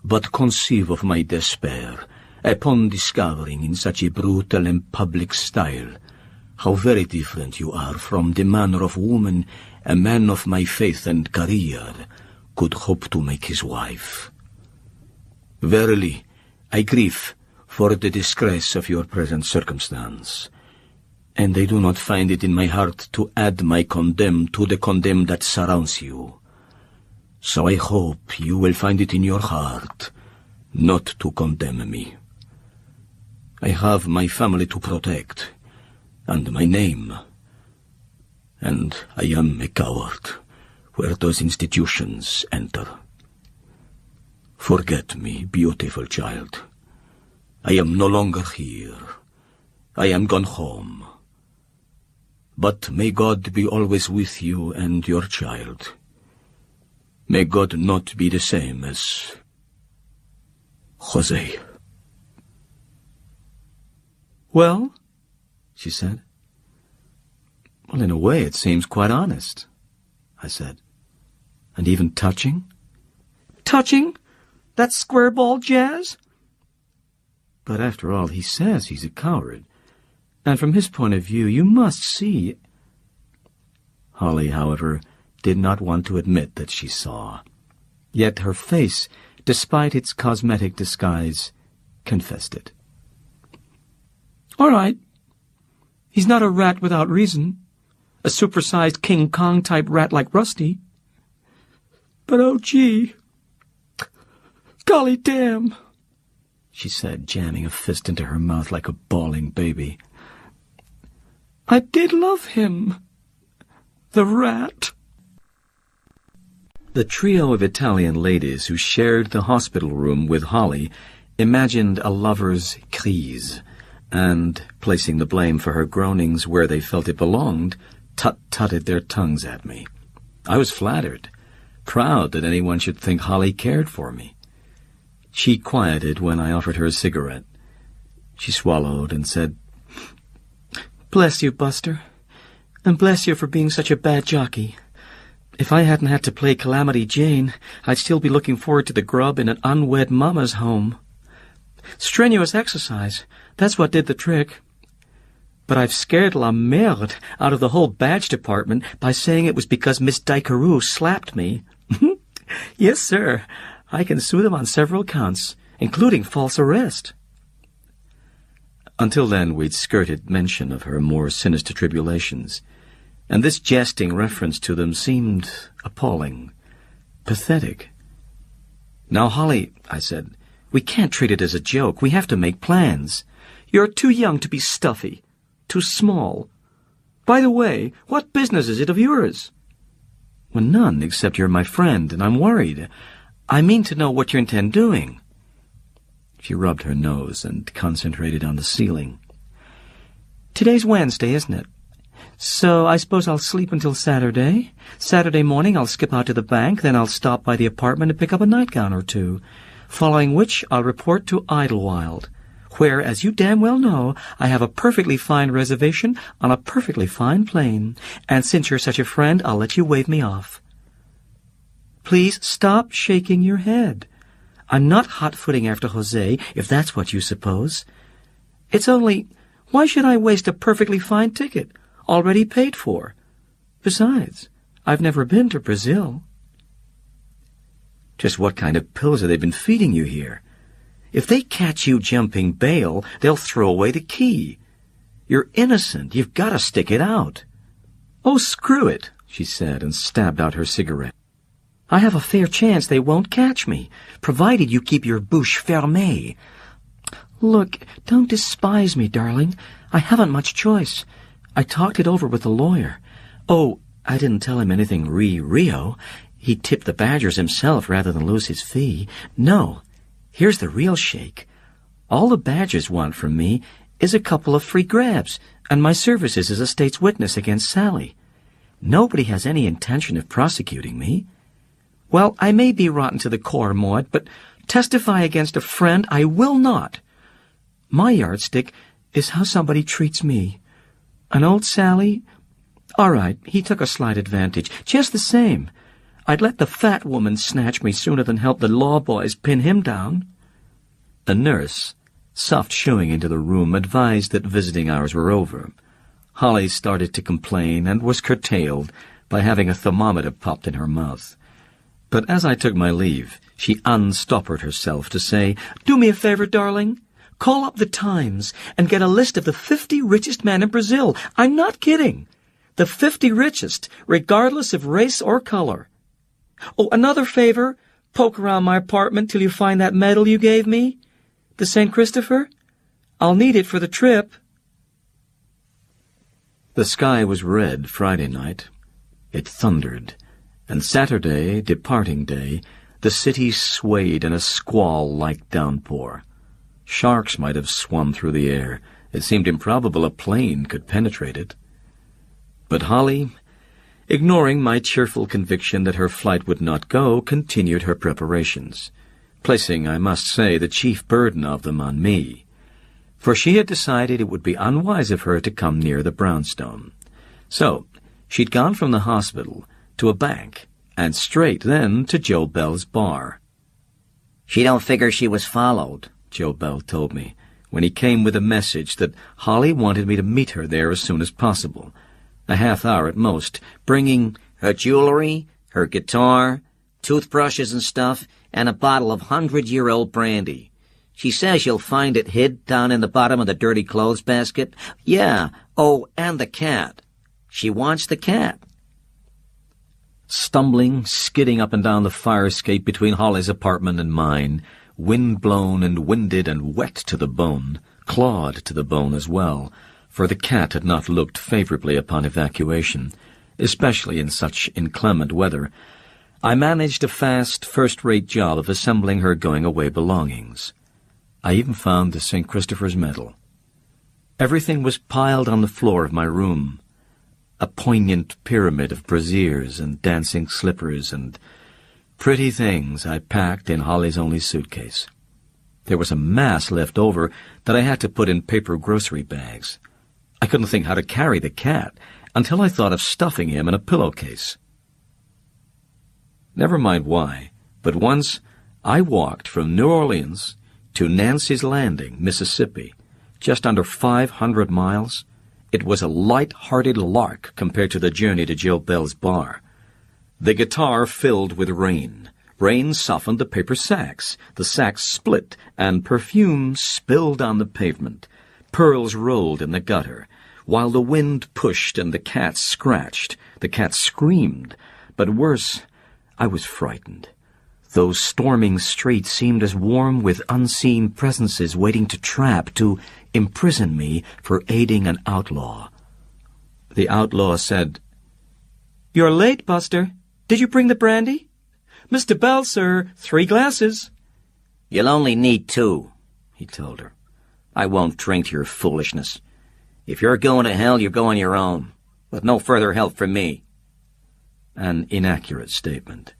But conceive of my despair upon discovering in such a brutal and public style how very different you are from the manner of woman a man of my faith and career could hope to make his wife. Verily, I grieve for the disgrace of your present circumstance, and I do not find it in my heart to add my condemn to the condemn that surrounds you. So I hope you will find it in your heart not to condemn me. I have my family to protect, and my name, and I am a coward where those institutions enter. Forget me, beautiful child. I am no longer here. I am gone home. But may God be always with you and your child. May God not be the same as Jose. "Well," she said. "Well, in a way, it seems quite honest," I said. "And even touching?" "Touching? That square-ball jazz?" "But after all, he says he's a coward. And from his point of view, you must see—" Holly, however, did not want to admit that she saw. Yet her face, despite its cosmetic disguise, confessed it. "All right. He's not a rat without reason. A supersized King Kong-type rat like Rusty. But oh gee, golly damn," she said, jamming a fist into her mouth like a bawling baby. "I did love him. The rat." The trio of Italian ladies who shared the hospital room with Holly imagined a lover's crise, and, placing the blame for her groanings where they felt it belonged, tut-tutted their tongues at me. I was flattered, proud that anyone should think Holly cared for me. She quieted when I offered her a cigarette. She swallowed and said, "Bless you, Buster, and bless you for being such a bad jockey. If I hadn't had to play Calamity Jane, I'd still be looking forward to the grub in an unwed mama's home. Strenuous exercise, that's what did the trick. But I've scared la merde out of the whole badge department by saying it was because Miss Dykeroo slapped me. Yes, sir, I can sue them on several counts, including false arrest." Until then, we'd skirted mention of her more sinister tribulations, and this jesting reference to them seemed appalling, pathetic. "Now, Holly," I said, "we can't treat it as a joke. We have to make plans." "You're too young to be stuffy, too small. By the way, what business is it of yours?" "Well, none, except you're my friend, and I'm worried. I mean to know what you intend doing." She rubbed her nose and concentrated on the ceiling. Today's Wednesday, isn't it? So I suppose I'll sleep until Saturday. Saturday morning I'll skip out to the bank, then I'll stop by the apartment and pick up a nightgown or two, following which I'll report to Idlewild, where, as you damn well know, I have a perfectly fine reservation on a perfectly fine plane, and since you're such a friend, I'll let you wave me off. Please stop shaking your head. I'm not hot-footing after Jose, if that's what you suppose. It's only, why should I waste a perfectly fine ticket, already paid for? Besides, I've never been to Brazil. Just what kind of pills have they been feeding you here? If they catch you jumping bail, they'll throw away the key. You're innocent. You've got to stick it out. Oh, screw it, she said, and stabbed out her cigarette. I have a fair chance they won't catch me, provided you keep your bouche fermée. Look, don't despise me, darling. I haven't much choice. I talked it over with the lawyer. Oh, I didn't tell him anything Rio. He tipped the Badgers himself rather than lose his fee. No, here's the real shake. All the Badgers want from me is a couple of free grabs and my services as a state's witness against Sally. Nobody has any intention of prosecuting me. Well, I may be rotten to the core, Maud, but testify against a friend I will not. My yardstick is how somebody treats me. And old Sally? All right, he took a slight advantage. Just the same. I'd let the fat woman snatch me sooner than help the law boys pin him down. A nurse, soft shooing into the room, advised that visiting hours were over. Holly started to complain and was curtailed by having a thermometer popped in her mouth. But as I took my leave, she unstoppered herself to say, Do me a favor, darling. Call up the Times and get a list of the 50 richest men in Brazil. I'm not kidding. The 50 richest, regardless of race or color. Oh, another favor. Poke around my apartment till you find that medal you gave me. The St. Christopher. I'll need it for the trip. The sky was red Friday night. It thundered. And Saturday, departing day, the city swayed in a squall-like downpour. Sharks might have swum through the air. It seemed improbable a plane could penetrate it. But Holly, ignoring my cheerful conviction that her flight would not go, continued her preparations, placing, I must say, the chief burden of them on me. For she had decided it would be unwise of her to come near the brownstone. So she'd gone from the hospital to a bank, and straight then to Joe Bell's bar. She don't figure she was followed, Joe Bell told me, when he came with a message that Holly wanted me to meet her there as soon as possible, a half hour at most, bringing her jewelry, her guitar, toothbrushes and stuff, and a bottle of 100-year-old brandy. She says you'll find it hid down in the bottom of the dirty clothes basket. Yeah, oh, and the cat. She wants the cat. Stumbling, skidding up and down the fire escape between Holly's apartment and mine, wind-blown and winded and wet to the bone, clawed to the bone as well, for the cat had not looked favorably upon evacuation, especially in such inclement weather, I managed a fast, first-rate job of assembling her going-away belongings. I even found the St. Christopher's medal. Everything was piled on the floor of my room, a poignant pyramid of brassieres and dancing slippers and pretty things I packed in Holly's only suitcase. There was a mass left over that I had to put in paper grocery bags. I couldn't think how to carry the cat until I thought of stuffing him in a pillowcase. Never mind why, but once I walked from New Orleans to Nancy's Landing, Mississippi, just under 500 miles. It was a light-hearted lark compared to the journey to Joe Bell's bar. The guitar filled with rain. Rain softened the paper sacks. The sacks split, and perfume spilled on the pavement. Pearls rolled in the gutter. While the wind pushed and the cat scratched, the cat screamed. But worse, I was frightened. Those storming streets seemed as warm with unseen presences waiting to trap, to imprison me for aiding an outlaw. The outlaw said, "You're late, Buster. Did you bring the brandy?" "Mr. Bell, sir, 3 glasses." "You'll only need 2, he told her. "I won't drink your foolishness. If you're going to hell, you're going your own, with no further help from me. An inaccurate statement,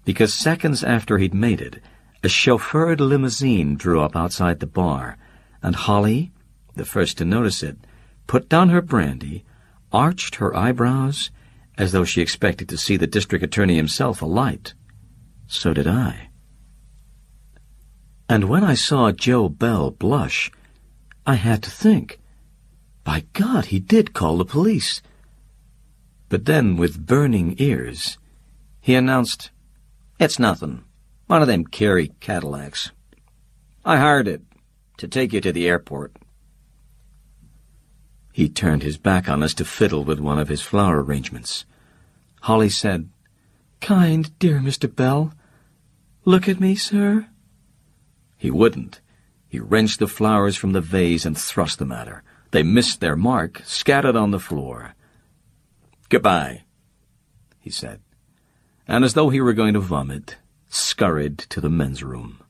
because seconds after he'd made it, a chauffeured limousine drew up outside the bar, and Holly, the first to notice it, put down her brandy, arched her eyebrows, as though she expected to see the district attorney himself alight. So did I. And when I saw Joe Bell blush, I had to think, by God, he did call the police. But then, with burning ears, he announced, It's nothing. One of them Carey Cadillacs. I hired it to take you to the airport. He turned his back on us to fiddle with one of his flower arrangements. Holly said, Kind, dear Mr. Bell. Look at me, sir. He wouldn't. He wrenched the flowers from the vase and thrust them at her. They missed their mark, scattered on the floor. "Goodbye," he said, and as though he were going to vomit, scurried to the men's room.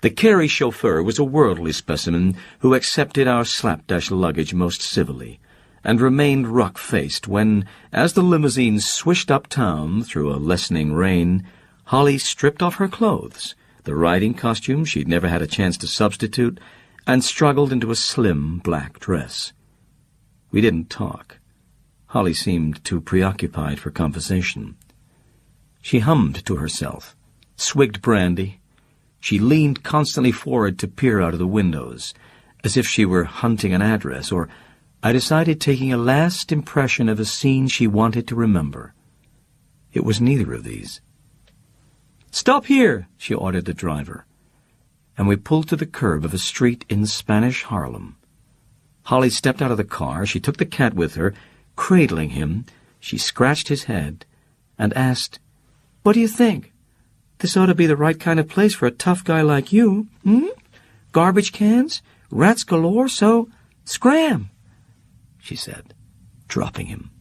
The Carey chauffeur was a worldly specimen who accepted our slapdash luggage most civilly, and remained rock-faced when, as the limousine swished uptown through a lessening rain, Holly stripped off her clothes, the riding costume she'd never had a chance to substitute, and struggled into a slim black dress. We didn't talk. Holly seemed too preoccupied for conversation. She hummed to herself, swigged brandy. She leaned constantly forward to peer out of the windows, as if she were hunting an address, or, I decided, taking a last impression of a scene she wanted to remember. It was neither of these. "Stop here," she ordered the driver, and we pulled to the curb of a street in Spanish Harlem. Holly stepped out of the car. She took the cat with her. Cradling him, she scratched his head and asked, "What do you think? This ought to be the right kind of place for a tough guy like you, Garbage cans, rats galore, so scram," she said, dropping him.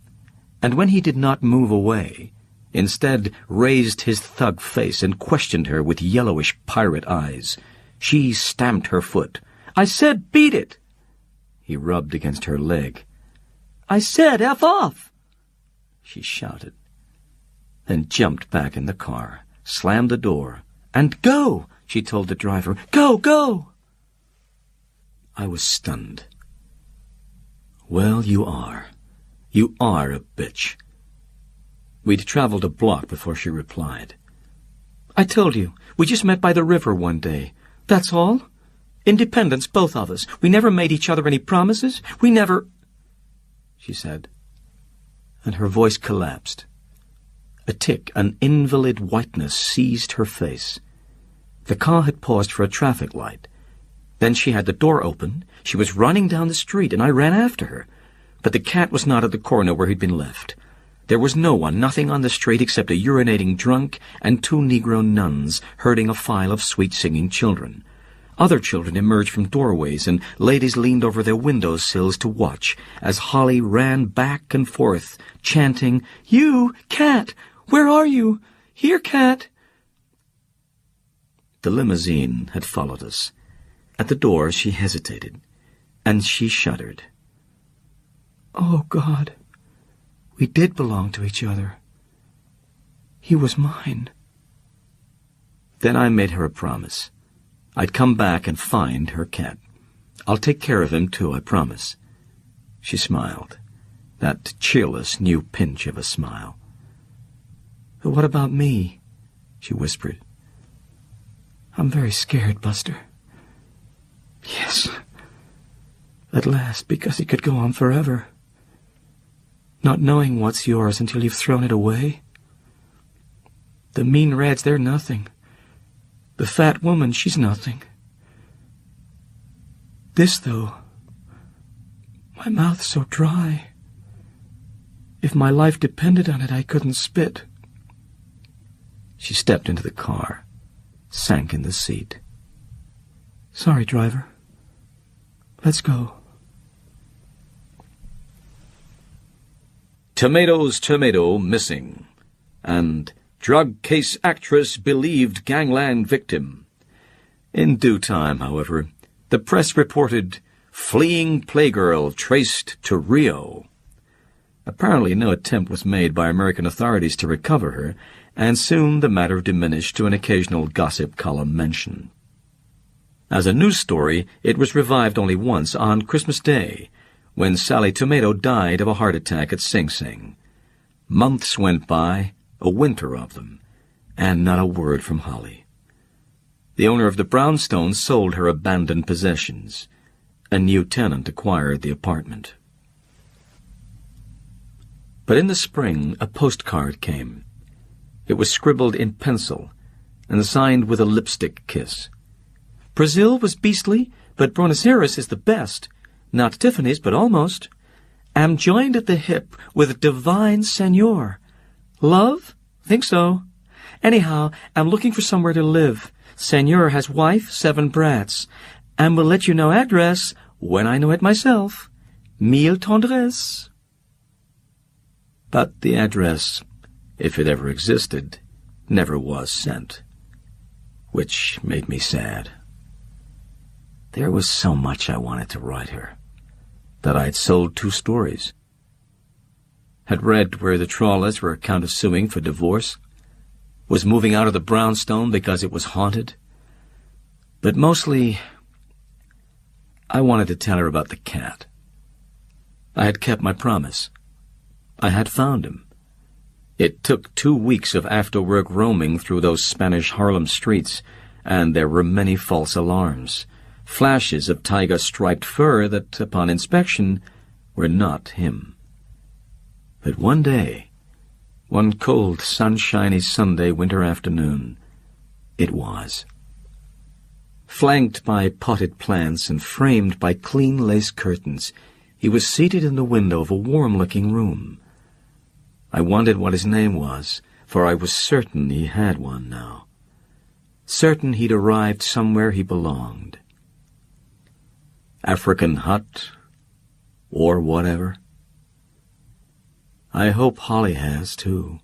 And when he did not move away, instead raised his thug face and questioned her with yellowish pirate eyes, she stamped her foot. "I said beat it!" He rubbed against her leg. "I said F off!" she shouted, then jumped back in the car, slammed the door, and "Go!" she told the driver. "Go, go!" I was stunned. "Well, you are. You are a bitch." We'd traveled a block before she replied. "I told you, we just met by the river one day. That's all. Independents, both of us. We never made each other any promises. We never—" she said, and her voice collapsed. A tic, an invalid whiteness seized her face. The car had paused for a traffic light. Then she had the door open. She was running down the street, and I ran after her. But the cat was not at the corner where he'd been left. There was no one, nothing on the street except a urinating drunk and 2 Negro nuns herding a file of sweet-singing children. Other children emerged from doorways, and ladies leaned over their window sills to watch as Holly ran back and forth, chanting, "You, cat! Where are you? Here, cat!" The limousine had followed us. At the door she hesitated, and she shuddered. "Oh, God, we did belong to each other. He was mine." Then I made her a promise. I'd come back and find her cat. "I'll take care of him, too, I promise." She smiled, that cheerless new pinch of a smile. "But what about me?" she whispered. "I'm very scared, Buster." "Yes. At last, because it could go on forever. Not knowing what's yours until you've thrown it away. The mean rats, they're nothing. The fat woman, she's nothing. This, though, my mouth's so dry. If my life depended on it, I couldn't spit." She stepped into the car, sank in the seat. "Sorry, driver. Let's go." Tomatoes, tomato missing, and drug case actress believed gangland victim. In due time, however, the press reported Fleeing playgirl traced to Rio. Apparently no attempt was made by American authorities to recover her, and soon the matter diminished to an occasional gossip column mention. As a news story, it was revived only once on Christmas Day, when Sally Tomato died of a heart attack at Sing Sing. Months went by, a winter of them, and not a word from Holly. The owner of the brownstone sold her abandoned possessions. A new tenant acquired the apartment. But in the spring, a postcard came. It was scribbled in pencil and signed with a lipstick kiss. Brazil was beastly, but Buenos Aires is the best. Not Tiffany's, but almost. Am joined at the hip with divine senor. Love? Think so. Anyhow, am looking for somewhere to live. Senor has wife, 7 brats, and will let you know address when I know it myself. Mille tendresses. But the address, if it ever existed, never was sent, which made me sad. There was so much I wanted to write her, that I'd sold 2 stories. Had read where the Trawlers were countersuing for divorce, was moving out of the brownstone because it was haunted. But mostly, I wanted to tell her about the cat. I had kept my promise. I had found him. It took 2 weeks of after-work roaming through those Spanish Harlem streets, and there were many false alarms, flashes of tiger-striped fur that, upon inspection, were not him. But one day, one cold, sunshiny Sunday winter afternoon, it was. Flanked by potted plants and framed by clean lace curtains, he was seated in the window of a warm-looking room. I wondered what his name was, for I was certain he had one now. Certain he'd arrived somewhere he belonged. African hut, or whatever. I hope Holly has, too.